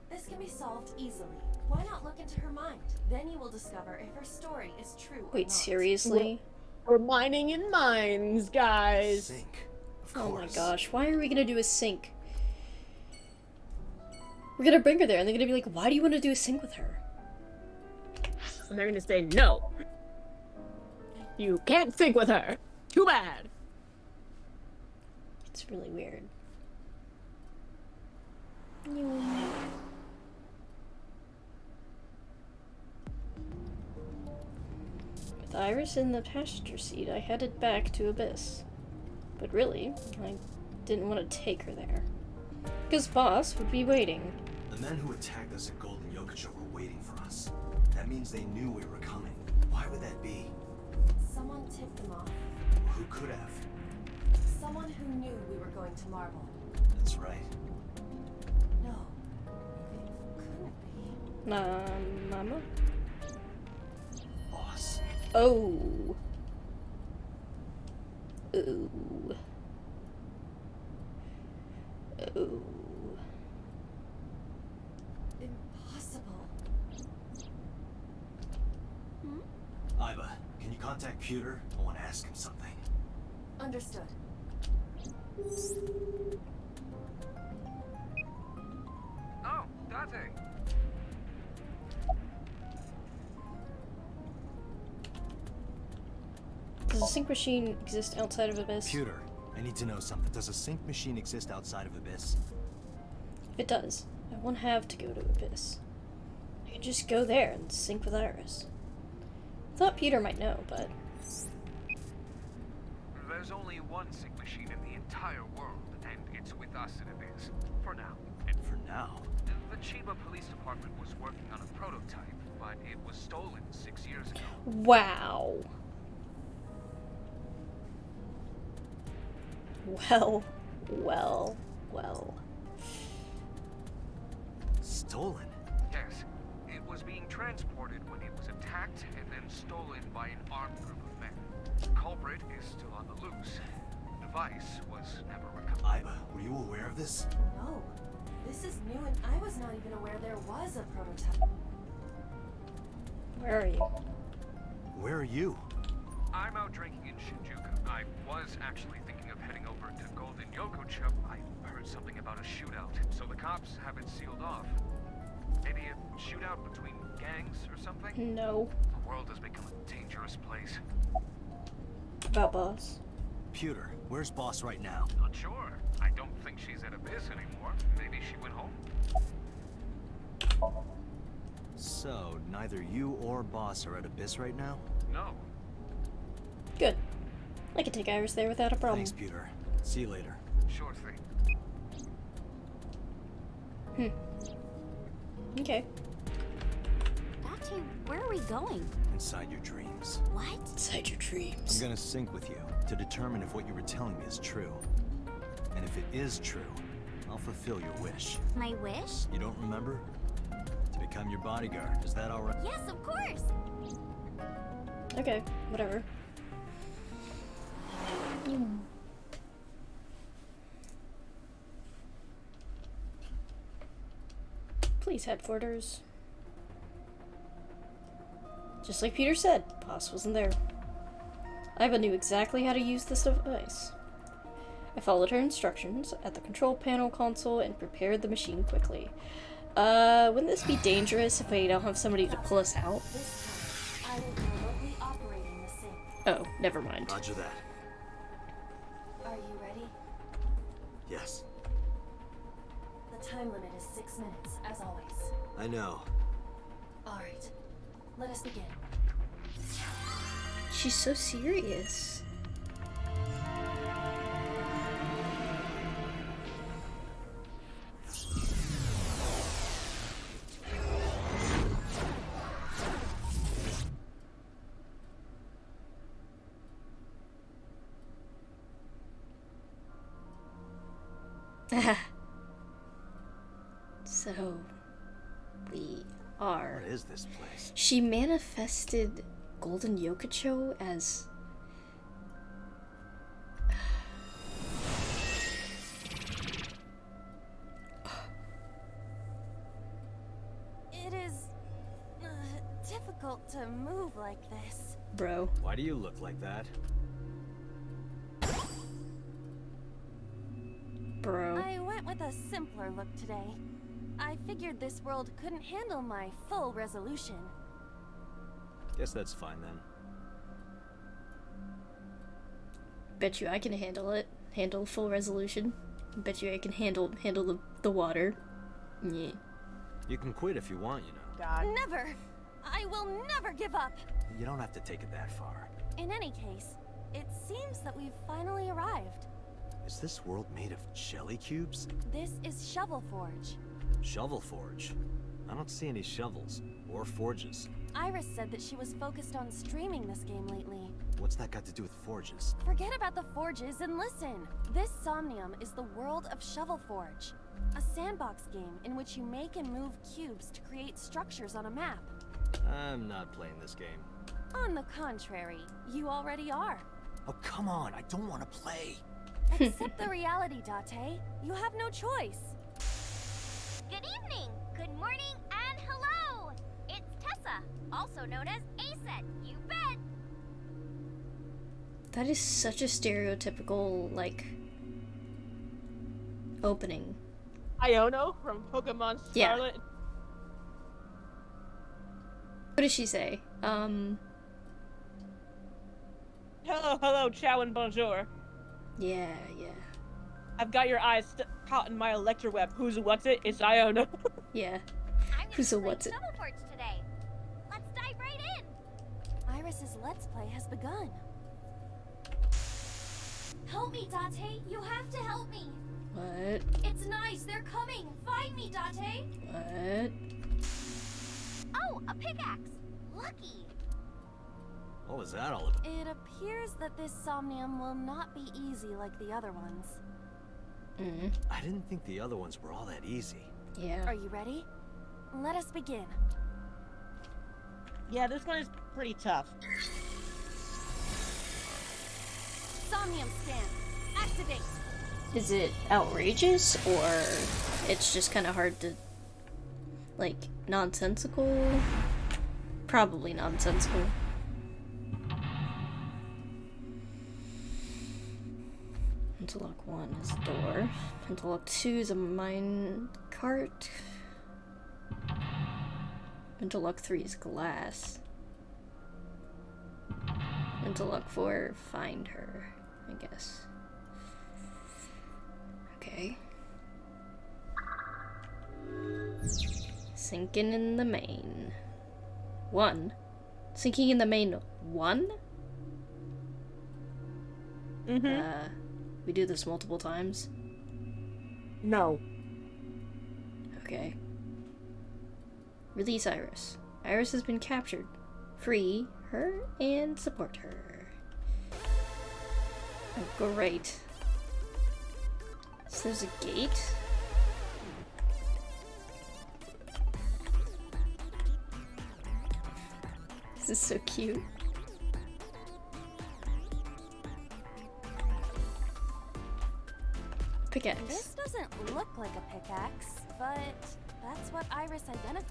This can be solved easily. Why not look into her mind? Then you will discover if her story is true or Wait, not. seriously? We're mining in mines, guys. Sync. Oh my gosh, why are we gonna do a sync? We're gonna bring her there and they're gonna be like, why do you want to do a sync with her? And they're gonna say, no. You can't sync with her. Too bad. It's really weird. With Iris in the passenger seat, I headed back to Abyss. But really, I didn't want to take her there. Because Boss would be waiting. The men who attacked us at Golden Yokocho were waiting for us. That means they knew we were coming. Why would that be? Someone tipped them off. Who could have? Someone who knew we were going to Marble. That's right. No, it couldn't be. Mama? Boss. Oh. Ooh. Oh. Impossible. Iba, can you contact Pewter? I want to ask him something. Understood. Oh, Date. Does a sync machine exist outside of Abyss? Pewter, I need to know something. Does a sync machine exist outside of Abyss? If it does, I won't have to go to Abyss. I can just go there and sync with Iris. I thought Peter might know, but... There's only one sync machine in the entire world, and it's with us in Abyss. For now. And for now? The Chiba Police Department was working on a prototype, but it was stolen 6 years ago. Wow. Well. Stolen? Yes. It was being transported when it was attacked and then stolen by an armed group of men. The culprit is still on the loose. The device was never recovered. Iba, were you aware of this? No. This is new and I was not even aware there was a prototype. Where are you? Where are you? I'm out drinking in Shinjuku. I was actually thinking of heading over to Golden Yokocho. I heard something about a shootout, so the cops have it sealed off. Maybe a shootout between gangs or something? No. The world has become a dangerous place. About Boss. Pewter, where's Boss right now? Not sure. I don't think she's at Abyss anymore. Maybe she went home? So, neither you or Boss are at Abyss right now? No. Good. I can take Iris there without a problem. Thanks, Pewter. See you later. Sure thing. Okay. Date, where are we going? Inside your dreams. What? Inside your dreams. I'm gonna sync with you to determine if what you were telling me is true. And if it is true, I'll fulfill your wish. My wish? You don't remember? To become your bodyguard. Is that alright? Yes, of course. Okay, whatever. Please, headquarters. Just like Peter said, Boss wasn't there. Iba knew exactly how to use this device. I followed her instructions at the control panel console and prepared the machine quickly. Wouldn't this be dangerous if I don't have somebody to pull us out? This time, I will be remotely operating the sync. Oh, never mind. Roger that. Are you ready? Yes. The time limit is 6 minutes, as always. I know. Alright. Let us begin. She's so serious. So, we are. What is this place? She manifested Golden Yokocho as. It is difficult to move like this. Bro. Why do you look like that? Bro. I went with a simpler look today. I figured this world couldn't handle my full resolution. Guess that's fine then. Bet you I can handle it. Handle full resolution. Bet you I can handle the water. Yeah. You can quit if you want, you know. God. Never! I will never give up! You don't have to take it that far. In any case, it seems that we've finally arrived. Is this world made of jelly cubes? This is Shovel Forge. Shovel Forge? I don't see any shovels or forges. Iris said that she was focused on streaming this game lately. What's that got to do with forges? Forget about the forges and listen! This Somnium is the world of Shovel Forge. A sandbox game in which you make and move cubes to create structures on a map. I'm not playing this game. On the contrary, you already are. Oh, come on, I don't want to play. Accept the reality, Date. You have no choice. Good evening, good morning, and hello! It's Tessa, also known as Aset, you bet! That is such a stereotypical, like, opening. Iono from Pokemon Scarlet. Yeah. What does she say? Hello, hello, ciao and bonjour. Yeah, yeah. I've got your eyes caught in my electroweb. Who's what's it? It's Iono. Yeah. I'm Who's a gonna what's it? Shovel Forge today. Let's dive right in. Iris's Let's Play has begun. Help me, Date. You have to help me. What? It's nice. They're coming. Find me, Date. What? Oh, a pickaxe. Lucky. What was that all about? It appears that this Somnium will not be easy like the other ones. Mm. I didn't think the other ones were all that easy. Yeah. Are you ready? Let us begin. Yeah, this one is pretty tough. Somnium scan. Activate. Is it outrageous, or it's just kind of hard to, like, nonsensical? Probably nonsensical. Interlock 1 is door. Interlock 2 is a mine cart. Interlock 3 is glass. Interlock 4, find her, I guess. Okay. Sinking in the main. 1. Sinking in the main 1? Mm-hmm. We do this multiple times? No. Okay. Release Iris. Iris has been captured. Free her and support her. Oh, great. So there's a gate? This is so cute. Pickaxe. This doesn't look like a pickaxe, but that's what Iris identified.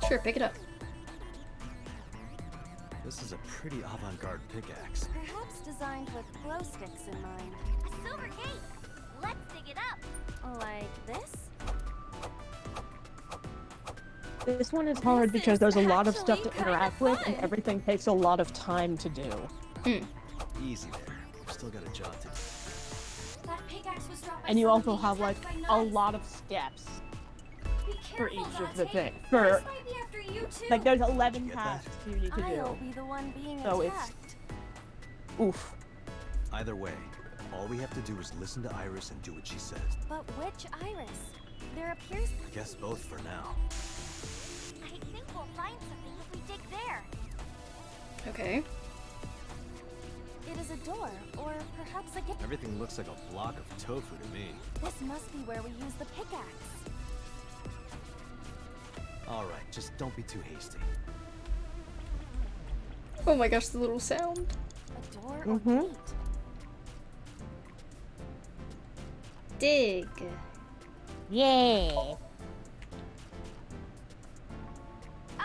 Sure, pick it up. This is a pretty avant-garde pickaxe. Perhaps designed with glow sticks in mind. A silver gate. Let's dig it up. Like this? This one is hard because there's a lot of stuff to actually interact with, and everything takes a lot of time to do. Easy there. We've still got a job to do. That pickaxe was dropped by And you also somebody have like attacked by a nuns. lot of steps Be for careful, each of the Date. things. This For might be after you too. like, there's 11 Get that? tasks you need to I'll do. be the one being So attacked. Oof. Either way, all we have to do is listen to Iris and do what she says. But which Iris? There appears I guess both for now. I think we'll find something if we dig there. Okay. it is a door, or perhaps a Everything looks like a block of tofu to me. This must be where we use the pickaxe. Alright, just don't be too hasty. Oh my gosh, the little sound. A door or gate? Dig. Yeah.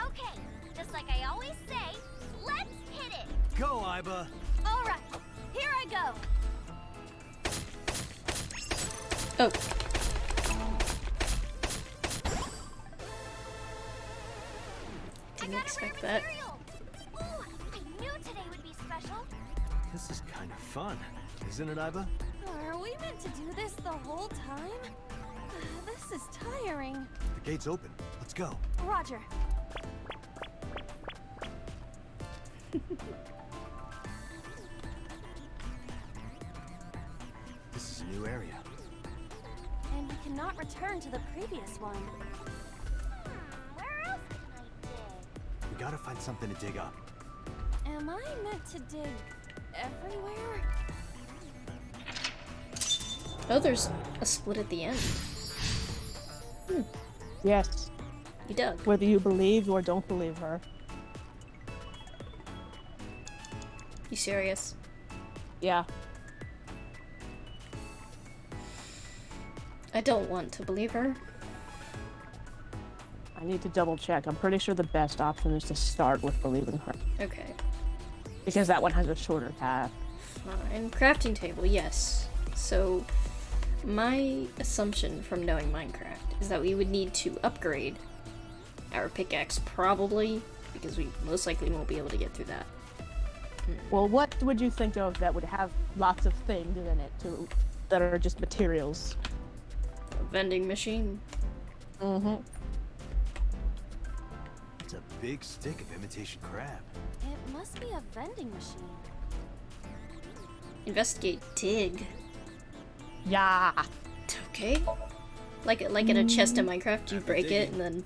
Okay, just like I always say, let's hit it. Go, Iba! All right, here I go. Oh. Didn't expect that. Ooh, I knew today would be special. This is kind of fun, isn't it, Iba? Are we meant to do this the whole time? This is tiring. The gate's open. Let's go. Roger. This is a new area. And we cannot return to the previous one. Where else can I dig? We gotta find something to dig up. Am I meant to dig everywhere? Oh, there's a split at the end. Yes. You dug. Whether you believe or don't believe her. You serious? Yeah. I don't want to believe her. I need to double check. I'm pretty sure the best option is to start with believing her. Okay. Because that one has a shorter path. Fine. Crafting table, yes. So, my assumption from knowing Minecraft is that we would need to upgrade our pickaxe, probably, because we most likely won't be able to get through that. Well, what would you think of that would have lots of things in it that are just materials? A vending machine. Mm-hmm. It's a big stick of imitation crab. It must be a vending machine. Investigate dig. Yeah. Okay. Like in a chest in Minecraft, you break it and then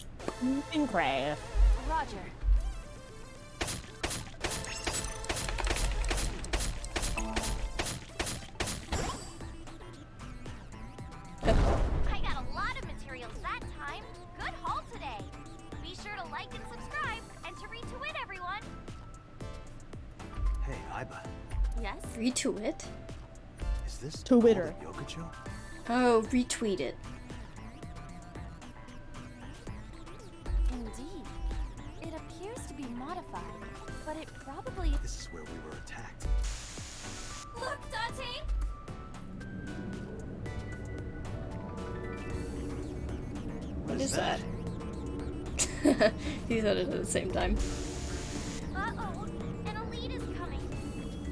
Minecraft. Roger. I got a lot of materials that time. Good haul today. Be sure to like and subscribe and to retweet everyone. Hey, Iba. Yes? retweet. Is this Twitter. Yokocho? Oh, retweet it. Indeed. It appears to be modified, but it probably... This is where we were attacked. Look, Dante! What is that? He said it at the same time. Uh-oh, an elite is coming.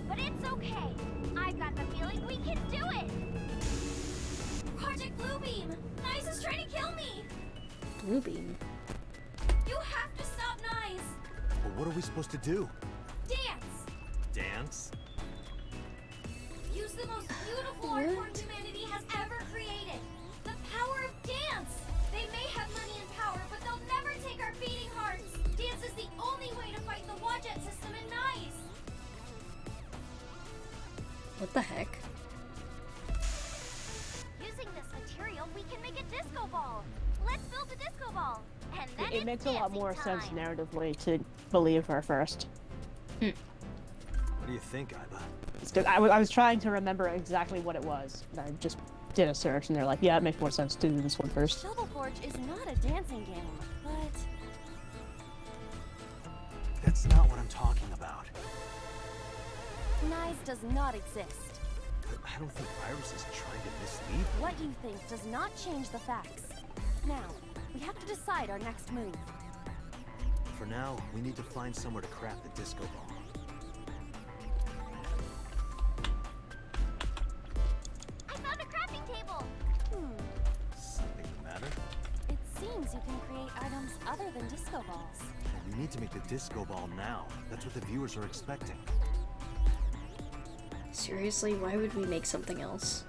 But it's okay. I've got the feeling we can do it. Project Bluebeam! Nyes is trying to kill me! Bluebeam. You have to stop Nyes! But what are we supposed to do? Dance! Dance? Use the most beautiful art form humanity has ever created. The power of dance! They may have money and power, but they'll never take our beating hearts. Dance is the only way to fight the Wadjet system in Nyes. What the heck? Using this material, we can make a disco ball. Let's build a disco ball. And then It makes a lot more dancing sense time. narratively to believe her first. What do you think, Iba? It's good. I was trying to remember exactly what it was, and I just did a search, and they're like, yeah, it makes more sense to do this one first. Shovel Forge is not a dancing game, but... That's not what I'm talking about. Nyes does not exist. But I don't think Iris is trying to mislead. What you think does not change the facts. Now, we have to decide our next move. For now, we need to find somewhere to craft the disco ball. I found a crafting table. Something the matter? It seems you can create items other than disco balls. Well, we need to make the disco ball now. That's what the viewers are expecting. Seriously, why would we make something else?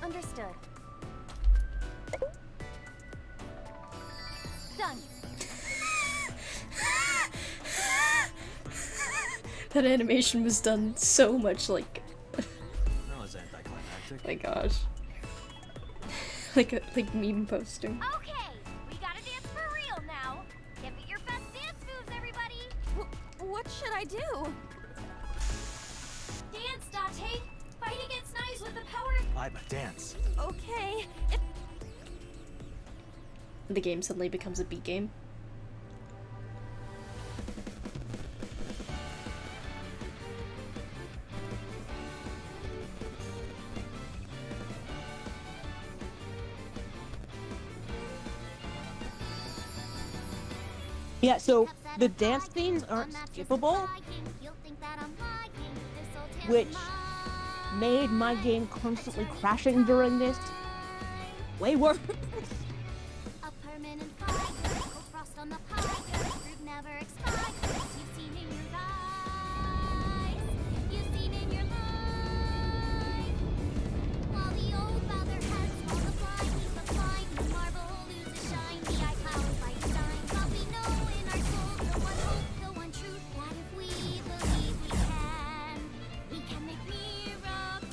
Understood. Done. That animation was done so much like. That was anticlimactic. My gosh. like meme poster. Okay, we gotta dance for real now. Give it your best dance moves, everybody. What should I do? Dance, Date! Fight against knives with the power of... Iba, dance. Okay. The game suddenly becomes a beat game. Yeah, so the dance scenes aren't skippable, which made my game constantly crashing during this way worse. A permanent fire, frost on the pie, fruit never expires. You've seen in your eyes, you've seen in your life. While the old father has multiplied, keep applying, the marble loses shine, the eye powers by design. But we know in our souls the one hope, the one truth, that if we believe we can make miracles.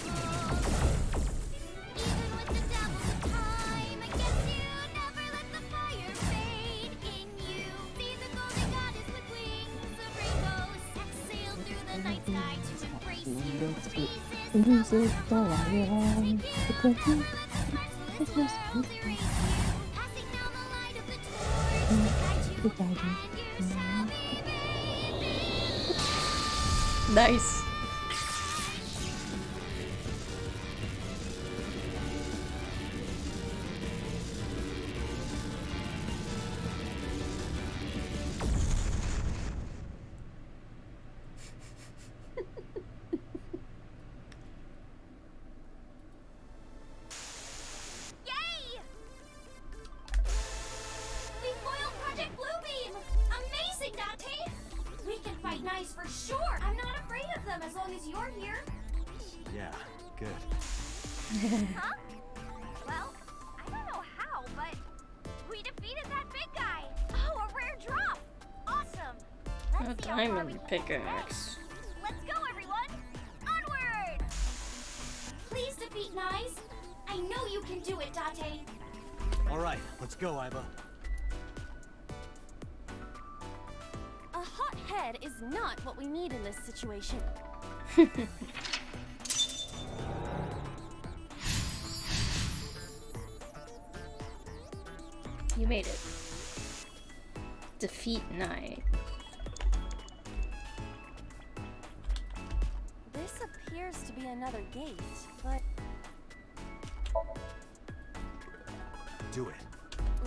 Even with the devil of time against you, never let the fire fade in you. See the golden goddess with wings of rainbows, exhale through the night sky to embrace you. Jesus, the lion, the question, passing down the light of the torch to guide you, and you shall be made. Nice. Yay! We foiled Project Bluebeam! Amazing, Date! We can fight knives for sure! I'm not afraid of them as long as you're here. Yeah, good. Huh? Well, I don't know how, but we defeated that big guy! Oh, a rare drop! Awesome! A Let's see how far we diamond can get today. pickaxe. Let's go, everyone! Onward! Please defeat knives. I know you can do it, Date. All right, let's go, Iba. A hot head is not what we need in this situation. You made it. Defeat Knight. This appears to be another gate, but Do it.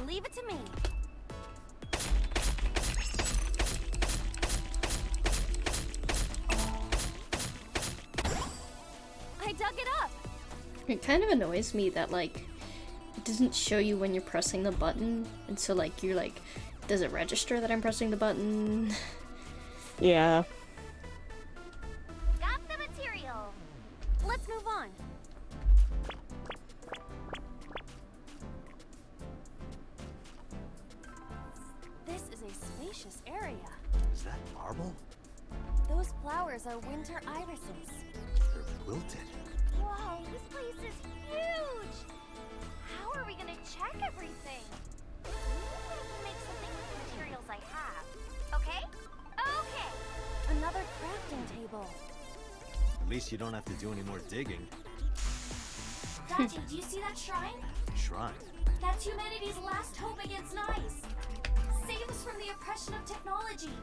leave it to me. I dug it up. It kind of annoys me that like it doesn't show you when you're pressing the button, and so like you're like, does it register that I'm pressing the button? Yeah. Got the material! Let's move on. This is a spacious area. Is that marble? Those flowers are winter irises. They're wilted. Whoa, this place is huge! How are we gonna check everything? Maybe I can make something with the materials I have. Okay? Okay! Another crafting table. At least you don't have to do any more digging. Date, do you see that shrine? Shrine. That's humanity's last hope against knives. Save us from the oppression of technology.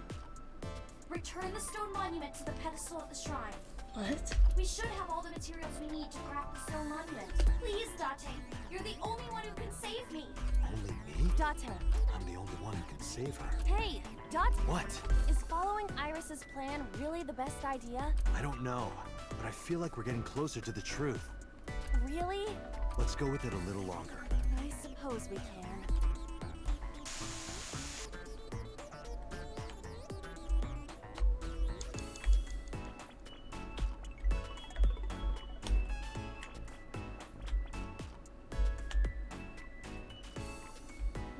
Return the stone monument to the pedestal of the shrine. What? We should have all the materials we need to craft the stone monument. Please, Date. You're the only one who can save me. Only me? Date. I'm the only one who can save her. Hey, Date. What? Is following Iris's plan really the best idea? I don't know, but I feel like we're getting closer to the truth. Really? Let's go with it a little longer. I suppose we can.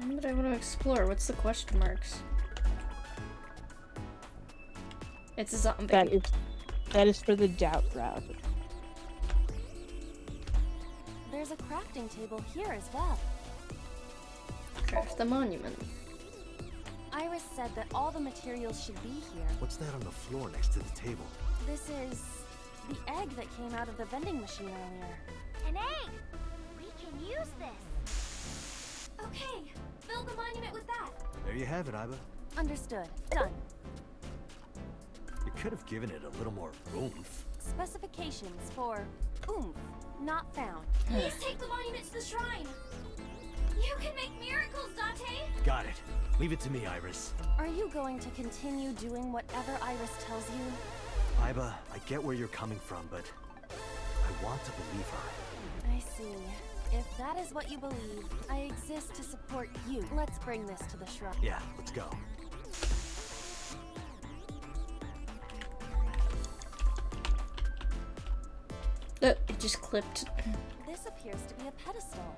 What I want to explore? What's the question marks? It's a zombie. That is for the doubt route. There's a crafting table here as well. Craft the monument. Iris said that all the materials should be here. What's that on the floor next to the table? This is the egg that came out of the vending machine earlier. An egg! We can use this. Okay, build the monument with that. There you have it, Iba. Understood. Done. You could have given it a little more oomph. Specifications for oomph not found. Please take the monument to the shrine. You can make miracles, Dante. Got it. Leave it to me, Iris. Are you going to continue doing whatever Iris tells you? Iba, I get where you're coming from, but I want to believe her. I see. If that is what you believe, I exist to support you. Let's bring this to the shrine. Yeah, let's go. It just clipped. This appears to be a pedestal.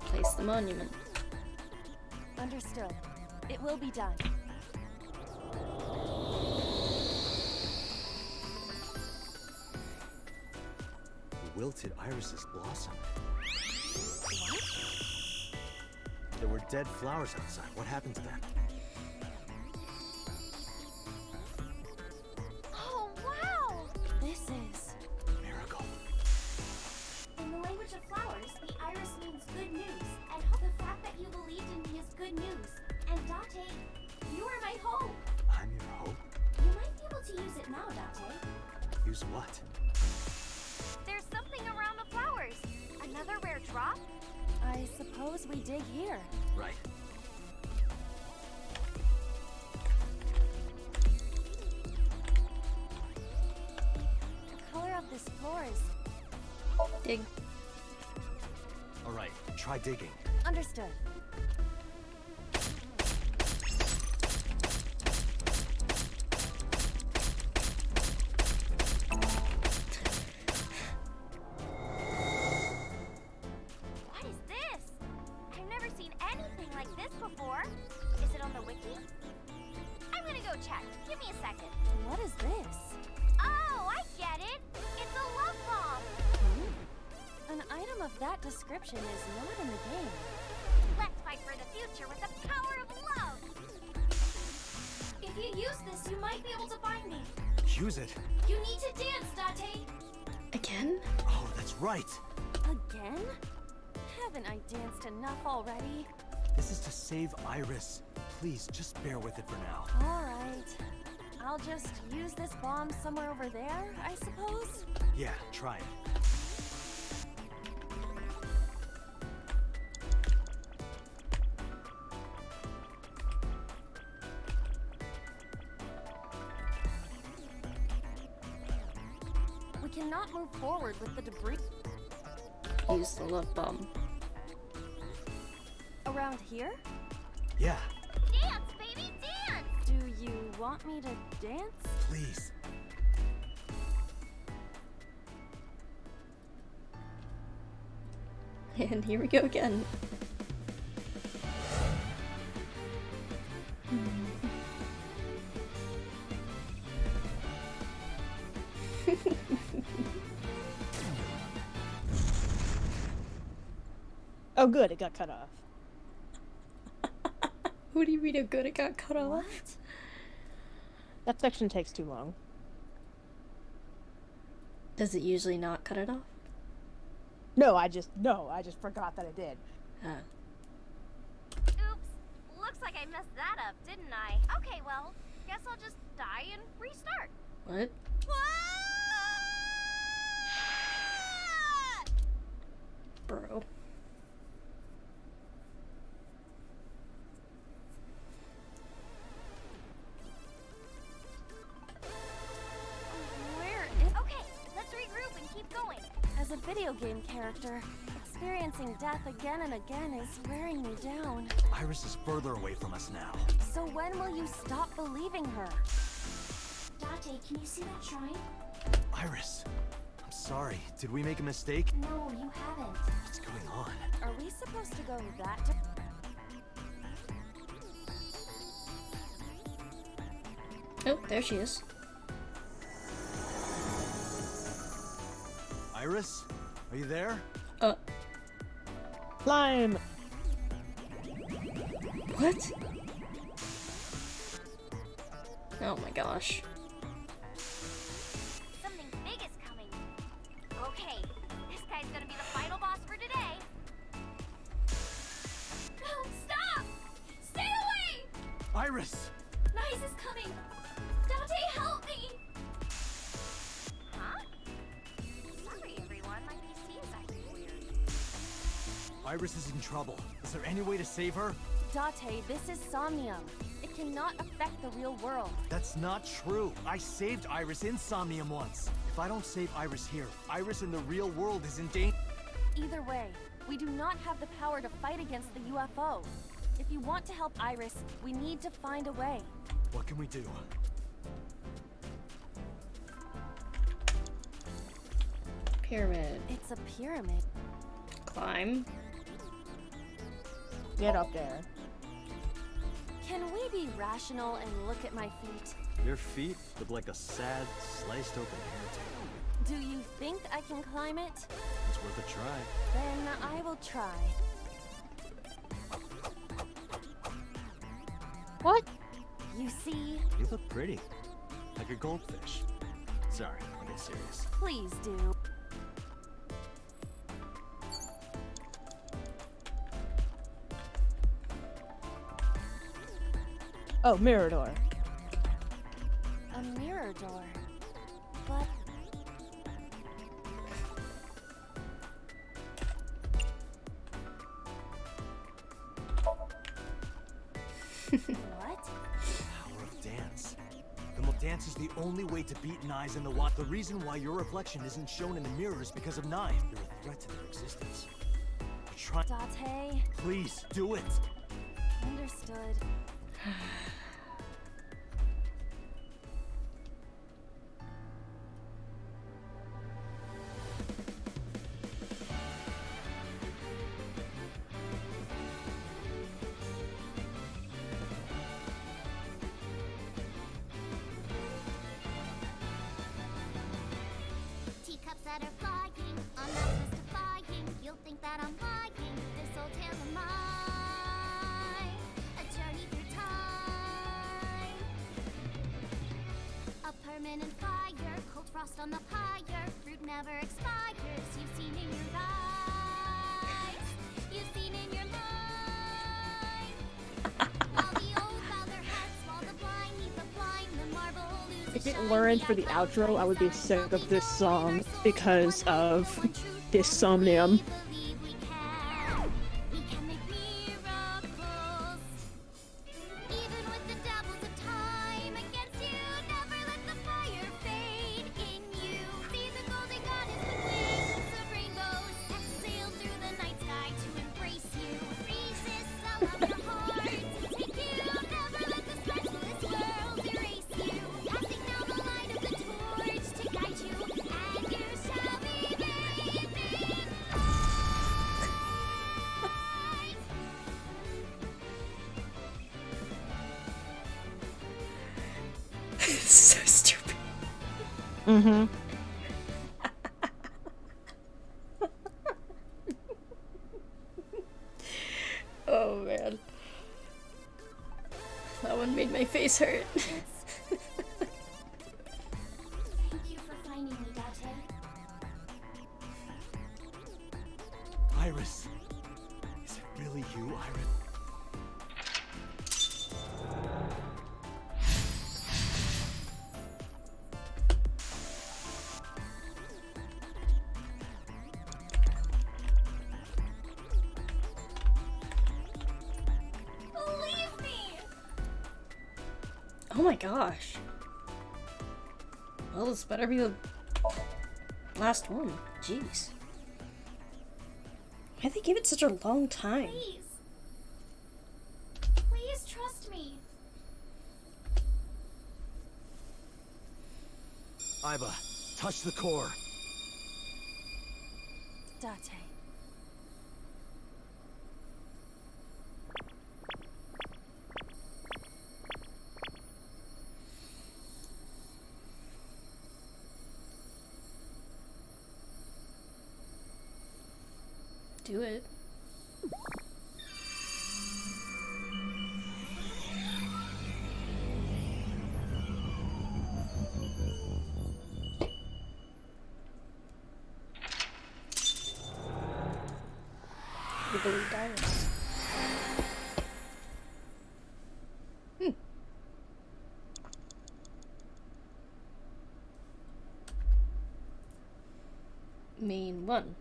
Place the monument. Understood. It will be done. Wilted irises blossom. What? There were dead flowers outside. What happened to them? Oh, wow! This is Miracle. In the language of flowers, the iris means good news, and the fact that you believed in me is good news. And Dante, you are my hope. I'm your hope? You might be able to use it now, Dante. Use what? There's something around the flowers. Another rare drop? I suppose we dig here. Right. The color of this floor is... Dig. All right, try digging. Understood. What is this? I've never seen anything like this before. Is it on the wiki? I'm gonna go check. Give me a second. What is this? Oh, I get it. It's a love bomb. An item of that description is not in the game. Let's fight for the future with the power of love. If you use this, you might be able to find me. Use it. You need to dance, Dante. Again? Oh, that's right. Again? Haven't I danced enough already? This is to save Iris. Please, just bear with it for now. All right. I'll just use this bomb somewhere over there, I suppose? Yeah, try it. We cannot move forward with the debris. Use the love bomb. Around here? Yeah, Dance, baby, dance. Do you want me to dance? please. And here we go again. Oh, good, it got cut off. What do you mean, oh good, it got cut off? That section takes too long. Does it usually not cut it off? No, I just forgot that it did. Oops. Looks like I messed that up, didn't I? Okay, well, guess I'll just die and restart. What? Bro. Where is... Okay, let's regroup and keep going. As a video game character, experiencing death again and again is wearing me down. Iris is further away from us now. So when will you stop believing her? Dante, can you see that shrine? Iris, I'm sorry. Did we make a mistake? No, you haven't. What's going on? Are we supposed to go that di- Oh, there she is. Iris? Are you there? Climb! What? Oh my gosh. Something big is coming. Okay, this guy's gonna be the final boss for today. No, stop! Stay away! Iris! Nice is coming. Dante, help me! Huh? Sorry, everyone. My PC is acting weird. Iris is in trouble. Is there any way to save her? Date, this is Somnium. It cannot affect the real world. That's not true. I saved Iris in Somnium once. If I don't save Iris here, Iris in the real world is in danger. Either way, we do not have the power to fight against the UFO. If you want to help Iris, we need to find a way. What can we do? Pyramid. It's a pyramid. Climb. Get up there. Can we be rational and look at my feet? Your feet look like a sad, sliced open hair tail. Do you think I can climb it? It's worth a try. Then I will try. What? You see? You look pretty. Like a goldfish. Sorry, I'll get serious. Please do. Oh, mirror door. A mirror door. But what? Power of dance. Well, dance is the only way to beat Nye's in the water. The reason why your reflection isn't shown in the mirror is because of Nye. You're a threat to their existence. You're trying. Date. Please, do it! Understood. Teacups that are flying, on that list of buying. You'll think that I'm lying. This old tale of mine, a journey through time. A permanent fire, cold frost on the pyre. Fruit never expires. You've seen in your eyes, you've seen in your mind. While the old bow their heads, while the blind meet the blind, the marble loses. If it weren't for the outro, I would be sick of this song because of this Somnium. We can make miracles. Even with the devils of time against you, never let the fire fade in you. See the golden goddess with wings of rainbows exhale through the night sky to embrace you. Resist the love your heart to take you. Never let the stars of this world erase you. Passing down the light of the torch to guide you, and you shall be bathed in light. So stupid. Mm-hmm. Oh man. That one made my face hurt. Thank you for finding me, Date. Iris! Is it really you, Iris? Believe me! Oh my gosh. Well, this better be the last one. Jeez. Why'd they give it such a long time? Please. Please trust me. Iba, touch the core. Date. do it. Wiggly dice. Main 1.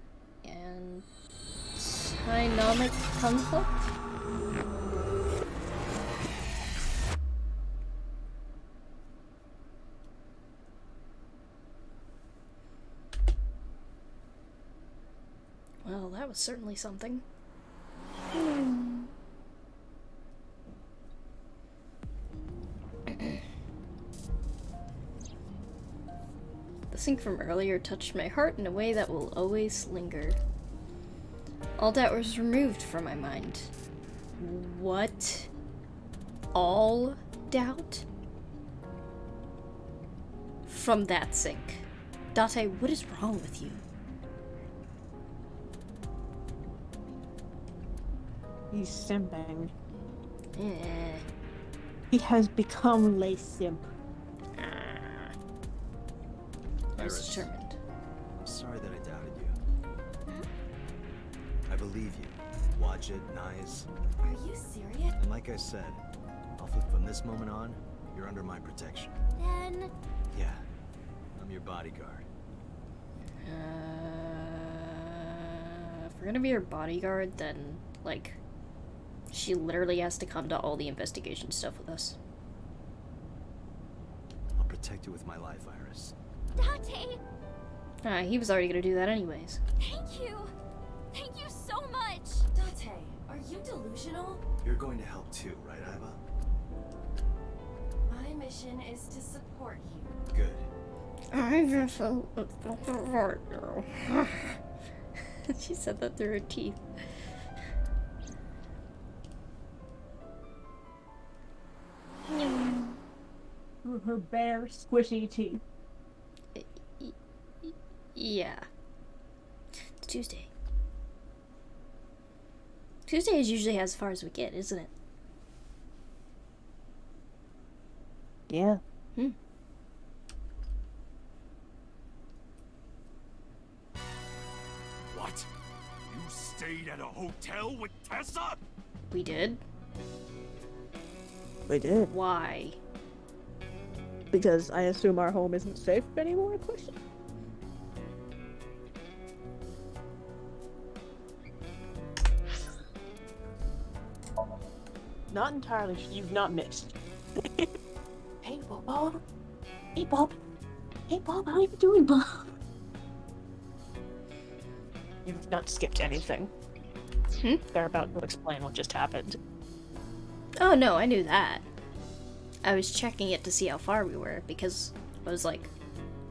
And dynamic conflict? Well, that was certainly something. The sync from earlier touched my heart in a way that will always linger. All doubt was removed from my mind. What? All doubt? From that sync. Date, what is wrong with you? He's simping. Eh. He has become Lay Simp. I was Iris, determined. I'm sorry that I doubted you. I believe you. Watch it, nice. Are you serious? And like I said, from this moment on, you're under my protection. Then Yeah, I'm your bodyguard. If we're gonna be her bodyguard, then, like, she literally has to come to all the investigation stuff with us. I'll protect you with my life, Iris. Date, He was already gonna do that anyways. thank you. Thank you so much. Date, are you delusional? You're going to help too, right, Iva? My mission is to support you. Good. I just support you. She said that through her teeth. Through her bare, squishy teeth. Yeah. It's Tuesday. Tuesday is usually as far as we get, isn't it? Yeah. What? You stayed at a hotel with Tessa? We did? We did. Why? Because I assume our home isn't safe anymore, question? Not entirely. You've not missed. Hey, Bob. Hey, Bob. Hey, Bob. How you doing, Bob? You've not skipped anything. They're about to explain what just happened. Oh no, I knew that. I was checking it to see how far we were because I was like,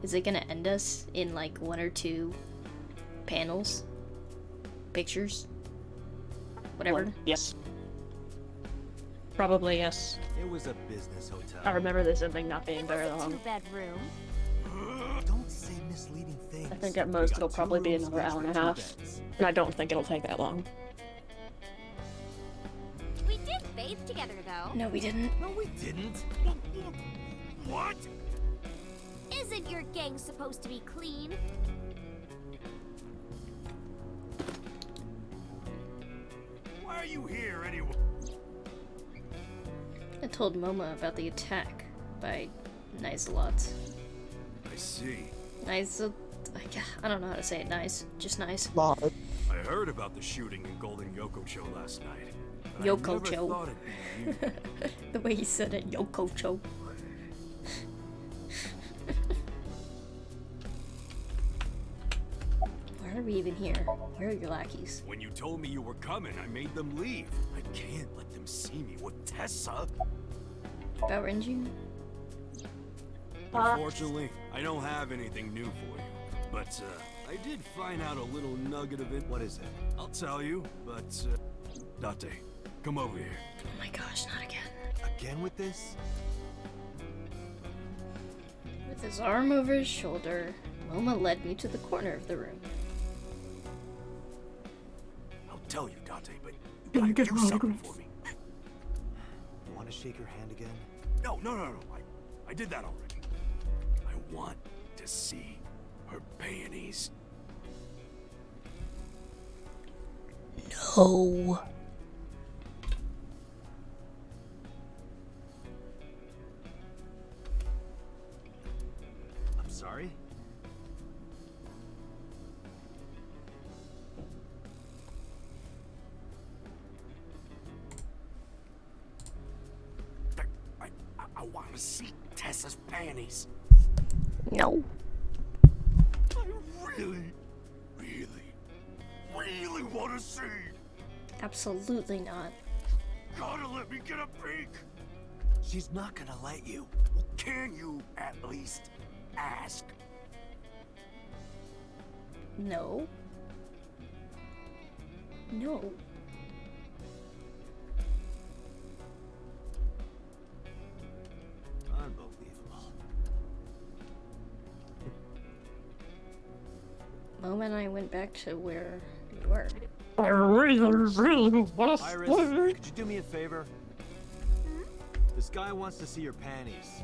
is it gonna end us in like 1 or 2 panels? Pictures? Whatever. Well, yes. Probably yes. It was a business hotel. I remember this ending not being very long. Two-bedroom. Don't say misleading things. I think at most it'll probably be another hour and a half. And I don't think it'll take that long. We did bathe together, though. No, we didn't. No, we didn't. What? Isn't your gang supposed to be clean? Why are you here anyway? I told Moma about the attack by Nice-a-lot. I see. I don't know how to say it nice. Just nice. I heard about the shooting in Golden Yokocho last night. but I never Yokocho. thought it'd be you. The way he said it, Yokocho. Why are we even here? Where are your lackeys? When you told me you were coming, I made them leave. I can't let them see me with Tessa. About Renju? Unfortunately, I don't have anything new for you. But, I did find out a little nugget of it. What is it? I'll tell you, but, Date, come over here. Oh my gosh, not again. Again with this? With his arm over his shoulder, Moma led me to the corner of the room. tell you, Dante, but you gotta do something for me. Want to shake her hand again? No. I did that already. I want to see her panties. No. I'm sorry? I want to see Tessa's panties. No. I really want to see. Absolutely not. Gotta let me get a peek. She's not gonna let you. Well, can you at least ask? No. No. Unbelievable. Mom and I went back to where we were. Iris, could you do me a favor? This guy wants to see your panties.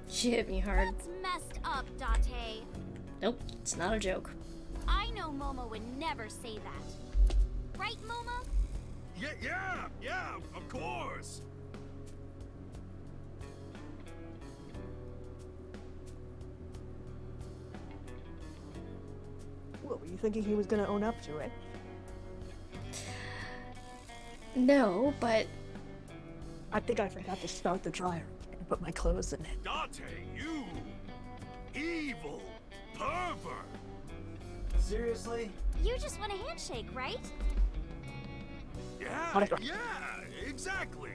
She hit me hard. That's messed up, Dante. Nope, it's not a joke. I know Momo would never say that. Right, Momo? Yeah, of course. What, were you thinking he was gonna own up to it? No, but I think I forgot to start the dryer and put my clothes in it. Dante, you evil pervert. Seriously? You just want a handshake, right? Yeah, exactly.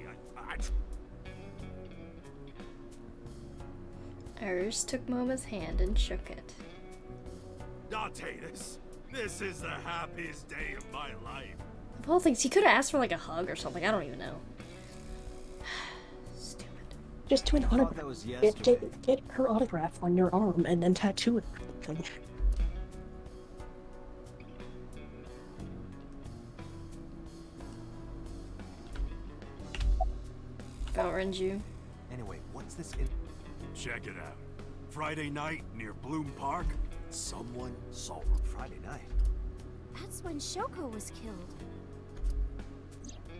Iris took Moma's hand and shook it. Dante, this is the happiest day of my life. Of all things, he could have asked for like a hug or something. I don't even know. Just do an thought autograph. that was yesterday. Get her autograph on your arm and then tattoo it. About Renju. Anyway, what's this Check it out. Friday night near Bloom Park, someone saw her. Friday night? That's when Shoko was killed.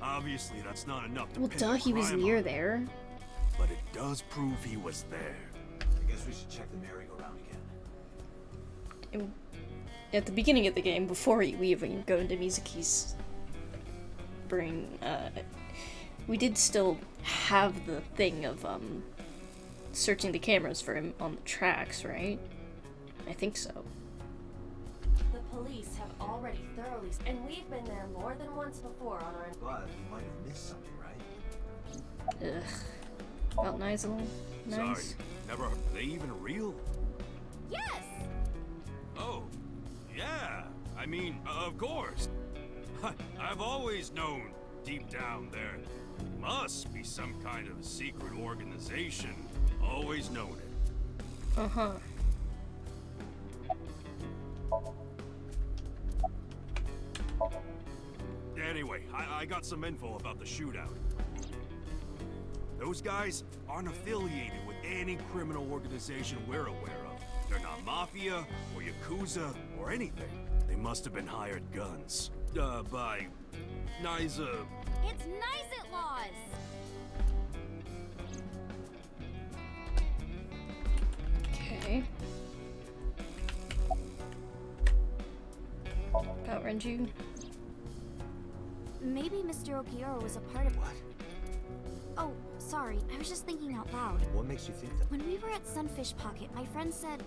Obviously, that's not enough to Well, pin duh, the he was crime near on, there. but it does prove he was there. I guess we should check the merry-go-round again. At the beginning of the game, before we even go into Mizuki's brain, we did still have the thing of searching the cameras for him on the tracks, right? I think so. The police have already thoroughly, and we've been there more than once before on our. But we might have missed something, right? Ugh. About Nizel. Nice. Sorry, never. Are they even real? Yes! Oh, yeah. I mean, of course. I've always known, deep down there, must be some kind of secret organization. Always known it. Uh-huh. Anyway, I got some info about the shootout. Those guys aren't affiliated with any criminal organization we're aware of. They're not mafia or yakuza or anything. They must have been hired guns. By Niza. It's Nizit laws! Okay. About Renju. Maybe Mr. Okiura was a part of What? Oh, sorry. I was just thinking out loud. What makes you think that? When we were at Sunfish Pocket, my friend said...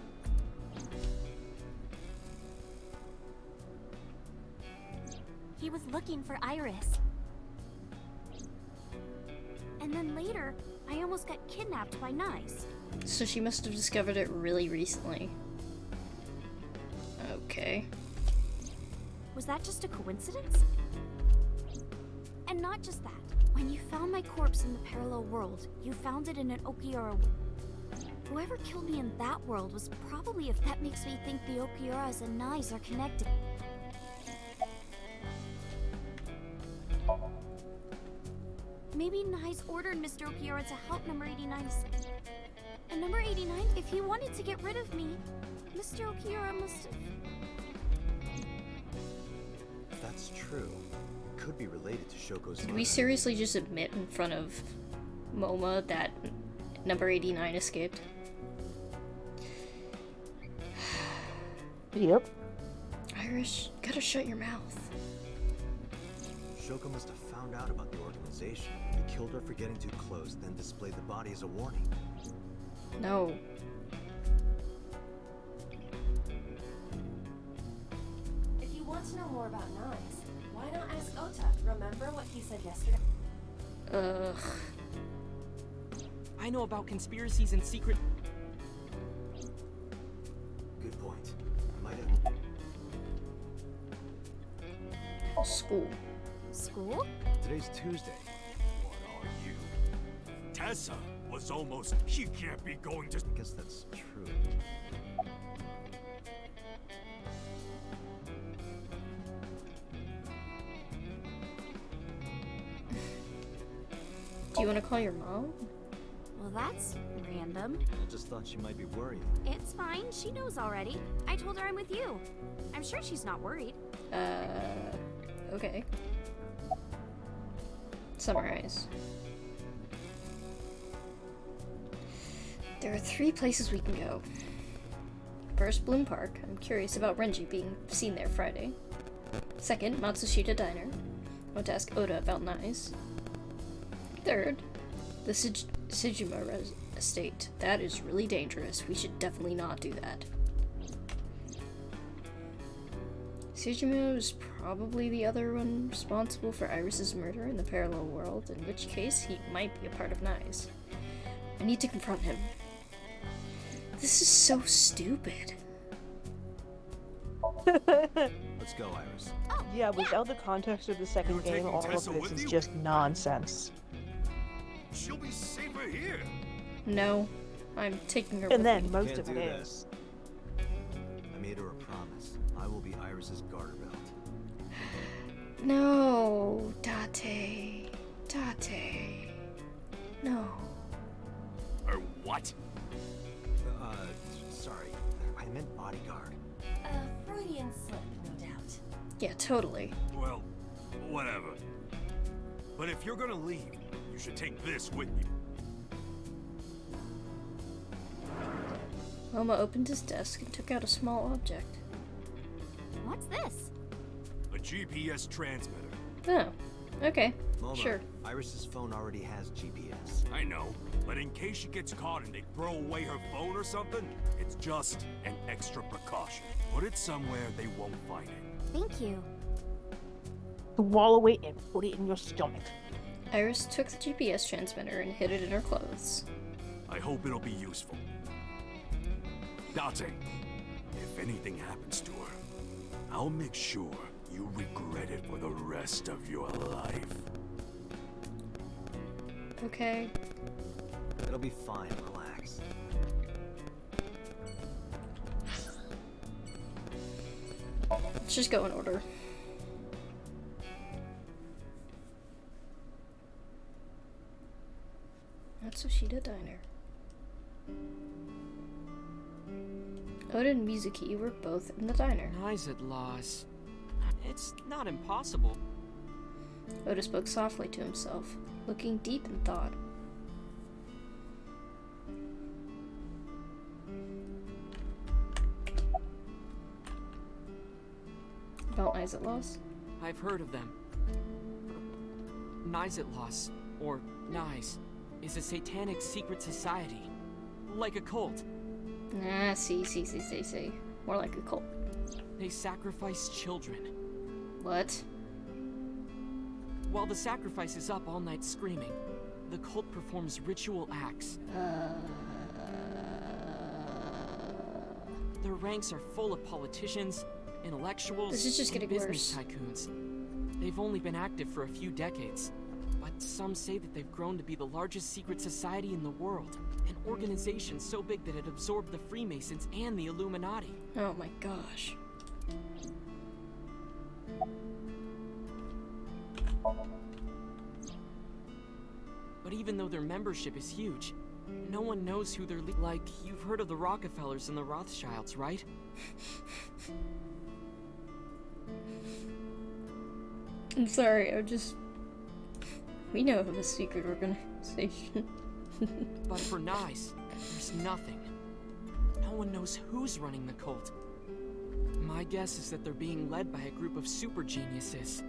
he was looking for Iris. And then later, I almost got kidnapped by Nice. So she must have discovered it really recently. Okay. Was that just a coincidence? And not just that. When you found my corpse in the parallel world, you found it in an Okiura Whoever killed me in that world was probably if that makes me think the Okioras and Nais are connected. Maybe Nais ordered Mr. Okiura to help number 89. And number 89, if he wanted to get rid of me, Mr. Okiura must have... If that's true, it could be related to Shoko's Did murder. we seriously just admit in front of MoMA that number 89 escaped? Yep. Irish, gotta shut your mouth. Shoko must have found out about the organization. He killed her for getting too close, then displayed the body as a warning. No. If you want to know more about Nines, why not ask Ota? Remember what he said yesterday? Ugh. I know about conspiracies and secret... Good point. Might have... School. School? Today's Tuesday. What are you? Tessa was almost... She can't be going to... I guess that's true. Do you want to call your mom? Well, that's random. I just thought she might be worried. It's fine. She knows already. I told her I'm with you. I'm sure she's not worried. Okay. Summarize. There are 3 places we can go. First, Bloom Park. I'm curious about Renji being seen there Friday. Second, Matsushita Diner. I want to ask Oda about Nais. Third, the Sejima estate. That is really dangerous. We should definitely not do that. Sejima is probably the other one responsible for Iris's murder in the parallel world, in which case he might be a part of Nais. I need to confront him. This is so stupid. Let's go, Iris. Yeah, without the context of the second game, all of this is just nonsense. She'll be safer here. No, I'm taking her And with then me. most Can't of do it that. is. I made her a promise. I will be Iris's garter belt. No, Date. Date. No. Or what? Sorry. I meant bodyguard. A Freudian slip, no doubt. Yeah, totally. Well, whatever. But if you're gonna leave, you should take this with you. Moma opened his desk and took out a small object. What's this? A GPS transmitter. Oh, okay. Moma, Sure. Iris's phone already has GPS. I know, but in case she gets caught and they throw away her phone or something, it's just an extra precaution. Put it somewhere they won't find it. Thank you. Swallow it and put it in your stomach. Iris took the GPS transmitter and hid it in her clothes. I hope it'll be useful. Date, if anything happens to her, I'll make sure you regret it for the rest of your life. Okay. It'll be fine, relax. Let's just go in order. Matsushita Diner. Oda and Mizuki were both in the diner. Nais at loss. It's not impossible. Oda spoke softly to himself, looking deep in thought. About Nais at loss? I've heard of them. Nais at loss, or Nais, is a satanic secret society. Like a cult. Ah, see. More like a cult. They sacrifice children. What? While the sacrifice is up all night screaming, the cult performs ritual acts. Their ranks are full of politicians, intellectuals, This is just and getting business worse. tycoons. They've only been active for a few decades, but some say that they've grown to be the largest secret society in the world. An organization so big that it absorbed the Freemasons and the Illuminati. Oh my gosh. But even though their membership is huge, no one knows who they're like, you've heard of the Rockefellers and the Rothschilds, right? I'm sorry, we know of a secret organization. But for Nice, there's nothing. No one knows who's running the cult. My guess is that they're being led by a group of super geniuses.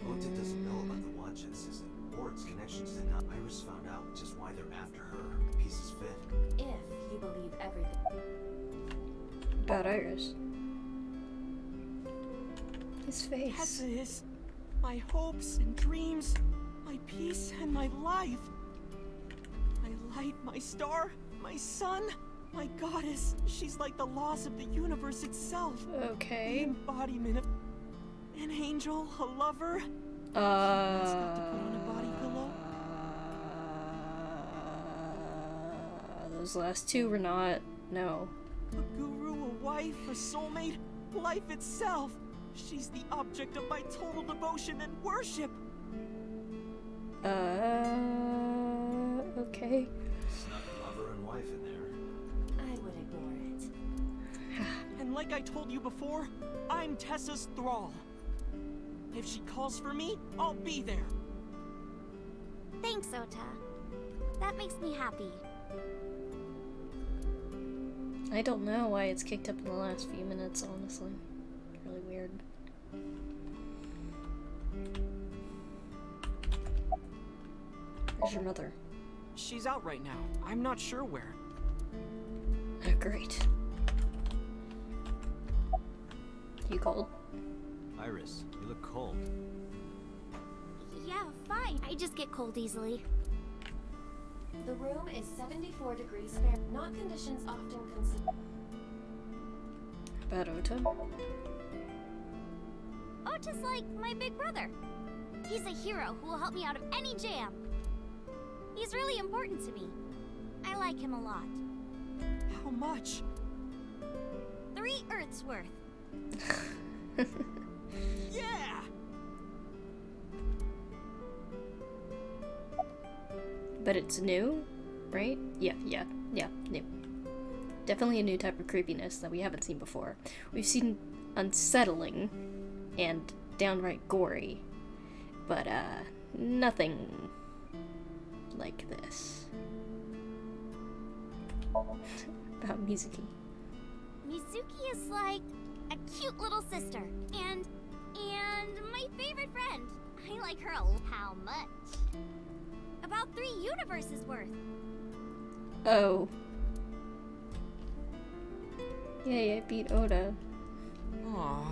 Ota doesn't know about the watches, or its connections to not. Iris found out, which is why they're after her. Pieces fit. If you believe everything. About Iris. His face. Tessa is my hopes and dreams, my peace and my life. My light, my star, my sun, my goddess. She's like the laws of the universe itself. Okay. The embodiment of an angel, a lover. Got to put on a body pillow. Those last two were not. No. A guru, a wife, a soulmate, life itself. She's the object of my total devotion and worship. Okay. Snuck lover and wife in there. I would ignore it. And like I told you before, I'm Tessa's thrall. If she calls for me, I'll be there. Thanks, Ota. That makes me happy. I don't know why it's kicked up in the last few minutes, honestly. Really weird. Where's your mother? She's out right now. I'm not sure where. Oh, great. You cold? Iris, you look cold. Yeah, fine. I just get cold easily. The room is 74 degrees Fahrenheit. Not conditions often considered. About Ota? Ota's like my big brother. He's a hero who will help me out of any jam. He's really important to me. I like him a lot. How much? 3 Earths worth. Yeah! But it's new, right? Yeah, new. Definitely a new type of creepiness that we haven't seen before. We've seen unsettling and downright gory, but nothing like this. About Mizuki. Mizuki is like a cute little sister, and my favorite friend. I like her a lot. How much? About 3 universes worth. Oh. Yay, I beat Ota. Aww.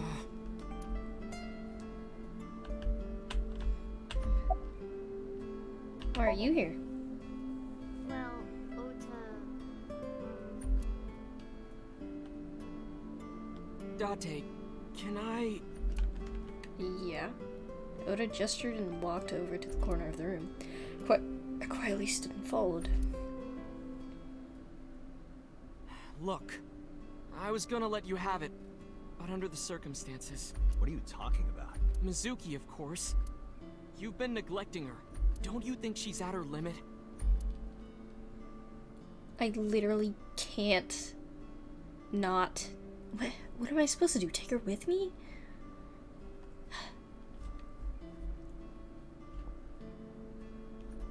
Why are you here? Well, Ota... Date, can I... Yeah. Ota gestured and walked over to the corner of the room. I quietly stood and followed. Look, I was gonna let you have it, but under the circumstances. What are you talking about? Mizuki, of course. You've been neglecting her. Don't you think she's at her limit? I literally can't not... What am I supposed to do? Take her with me?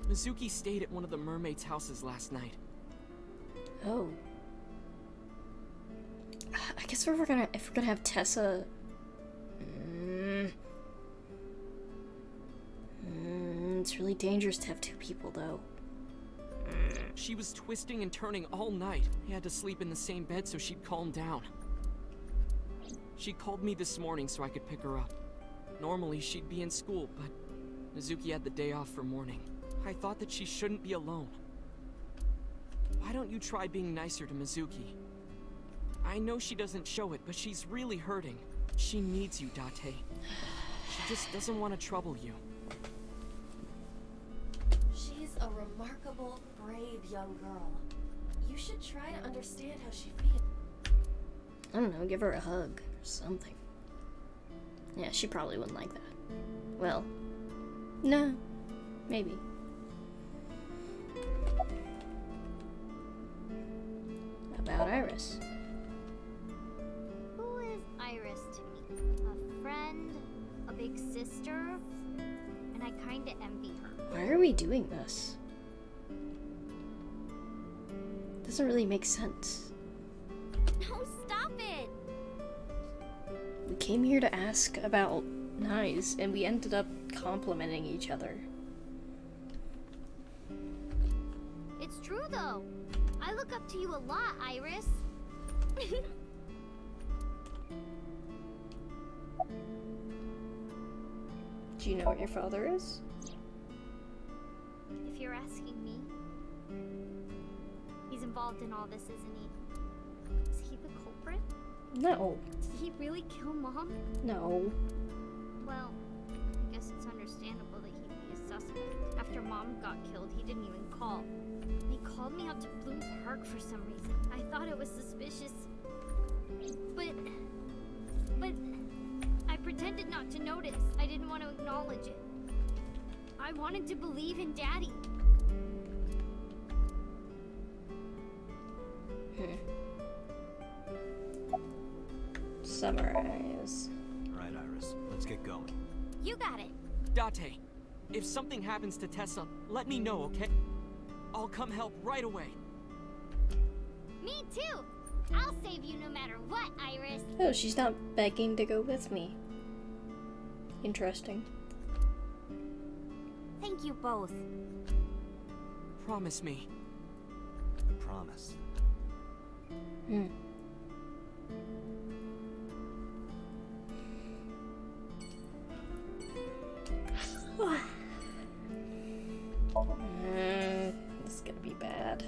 Mizuki stayed at one of the mermaids' houses last night. Oh. I guess if we're gonna have Tessa... it's really dangerous to have 2 people, though. She was twisting and turning all night. He had to sleep in the same bed so she'd calm down. She called me this morning so I could pick her up. Normally, she'd be in school, but Mizuki had the day off for mourning. I thought that she shouldn't be alone. Why don't you try being nicer to Mizuki? I know she doesn't show it, but she's really hurting. She needs you, Date. She just doesn't want to trouble you. She's a remarkable, brave young girl. You should try to understand how she feels. I don't know, give her a hug or something. Yeah, she probably wouldn't like that. Well, no, maybe. About Iris. Who is Iris to me? A friend? A big sister? And I kinda envy her. Why are we doing this? Doesn't really make sense. No, stop it! We came here to ask about knives, and we ended up complimenting each other. It's true though. I look up to you a lot, Iris. Do you know what your father is? If you're asking me, he's involved in all this, isn't he? Is he the culprit? No. Did he really kill Mom? No. Well, I guess it's understandable that he'd be a suspect. After Mom got killed, he didn't even call. He called me out to Bloom Park for some reason. I thought it was suspicious. But I pretended not to notice. I didn't want to acknowledge it. I wanted to believe in Daddy. Summarize. Right, Iris. Let's get going. You got it. Date, if something happens to Tessa, let me know, okay? I'll come help right away. Me too. I'll save you no matter what, Iris. Oh, she's not begging to go with me. Interesting. Thank you both. Promise me. I promise. This is gonna be bad.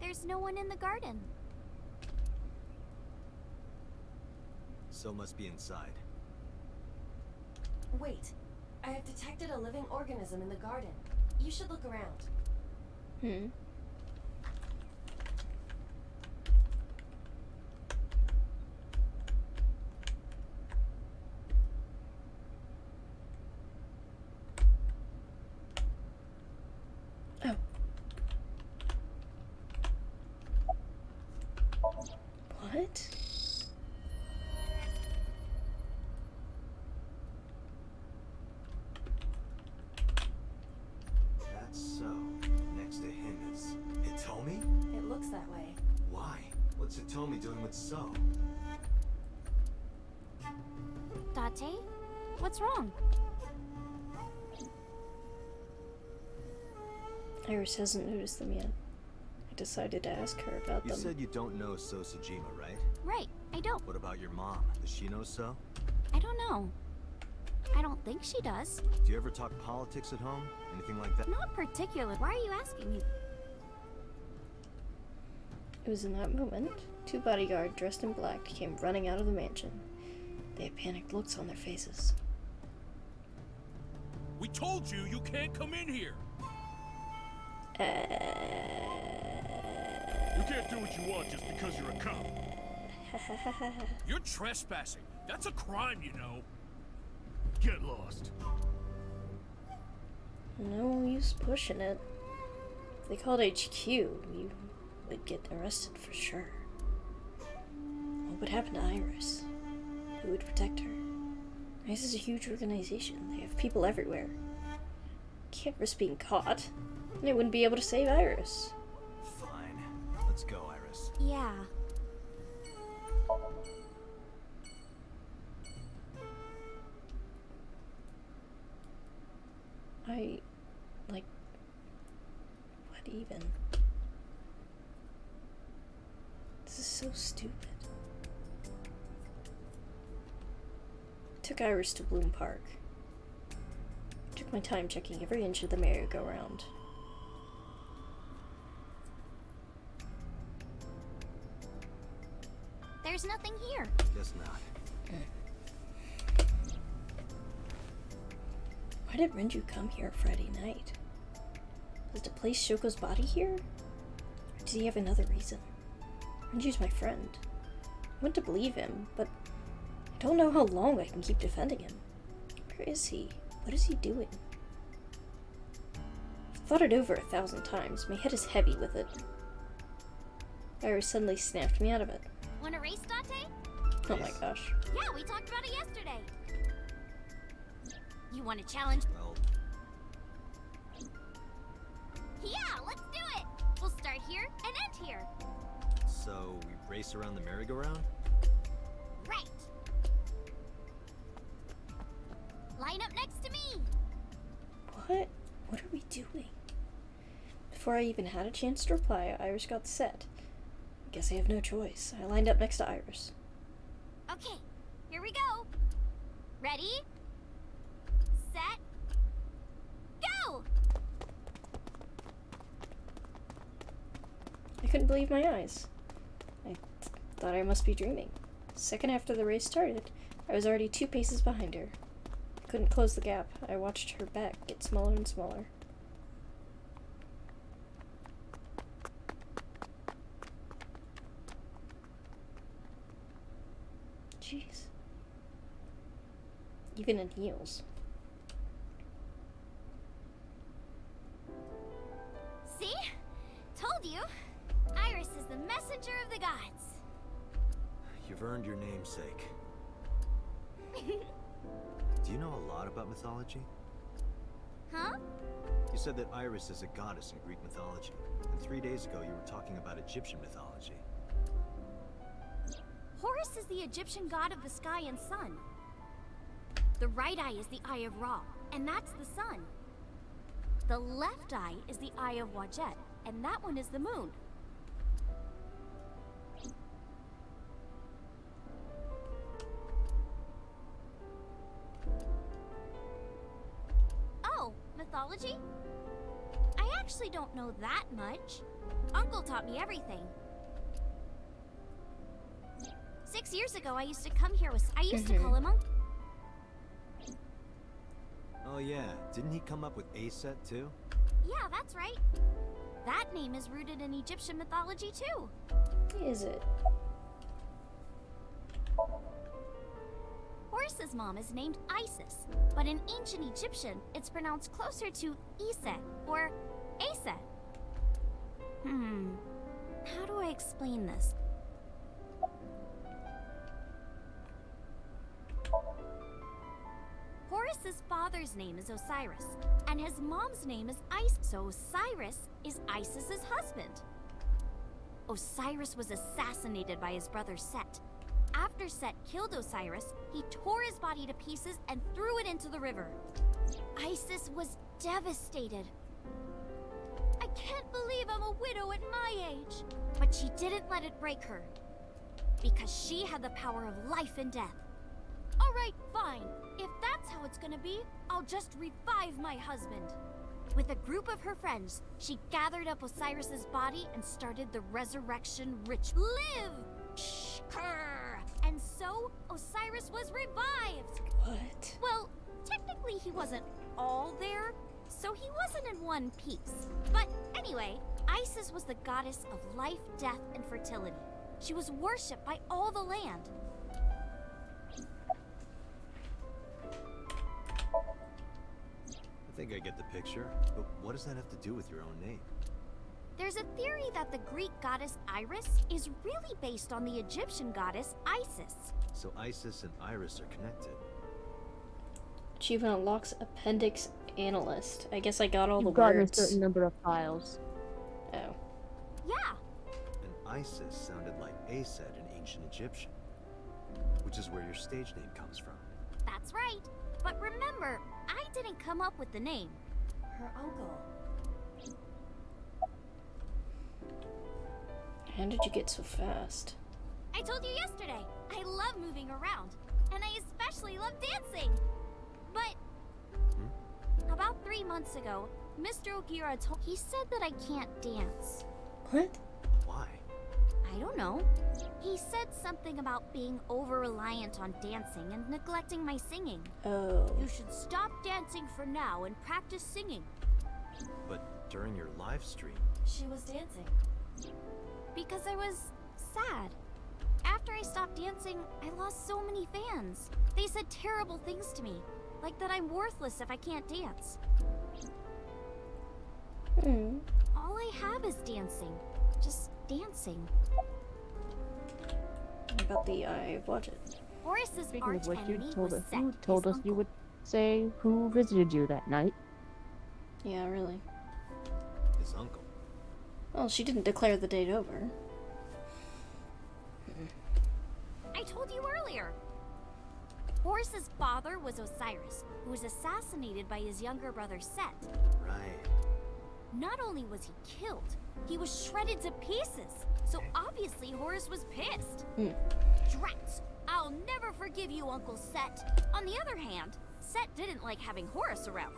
There's no one in the garden. So must be inside. Wait, I have detected a living organism in the garden. You should look around. What? That's so. Next to him is Hitomi? It looks that way. Why? What's Hitomi doing with So? Date? What's wrong? Iris hasn't noticed them yet. I decided to ask her about You them. said you don't know So Sajima, right? Right, I don't. What about your mom? Does she know So? I don't know. I don't think she does. Do you ever talk politics at home? Anything like that? Not particular. Why are you asking me? It was in that moment, two bodyguards dressed in black came running out of the mansion. They had panicked looks on their faces. We told you you can't come in here. You can't do what you want just because you're a cop. You're trespassing. That's a crime, you know. Get lost. No use pushing it. If they called HQ, you would get arrested for sure. What would happen to Iris? Who would protect her? Iris is a huge organization. They have people everywhere. Can't risk being caught. And they wouldn't be able to save Iris. Fine. Let's go, Iris. Yeah. What even? This is so stupid. I took Iris to Bloom Park. Took my time checking every inch of the merry-go-round. There's nothing here. Guess not. Why did Renju come here Friday night? Was it to place Shoko's body here? Or did he have another reason? Renju's my friend. I want to believe him, but I don't know how long I can keep defending him. Where is he? What is he doing? I've thought it over 1,000 times. My head is heavy with it. Iris suddenly snapped me out of it. Wanna race, Dante? Oh my gosh. Yeah, we talked about it yesterday. You want to challenge? Well, Yeah, let's do it. We'll start here and end here. so we race around the merry-go-round? Right. Line up next to me. What? What are we doing? Before I even had a chance to reply, Iris got set. I guess I have no choice. I lined up next to Iris. Okay, here we go. Ready? Set. Go! I couldn't believe my eyes. I thought I must be dreaming. A second after the race started, I was already 2 paces behind her. I couldn't close the gap. I watched her back get smaller and smaller. Jeez. Even in heels. See? Told you. Iris is the messenger of the gods. You've earned your namesake. Do you know a lot about mythology? Huh? You said that Iris is a goddess in Greek mythology. And 3 days ago you were talking about Egyptian mythology. Horus is the Egyptian god of the sky and sun. The right eye is the eye of Ra, and that's the sun. The left eye is the eye of Wajet, and that one is the moon. Oh, mythology? I actually don't know that much. Uncle taught me everything. 6 years ago, I used to come here with... I used to call him Uncle. Oh yeah, didn't he come up with Aset too? Yeah, that's right. That name is rooted in Egyptian mythology too. Is it? Horus's mom is named Isis, but in ancient Egyptian, it's pronounced closer to Iset or Aset. How do I explain this? Horus's father's name is Osiris, and his mom's name is Isis, so Osiris is Isis's husband. Osiris was assassinated by his brother Set. After Set killed Osiris, he tore his body to pieces and threw it into the river. Isis was devastated. I can't believe I'm a widow at my age. But she didn't let it break her, because she had the power of life and death. All right, fine. If that's how it's gonna be, I'll just revive my husband. With a group of her friends, she gathered up Osiris's body and started the resurrection ritual. Live! Shkrr! And so, Osiris was revived! What? Well, technically he wasn't all there, so he wasn't in one piece. But anyway, Isis was the goddess of life, death, and fertility. She was worshipped by all the land. I think I get the picture, but what does that have to do with your own name? There's a theory that the Greek goddess Iris is really based on the Egyptian goddess Isis. So Isis and Iris are connected. Achievement unlocks Appendix Analyst. I guess I got all You've the gotten words. a certain number of files. Oh. Yeah. And Isis sounded like Aset in ancient Egyptian, which is where your stage name comes from. That's right. But remember, I didn't come up with the name. Her uncle. How did you get so fast? I told you yesterday, I love moving around, and I especially love dancing. But about 3 months ago, Mr. Ogira told he said that I can't dance. What? Why? I I don't know. He said something about being over-reliant on dancing and neglecting my singing. Oh. You should stop dancing for now and practice singing. But during your live stream... She was dancing. Because I was sad. After I stopped dancing, I lost so many fans. They said terrible things to me, like that I'm worthless if I can't dance. All I have is dancing. Just dancing. What about the eye? Watch it. Horace's Speaking arch of which, enemy you told was us, Set, you told his us you uncle. would say who visited you that night. Yeah, really. His uncle. Well, she didn't declare the date over. I told you earlier. Horace's father was Osiris, who was assassinated by his younger brother Set. Right. Not only was he killed, he was shredded to pieces. So obviously Horace was pissed. Drats! I'll never forgive you, Uncle Set. On the other hand, Set didn't like having Horace around.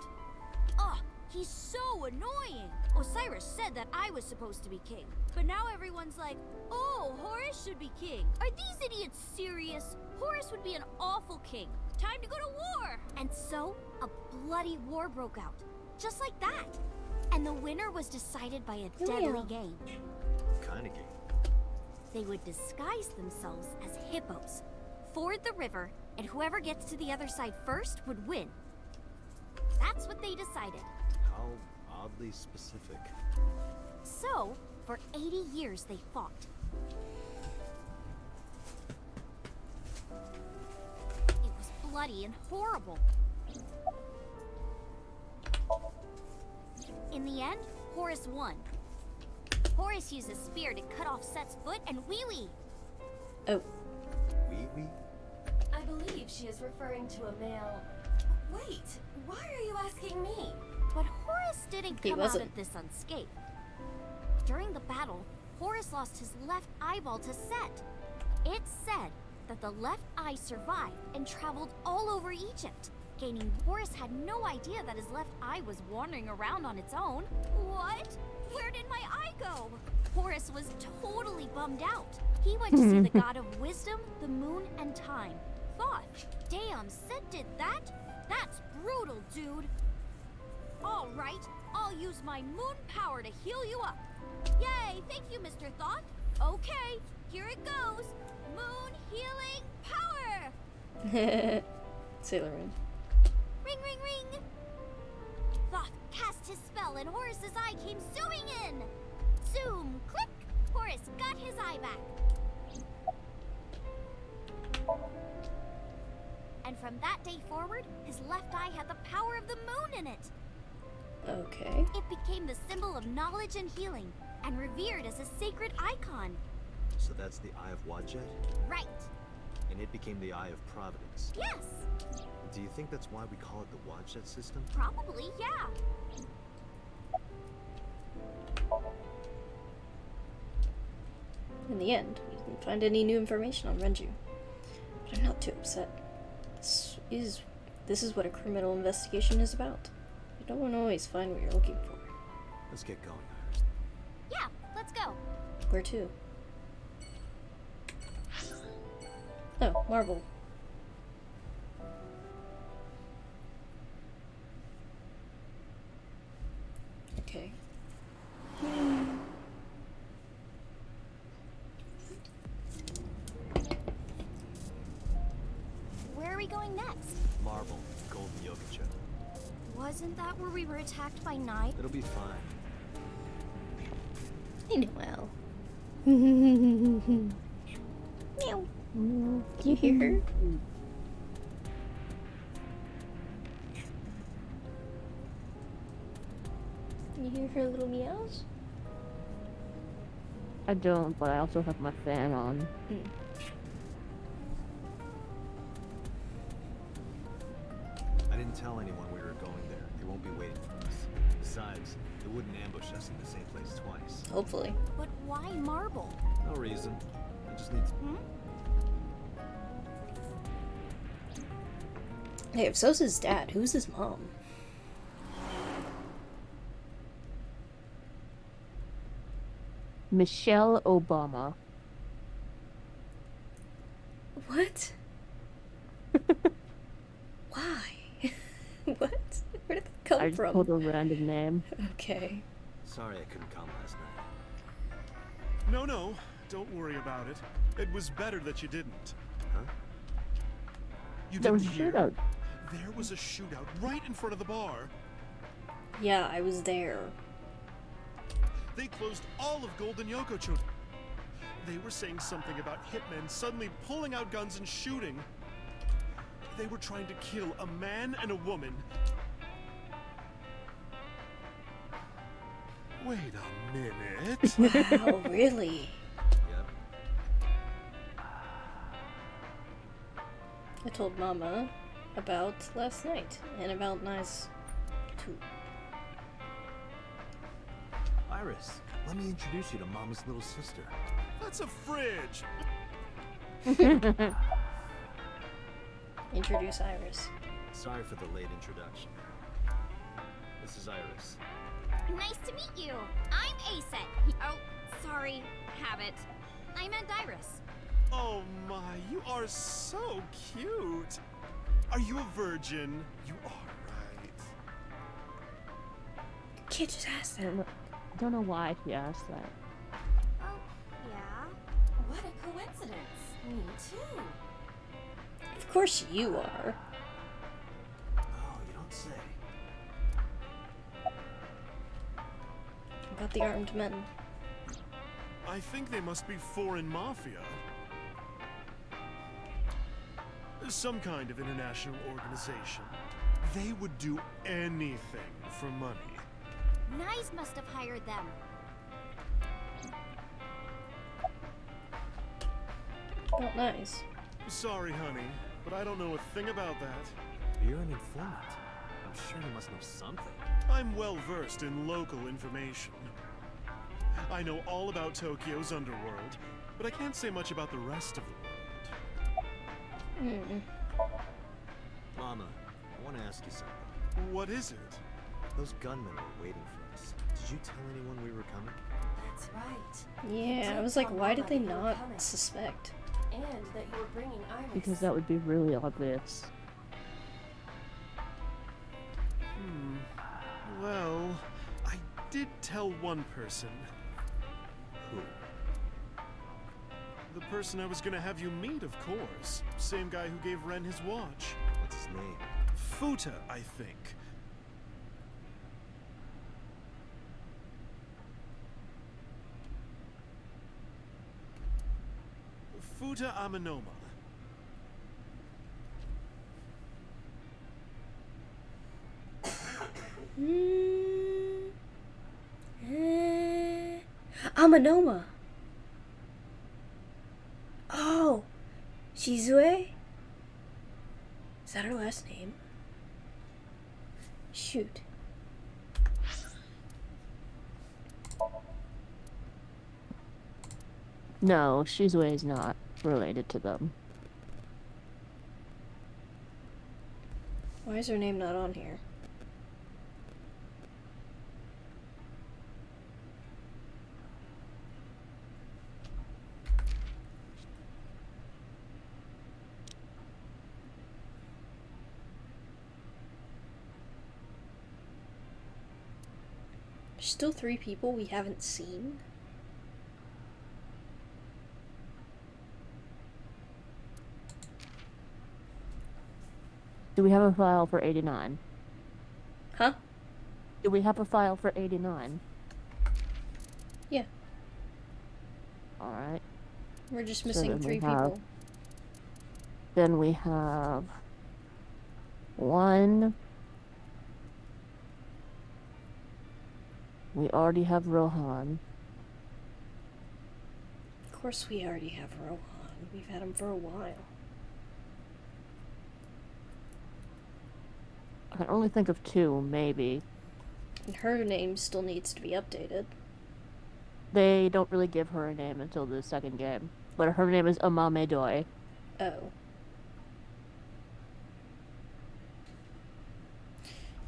Ugh, he's so annoying. Osiris said that I was supposed to be king, but now everyone's like, oh, Horace should be king. Are these idiots serious? Horace would be an awful king. Time to go to war! And so, a bloody war broke out. Just like that. And the winner was decided by a deadly game. Kind of game. They would disguise themselves as hippos, ford the river, and whoever gets to the other side first would win. That's what they decided. How oddly specific. So, for 80 years they fought. It was bloody and horrible. In the end, Horace won. Horace used a spear to cut off Set's foot and wee-wee. Oh. Wee-wee? I believe she is referring to a male... Wait, why are you asking me? But Horace didn't He come out wasn't. of this unscathed. During the battle, Horace lost his left eyeball to Set. It's said that the left eye survived and traveled all over Egypt, gaining Horace had no idea that his left eye was wandering around on its own. What? Where did my eye go? Horace was totally bummed out. He went to see the god of wisdom, the moon, and time. Thought, damn, Set did that? That's brutal, dude. All right, I'll use my moon power to heal you up. Yay, thank you, Mr. Thoth. Okay, here it goes. Moon healing power. Sailor Moon. Ring, ring, ring. Thoth cast his spell and Horace's eye came zooming in. Zoom, click. Horace got his eye back. And from that day forward, his left eye had the power of the moon in it. Okay. It became the symbol of knowledge and healing, and revered as a sacred icon. So that's the Eye of Wadjet? Right. And it became the Eye of Providence. Yes. Do you think that's why we call it the Wadjet system? Probably, yeah. In the end, we didn't find any new information on Renju. But I'm not too upset. This is what a criminal investigation is about. You don't always find what you're looking for. Let's get going, Iris. Yeah, let's go. Where to? Oh, marble. Okay. Where are we going next? Marble, golden yoga chip. Wasn't that where we were attacked by Night? It'll be fine. I know well. Meow. Do you hear her? You hear her little meows? I don't, but I also have my fan on. I didn't tell anyone we were going there. They won't be waiting for us. Besides, they wouldn't ambush us in the same place twice. Hopefully. But why marble? No reason. I just need to... Hey, if so's his dad, who's his mom? Michelle Obama. What? Why? What? Where did that come I just from? pulled a random name. Okay. Sorry I couldn't come last night. No, don't worry about it. It was better that you didn't. Huh? You There was didn't a hear? shootout. There was a shootout right in front of the bar. Yeah, I was there. They closed all of Golden Yokocho. They were saying something about hitmen suddenly pulling out guns and shooting. They were trying to kill a man and a woman. Wait a minute. Wow, really? Yep. I told Mama about last night and about Nice too. Iris, let me introduce you to Mama's little sister. That's a fridge. Introduce Iris. Sorry for the late introduction. This is Iris. Nice to meet you. I'm Aset. Oh, sorry. Habit. I meant Iris. Oh my, you are so cute. Are you a virgin? You are, right? Kid just asked I don't know why she asked that. Oh, yeah? What a coincidence. Me too. Of course you are. Oh, you don't say. About the armed men. I think they must be foreign mafia. Some kind of international organization. They would do anything for money. Nyes must have hired them. Oh, nice. Sorry, honey, but I don't know a thing about that. You're an informant. I'm sure you must know something. I'm well versed in local information. I know all about Tokyo's underworld, but I can't say much about the rest of the world. Mama, I want to ask you something. What is it? Those gunmen were waiting for us. Did you tell anyone we were coming? That's right. Yeah, I was like, why did they not suspect? And that you were bringing Iris. Because that would be really obvious. Well, I did tell one person. Who? The person I was gonna have you meet, of course. Same guy who gave Ren his watch. What's his name? Futa, I think. Futa Amanoma. Amanoma. Oh, Shizue? Is that her last name? Shoot. No, Shizue is not related to them. Why is her name not on here? There's still 3 people we haven't seen? Do we have a file for 89? Huh? Do we have a file for 89? Yeah. Alright. We're just So missing then 3 we have- people. Then we have 1. We already have Rohan. Of course we already have Rohan. We've had him for a while. I can only think of 2, maybe. And her name still needs to be updated. They don't really give her a name until the second game. But her name is Amame Doi. Oh.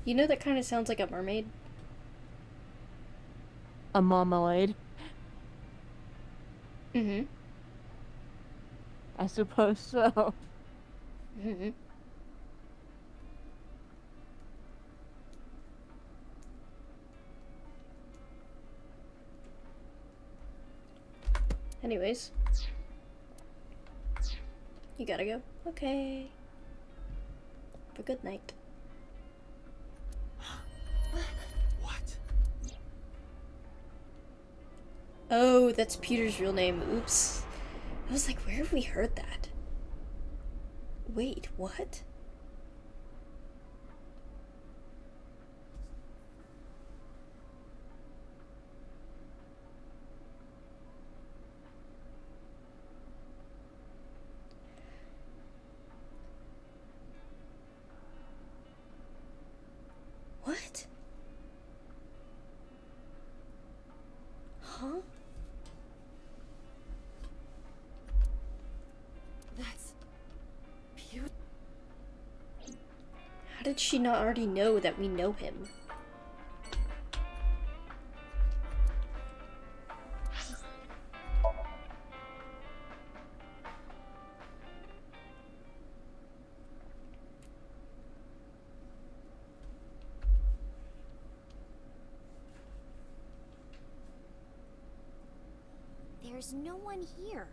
You know that kind of sounds like a mermaid? A marmalade. Mm-hmm. I suppose so. Mm-hmm. Anyways. You gotta go? Okay. Have a good night. What? Oh, that's Peter's real name. Oops. I was like, where have we heard that? Wait, what? What? Huh? That's beautiful. How did she not already know that we know him? There's no one here.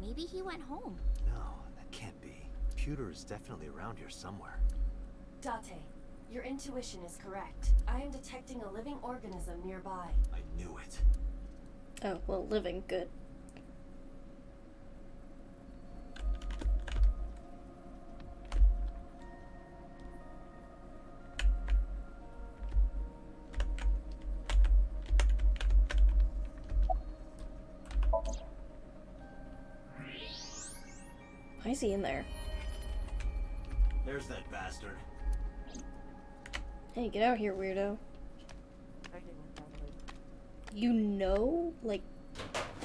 Maybe he went home. No, that can't be. Pewter is definitely around here somewhere. Date, your intuition is correct. I am detecting a living organism nearby. I knew it. Oh, well, living. Good. Why is he in there? There's that bastard. Hey, get out here, weirdo. You know? Like...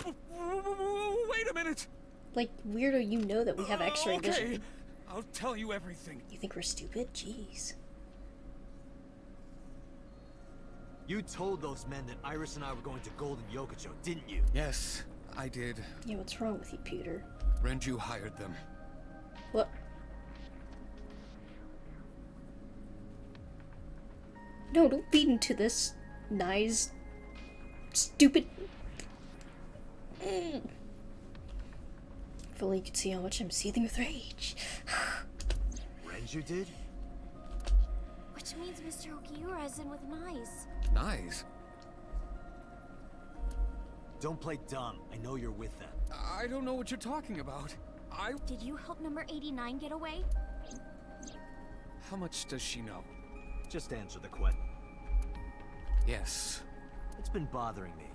Wait a minute! Like, weirdo, you know that we have X-ray Okay, vision. I'll tell you everything. You think we're stupid? Jeez. You told those men that Iris and I were going to Golden Yokocho, didn't you? Yes, I did. Yeah, what's wrong with you, Peter? Renju hired them. What? No, don't beat into this nice, stupid... If only you could see how much I'm seething with rage. Renju did? Which means Mr. Okiura is in with Nice. Nice. Don't play dumb. I know you're with them. I don't know what you're talking about. Did you help number 89 get away? How much does she know? Just answer the question. Yes. It's been bothering me.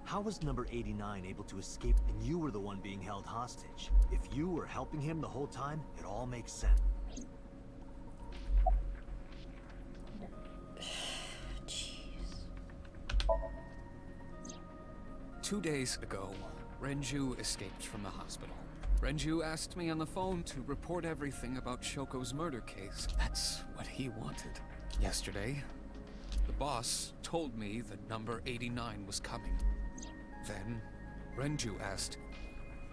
How was number 89 able to escape and you were the one being held hostage? If you were helping him the whole time, it all makes sense. Jeez. 2 days ago, Renju escaped from the hospital. Renju asked me on the phone to report everything about Shoko's murder case. That's what he wanted. Yesterday, the boss told me that number 89 was coming. Then, Renju asked,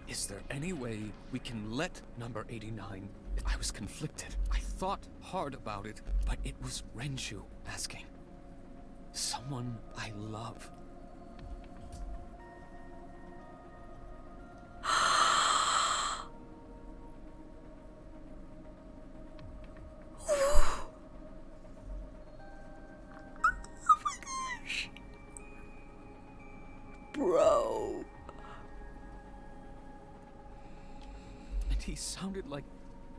is there any way we can let number 89? I was conflicted. I thought hard about it, but it was Renju asking. Someone I love. Bro. And he sounded like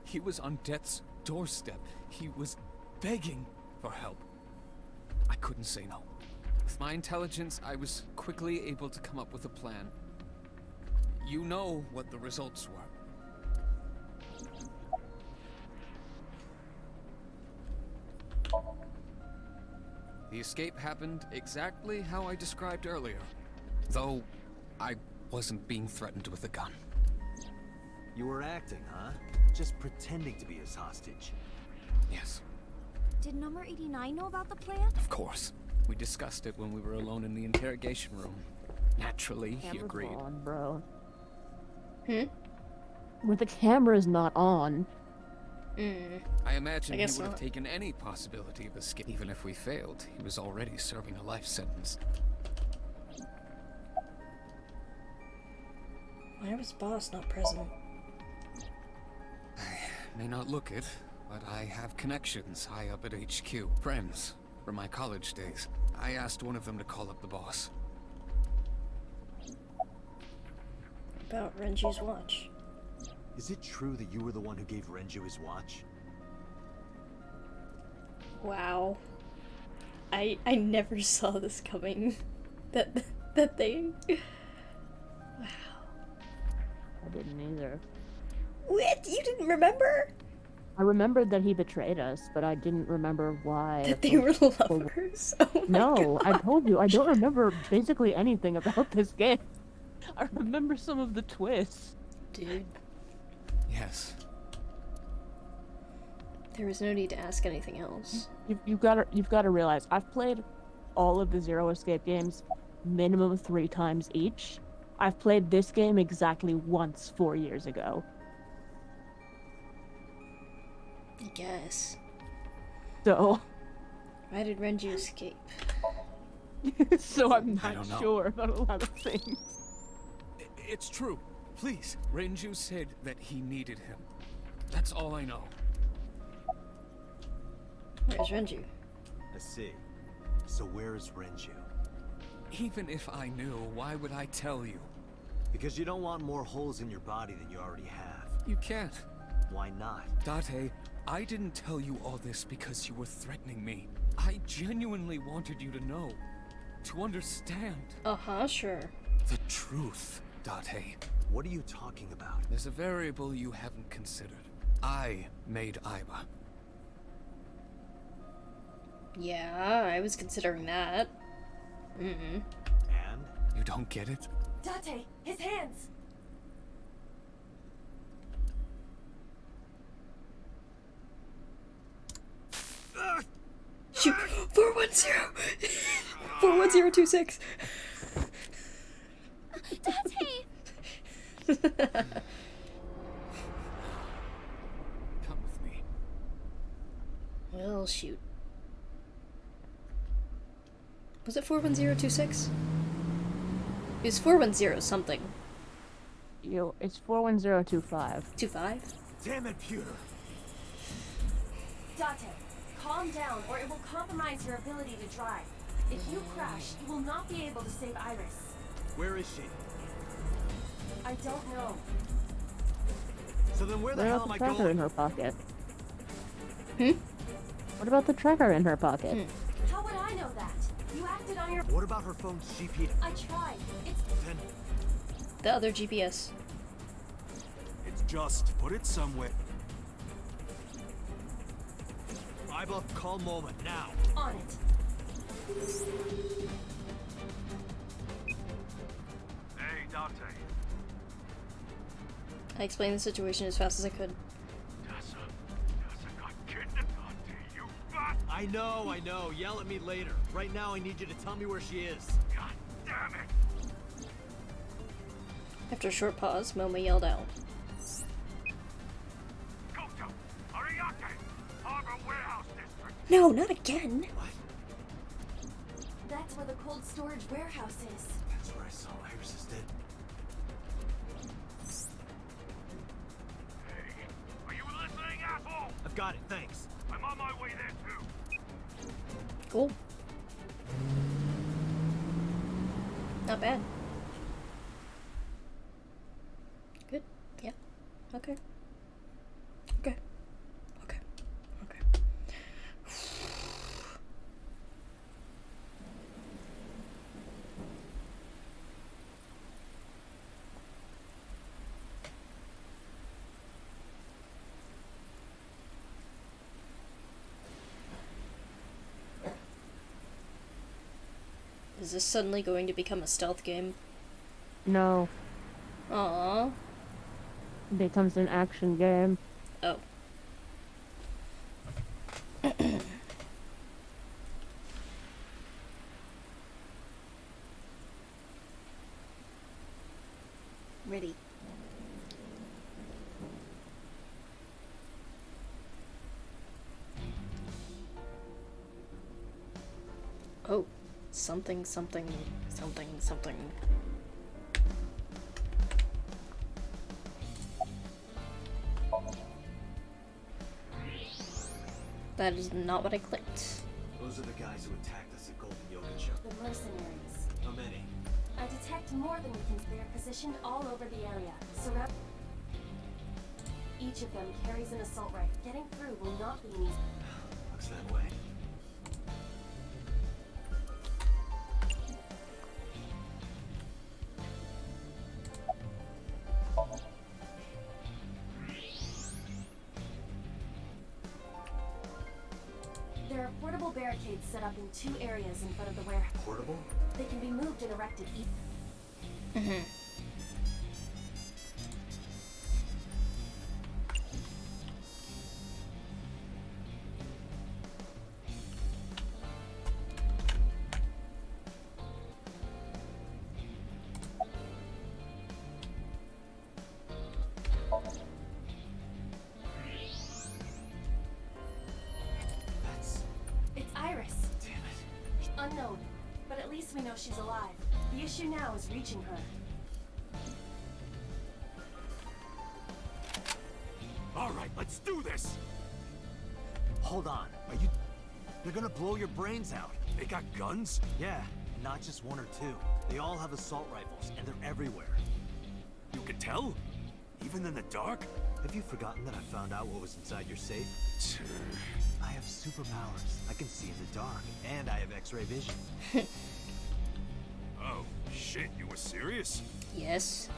he was on death's doorstep. He was begging for help. I couldn't say no. With my intelligence, I was quickly able to come up with a plan. You know what the results were. The escape happened exactly how I described earlier. Though, I wasn't being threatened with a gun. You were acting, huh? Just pretending to be his hostage. Yes, Did number 89 know about the plan? of course. We discussed it when we were alone in the interrogation room. Naturally, he agreed. On, bro. Hmm? Where the camera's not on. I imagine I he guess would have not. taken any possibility of escape. Even if we failed, he was already serving a life sentence. Why was boss not present? May not look it, but I have connections high up at HQ. Friends from my college days. I asked one of them to call up the boss. About Renji's watch. Is it true that you were the one who gave Renju his watch? Wow. I never saw this coming. That they. Wow. I didn't either. What? You didn't remember? I remembered that he betrayed us, but I didn't remember why. That they were lovers? Oh my No, God. I told you, I don't remember basically anything about this game. I remember some of the twists. Dude. Yes. There was no need to ask anything else. You've got to realize, I've played all of the Zero Escape games minimum 3 times each. I've played this game exactly once 4 years ago. I guess. So. Why did Renji escape? So I'm I not don't know. sure about a lot of things. It's true. Please. Renju said that he needed him. That's all I know. Where's Renji? I see. So where is Renju? Even if I knew, why would I tell you? Because you don't want more holes in your body than you already have. You can't. Why not? Date, I didn't tell you all this because you were threatening me. I genuinely wanted you to know. To understand. Uh-huh, sure. The truth, Date. What are you talking about? There's a variable you haven't considered. I made Aiba. Yeah, I was considering that. And? You don't get it? Date, his hands! Shoot! 410! 41026! Date! Come with me. Well, shoot. Was it 41026? It was 410 something. Yo, it's 41025. 25? Damn it, Pewter! Date, calm down or it will compromise your ability to drive. If you crash, you will not be able to save Iris. Where is she? I don't know. So then where the What hell about am the I tracker going? in her pocket? Hmm? What about the tracker in her pocket? How would I know that? You acted on your... What about her phone's GPS? I tried. It's... Then The other GPS. It's just put it somewhere. Aiba, call moment, now. on it. Hey, Dante. I explained the situation as fast as I could. Tessa got kidnapped, Dante. You got... I know. Yell at me later. Right now, I need you to tell me where she is. God damn it. After a short pause, Momo yelled out. Goto, Ariake, Harbor Warehouse District. No, not again! That's where the cold storage warehouse is. That's where I saw Iris is dead. Hey, are you listening, asshole? I've got it, thanks. I'm on my way there too. Cool. Not bad. Good. Yeah. Okay. Okay. Okay. Okay. Is this suddenly going to become a stealth game? No, Aww. it becomes an action game. Oh. Oh, something, something, something, something. That is not what I clicked. Those are the guys who attacked us at Golden Yoga. The mercenaries. How many? I detect more than we can. They are positioned all over the area. Surround. Each of them carries an assault rifle. Getting through will not be easy. Looks that way. There are portable barricades set up in 2 areas in front of the warehouse. Portable? They can be moved and erected. It's Iris. Damn it. Unknown, but at least we know she's alive. The issue now is reaching her. All right, let's do this. Hold on. Are you... They're gonna blow your brains out. They got guns? Yeah, not just 1 or 2. They all have assault rifles, and they're everywhere. You can tell? Even in the dark? Have you forgotten that I found out what was inside your safe? I have superpowers. I can see in the dark, and I have X-ray vision. Oh, shit, you were serious? Yes.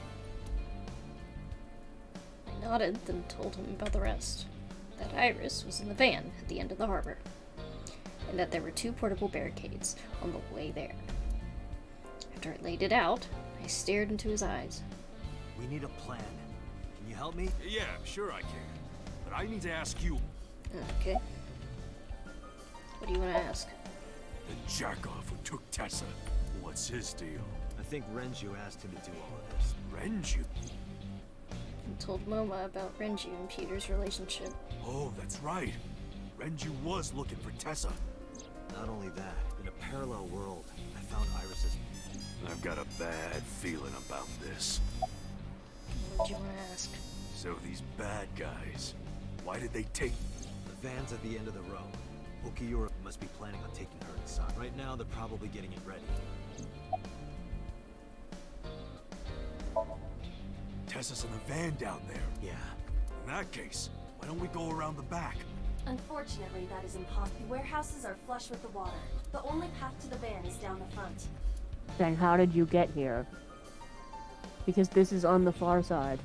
I nodded, then told him about the rest. That Iris was in the van at the end of the harbor, and that there were 2 portable barricades on the way there. After I laid it out, I stared into his eyes. We need a plan. Can you help me? Yeah, sure I can. But I need to ask you. Okay. What do you want to ask? The jackoff who took Tessa. What's his deal? I think Renju asked him to do all of this. Renju? I told Moma about Renju and Peter's relationship. Oh, that's right. Renju was looking for Tessa. Not only that, in a parallel world, I found Iris's... I've got a bad feeling about this. What do you want to ask? So these bad guys, why did they take... The van's at the end of the row. Okiura must be planning on taking her inside. Right now, they're probably getting it ready. Tessa's in a van down there. Yeah. In that case, why don't we go around the back? Unfortunately, that is impossible. The warehouses are flush with the water. The only path to the van is down the front. Then how did you get here? Because this is on the far side,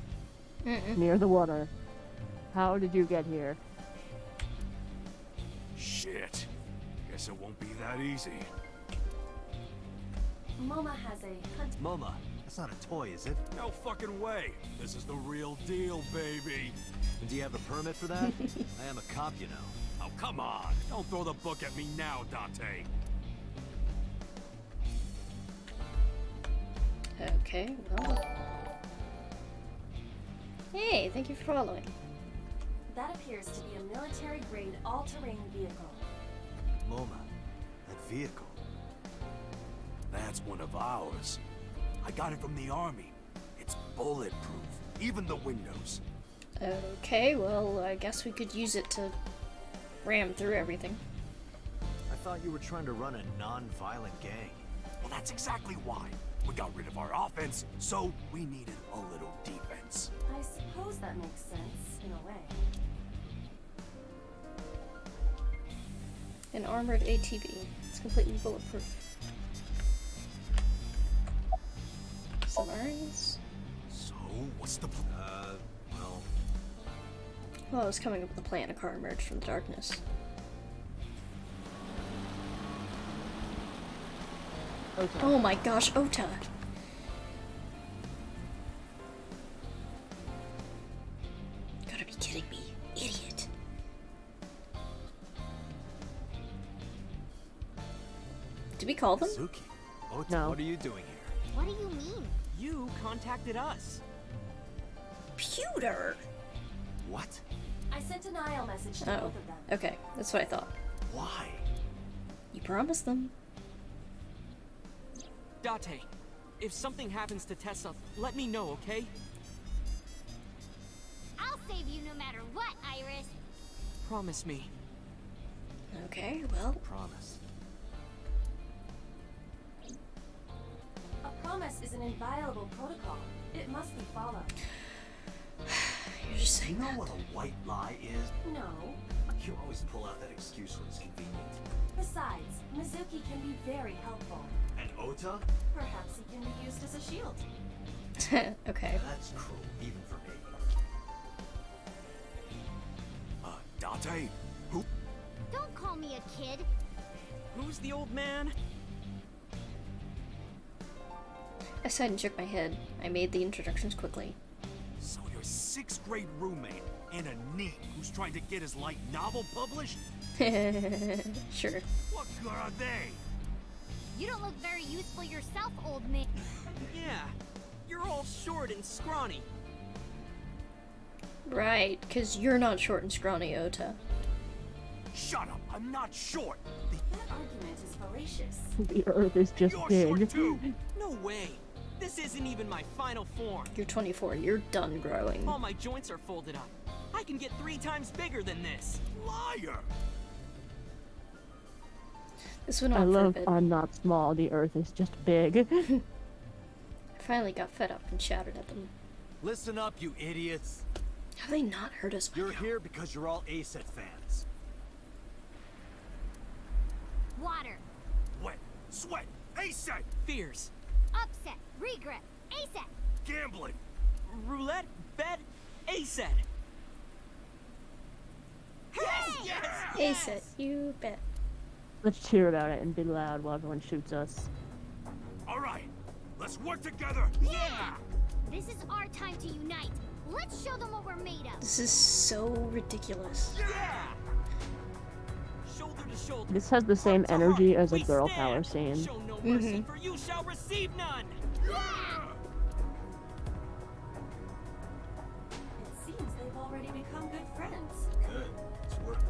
near the water. How did you get here? Shit. Guess it won't be that easy. Moma has a hunt. Moma, that's not a toy, is it? No fucking way. This is the real deal, baby. And do you have a permit for that? I am a cop, you know. Oh, come on. Don't throw the book at me now, Dante. Okay, well... Hey, thank you for following. That appears to be a military-grade all-terrain vehicle. Moma, that vehicle. That's one of ours. I got it from the army. It's bulletproof, even the windows. Okay, well, I guess we could use it to ram through everything. I thought you were trying to run a non-violent gang. Well, that's exactly why. We got rid of our offense, so we needed a little defense. I suppose that makes sense, in a way. An armored ATV. It's completely bulletproof. Submarines? So, what's the well... Well, I was coming up with a plan. A car emerged from the darkness. Ota. Oh my gosh, Ota! Gotta be kidding me. Idiot. Did we call them? Suki, Ota, No. what are you doing here? What do you mean? You contacted us. Pewter! What? I sent an IL message to Oh, both of them. okay. That's what I thought. Why? You promised them. Date, if something happens to Tessa, let me know, okay? I'll save you no matter what, Iris. Promise me. Okay, well. Promise. A promise is an inviolable protocol. It must be followed. You're just saying You know that. what a white lie is? No. You always pull out that excuse when it's convenient. Besides, Mizuki can be very helpful. And Ota? Perhaps he can be used as a shield. Okay. That's cruel, even for me. Date? Who? Don't call me a kid. Who's the old man? I sighed and shook my head. I made the introductions quickly. So your 6th grade roommate and a NEET who's trying to get his light novel published? Sure. What good are they? You don't look very useful yourself, old man. Yeah, you're all short and scrawny. Right, because you're not short and scrawny, Ota. Shut up! I'm not short! That argument is fallacious. The Earth is just You're big. short too! No way. This isn't even my final form. You're 24. You're done growing. All my joints are folded up. I can get 3 times bigger than this. Liar! This went I on for a love bit. I'm not small, the Earth is just big. I finally got fed up and shouted at them. Listen up, you idiots. Have they not heard us by You're now? here because you're all ASET fans. Water. Wet, sweat, ASET, Fears. Upset. Regret. ASAP. gambling. Roulette, bet, ASET. Yes! Ace it, you bet. Let's cheer about it and be loud while everyone shoots us. All right, let's work together. Yeah! This is our time to unite. Let's show them what we're made of. This is so ridiculous. Yeah! Shoulder to shoulder. This has the same heart to energy heart, as a we girl stand. power scene. Show no mercy, for you shall receive none. Yeah! It seems they've already become good friends. Good. It's working.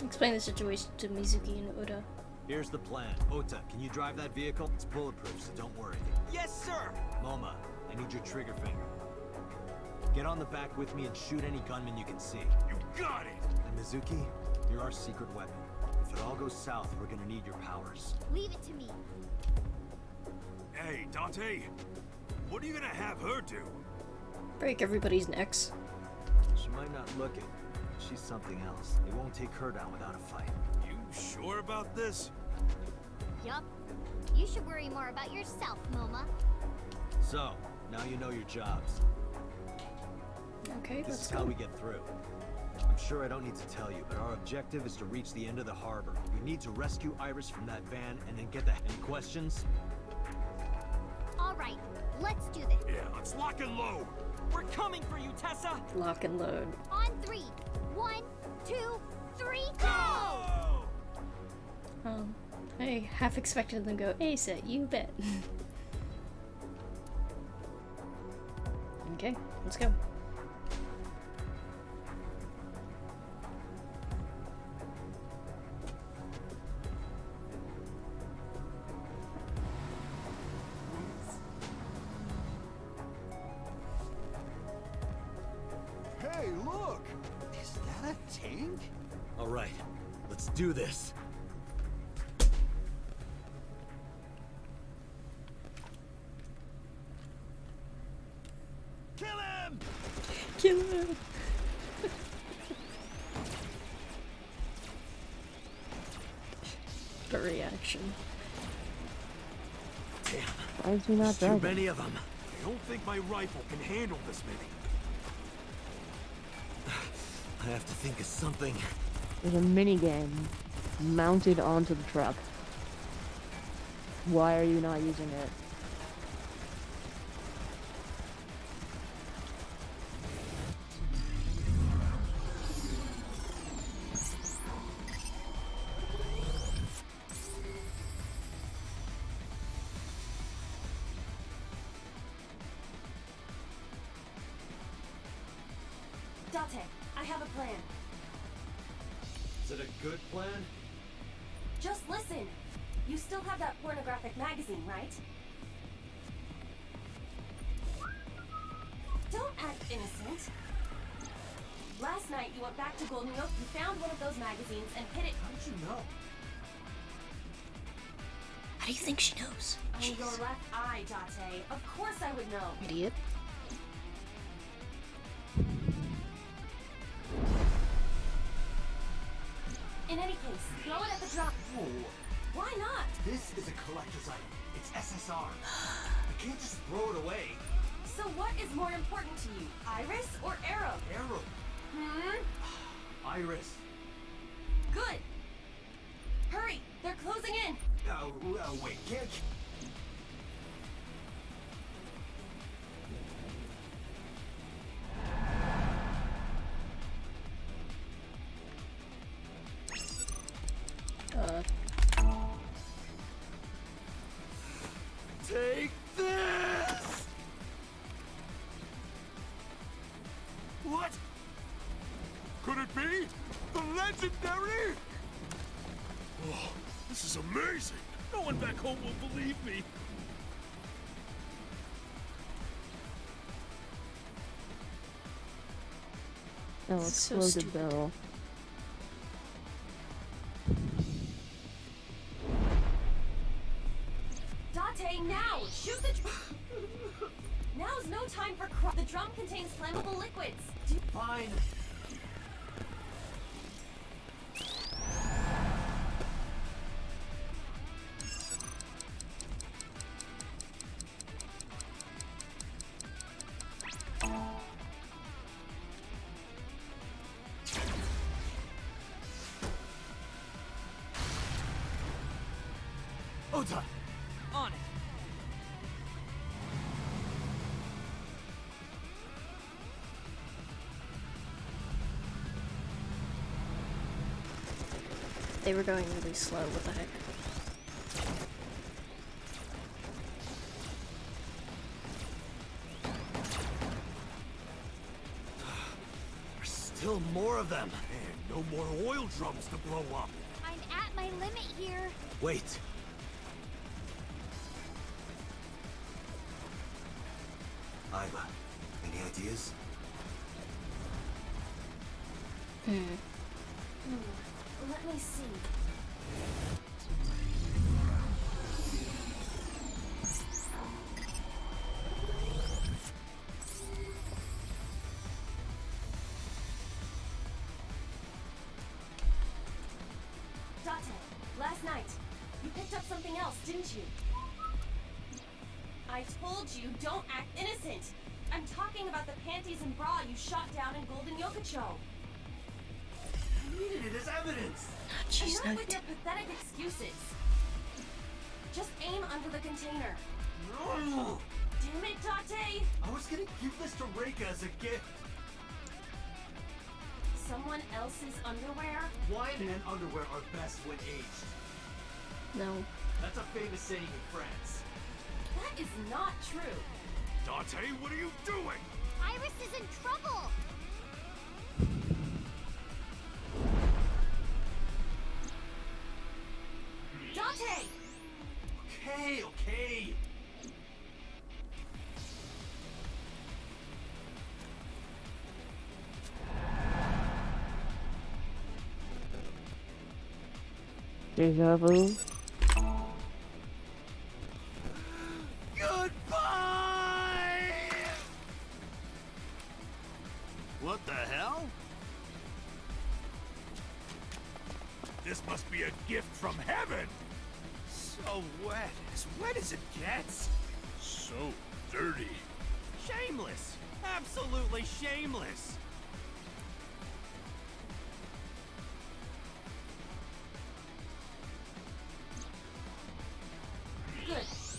Explain the situation to Mizuki and Oda. Here's the plan. Ota, can you drive that vehicle? It's bulletproof, so don't worry. Yes, sir. Moma, I need your trigger finger. Get on the back with me and shoot any gunman you can see. You got it. And Mizuki, you're our secret weapon. If it all goes south, we're gonna need your powers. Leave it to me. Hey, Dante, what are you gonna have her do? Break everybody's necks. She might not look it. She's something else. It won't take her down without a fight. You sure about this? Yup. You should worry more about yourself, Moma. So, now you know your jobs. Okay, This let's is go. how we get through. I'm sure I don't need to tell you, but our objective is to reach the end of the harbor. We need to rescue Iris from that van and then get the... Any questions? All right, let's do this. Yeah, let's lock and load. We're coming for you, Tessa. Lock and load. On 3. 1, 2, 3, go! I half expected them to go, Ace it, you bet. Okay, let's go. Hey, look! Is that a tank? All right, let's do this. Kill him! Kill him! The reaction. Damn, Why is he not there's too driving? many of them. I don't think my rifle can handle this many. I have to think of something. There's a minigame mounted onto the truck. Why are you not using it? Date, I have a plan. Is it a good plan? Just listen. You still have that pornographic magazine, right? Don't act innocent. Last night you went back to Golden Oak, you found one of those magazines and hid it. How did you know? How do you think she knows? On your left eye, Date. Of course I would know. Idiot. In any case, throw it at the drop. Whoa. Why not? This is a collector's item. It's SSR. I can't just throw it away. So what is more important to you, Iris or Arrow? Arrow. Iris. Good. Hurry, they're closing in. Wait, can't... Take this! What? Could it be? The legendary? Oh, this is amazing. No one back home will believe me. Oh, This is so exploded stupid. barrel. Date, now! Shoot the Now's no time for The drum contains flammable liquids. Fine. Ota! On it. They were going really slow. What the heck? There's still more of them. And no more oil drums to blow up. I'm at my limit here. Wait. Iva, any ideas? Let me see. Date, last night, you picked up something else, didn't you? I told you, don't act innocent. I'm talking about the panties and bra you shot down in Golden Yokocho. I needed it as evidence. Enough with your pathetic excuses. Just aim under the container. No! Damn it, Date! I was gonna give this to Reika as a gift. Someone else's underwear? Wine and underwear are best when aged. No. That's a famous saying in France. That is not true. Dante, what are you doing? Iris is in trouble. Date! Okay, okay. Deja vu. Goodbye! What the hell? This must be a gift from heaven! So wet as it gets. So dirty. Shameless! Absolutely shameless! Good.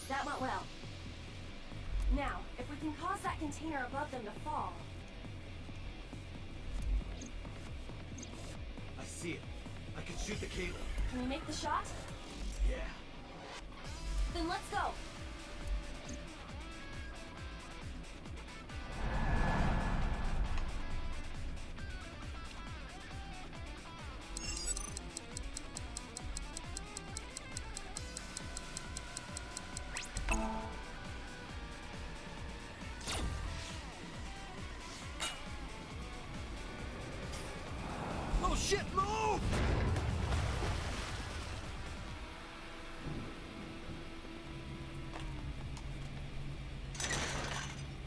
That went well. Now, if we can cause that container above them to fall. I see it. I can shoot the cable. Can you make the shot? Yeah. Then let's go.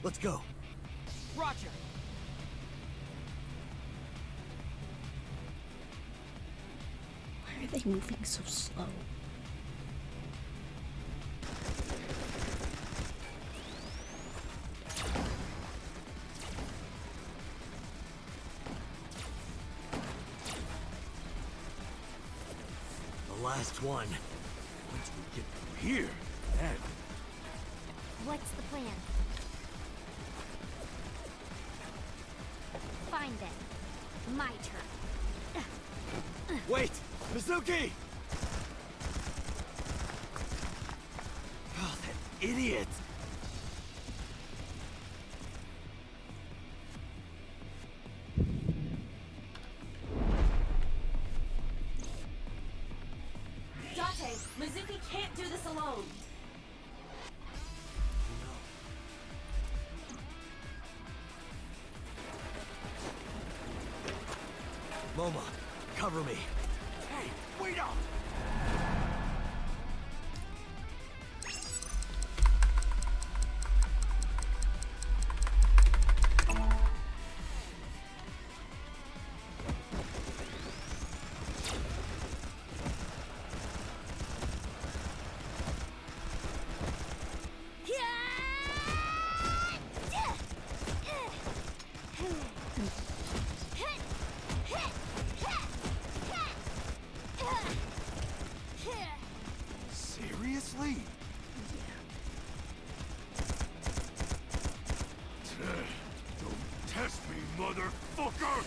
Let's go. Roger. Why are they moving so slow? The last one. Once we get through here, then... What's the plan? Fine then. My turn. Wait! Mizuki! Oh, that idiot! Date, Mizuki can't do this alone. Moma, cover me. Hey, wait up! Seriously? Don't test me, motherfucker!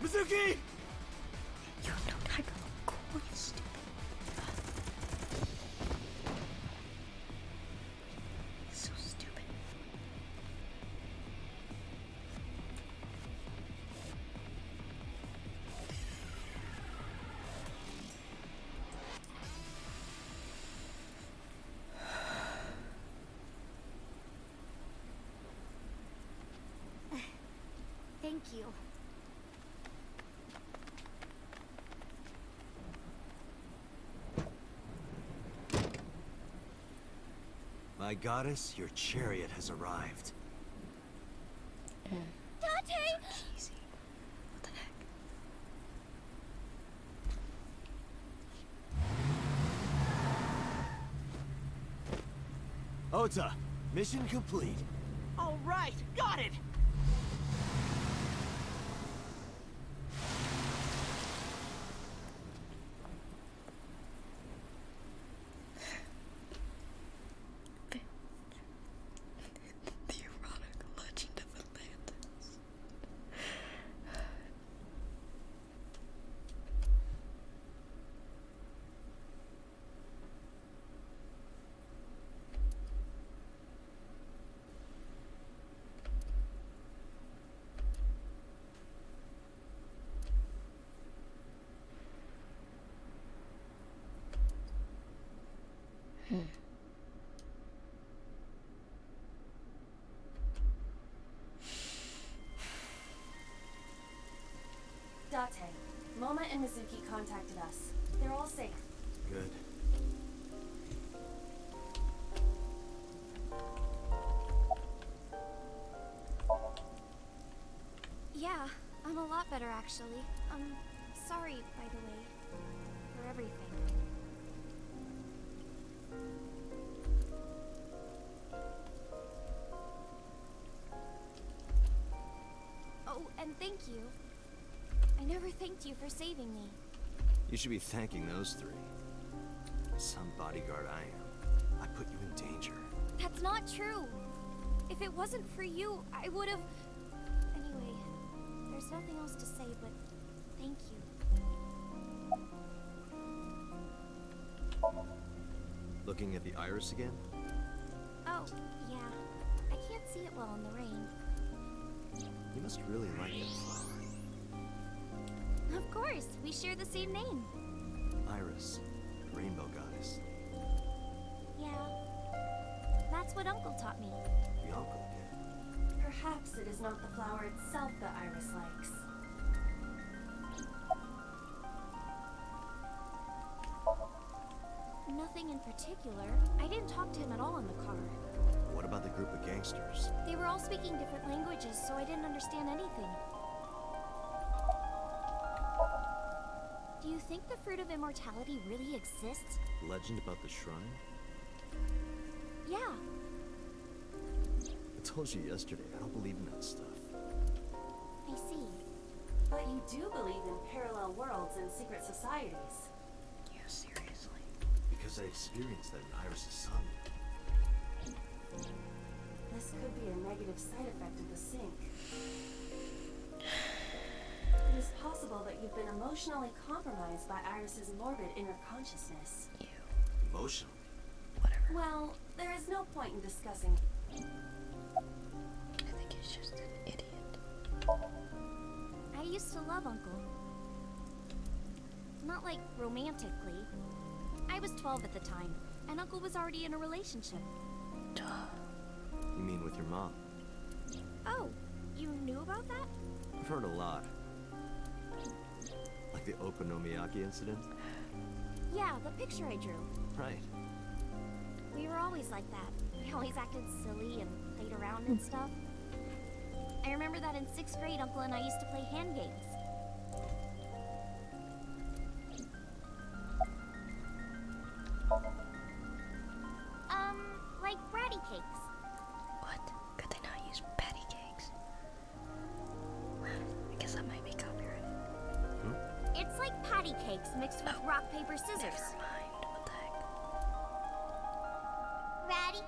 Mizuki! You have no time to look cool, you stupid. So stupid. Thank you. My goddess, your chariot has arrived. Date! Easy. What the heck? Ota, mission complete. All right, got it. The erotic legend of Atlantis. Date, Moma and Mizuki contacted us. They're all safe. Good. Yeah, I'm a lot better actually. Sorry, by the way, for everything. Oh, and thank you. I never thanked you for saving me. You should be thanking those three. Some bodyguard I am. I put you in danger. That's not true. If it wasn't for you, I would have... Anyway, there's nothing else to say, but thank you. Looking at the iris again? Oh, yeah. I can't see it well in the rain. You must really like that flower. Of course, we share the same name. Iris. Rainbow goddess. Yeah. That's what Uncle taught me. The uncle did. Perhaps it is not the flower itself that Iris likes. Nothing in particular. I didn't talk to him at all in the car. What about the group of gangsters? They were all speaking different languages, so I didn't understand anything. Do you think the fruit of immortality really exists? Legend about the shrine? Yeah. I told you yesterday, I don't believe in that stuff. I see. But you do believe in parallel worlds and secret societies. Yeah, seriously. Because I experienced that in Iris' Somnium. This could be a negative side effect of the sync. It is possible that you've been emotionally compromised by Iris's morbid inner consciousness. Emotionally? Well, there is no point in discussing. I think he's just an idiot. I used to love Uncle. Not like romantically. I was 12 at the time, and Uncle was already in a relationship. Duh. You mean with your mom? Oh, you knew about that? I've heard a lot. Like the Okonomiyaki incident? Yeah, the picture I drew. Right. We were always like that. We always acted silly and played around and stuff. I remember that in 6th grade, Uncle and I used to play hand games. Like bratty cakes. What? Could they not use patty cakes? I guess that might be copyrighted. It's like patty cakes mixed with rock, paper, scissors. Never mind. What the heck? Ratty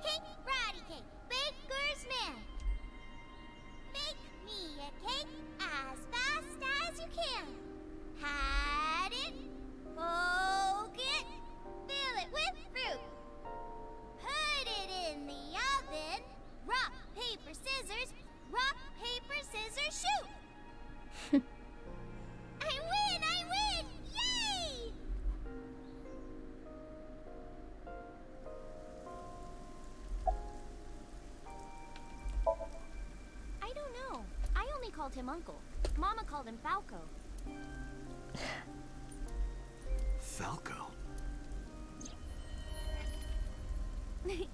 cake, baker's man. Bake me a cake as fast as you can. Pat it, poke it, fill it with fruit. Put it in the oven. Rock, paper, scissors. Rock, paper, scissors, shoot. I win! I win! Yay! I don't know. I only called him Uncle. Mama called him Falco. Falco?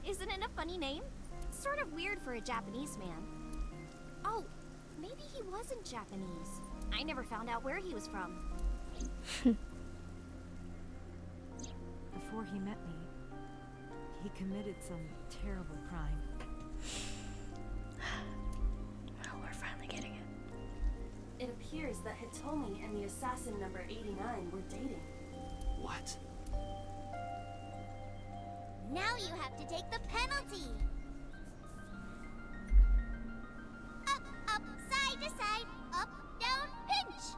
Isn't it a funny name? Sort of weird for a Japanese man. Oh, maybe he wasn't Japanese. I never found out where he was from. Before he met me, he committed some terrible crime. Well, we're finally getting it. It appears that Hitomi and the assassin number 89 were dating. What? Now you have to take the penalty. Up, up, side to side, up, down, pinch.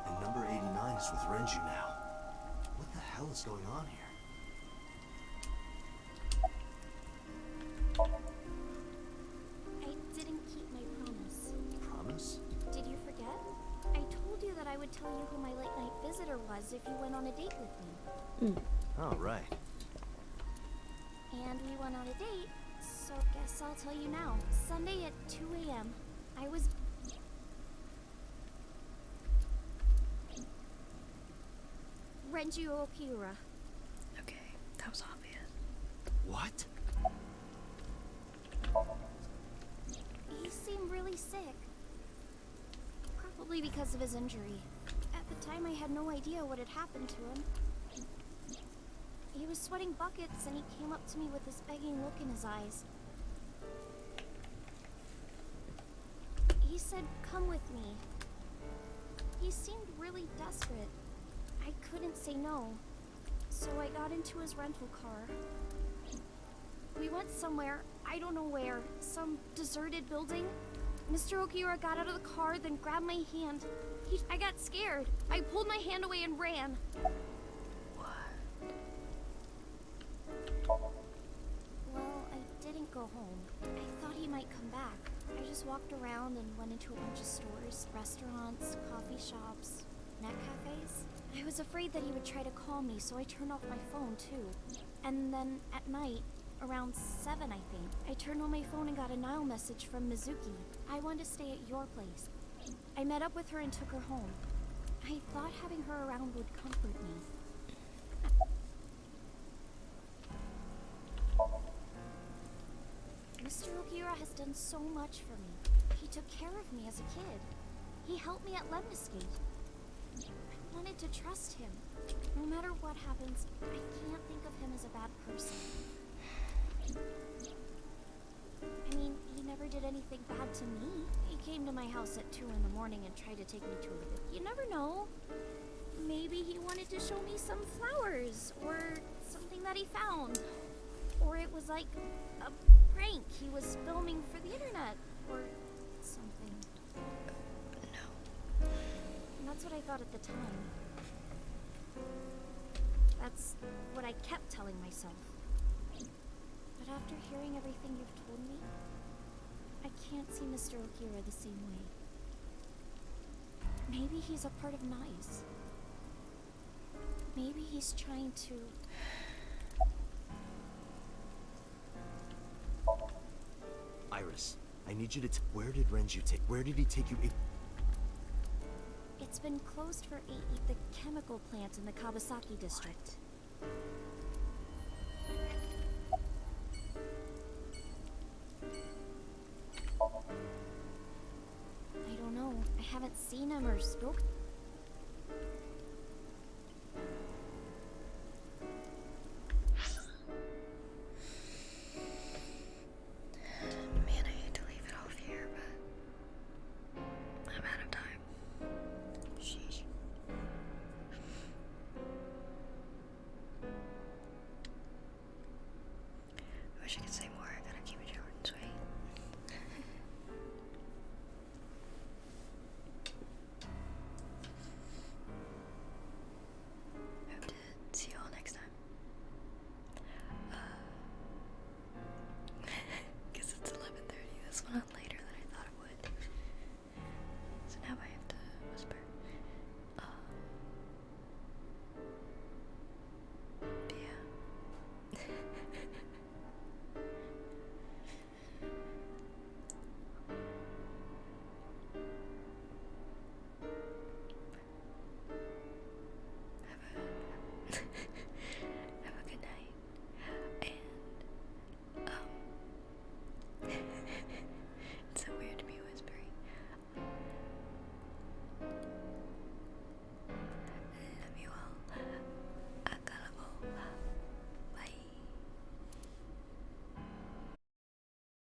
And number 89 is with Renju now. What the hell is going on here? I didn't keep my promise. Promise? Did you forget? I told you that I would tell you who my late night visitor was if you went on a date with me. Oh, right. And we went on a date, so guess I'll tell you now. Sunday at 2 a.m. I was... Renju Okiura. Okay, that was obvious. What? He seemed really sick. Probably because of his injury. At the time, I had no idea what had happened to him. He was sweating buckets, and he came up to me with this begging look in his eyes. He said, "Come with me." He seemed really desperate. I couldn't say no, so I got into his rental car. We went somewhere, I don't know where, some deserted building. Mr. Okiura got out of the car, then grabbed my hand. I got scared. I pulled my hand away and ran. Well, I didn't go home. I thought he might come back. I just walked around and went into a bunch of stores, restaurants, coffee shops, net cafes. I was afraid that he would try to call me, so I turned off my phone too. And then at night, around 7 I think, I turned on my phone and got a Nile message from Mizuki. I wanted to stay at your place. I met up with her and took her home. I thought having her around would comfort me. Mr. Ogiura has done so much for me. He took care of me as a kid. He helped me at Lemniscate. I wanted to trust him. No matter what happens, I can't think of him as a bad person. I mean, he never did anything bad to me. He came to my house at 2 in the morning and tried to take me to a... You never know. Maybe he wanted to show me some flowers, or something that he found. Or it was like a prank he was filming for the internet, or something. No. And that's what I thought at the time. That's what I kept telling myself. But after hearing everything you've told me, I can't see Mr. Ogiura the same way. Maybe he's a part of Nice. Maybe he's trying to... Iris, I need you to where did Renju take? Where did he take you? It's been closed for 8 years. The chemical plant in the Kawasaki district. I don't know. I haven't seen him or spoken. Man, I hate to leave it off here, but I'm out of time. Sheesh. I wish I could say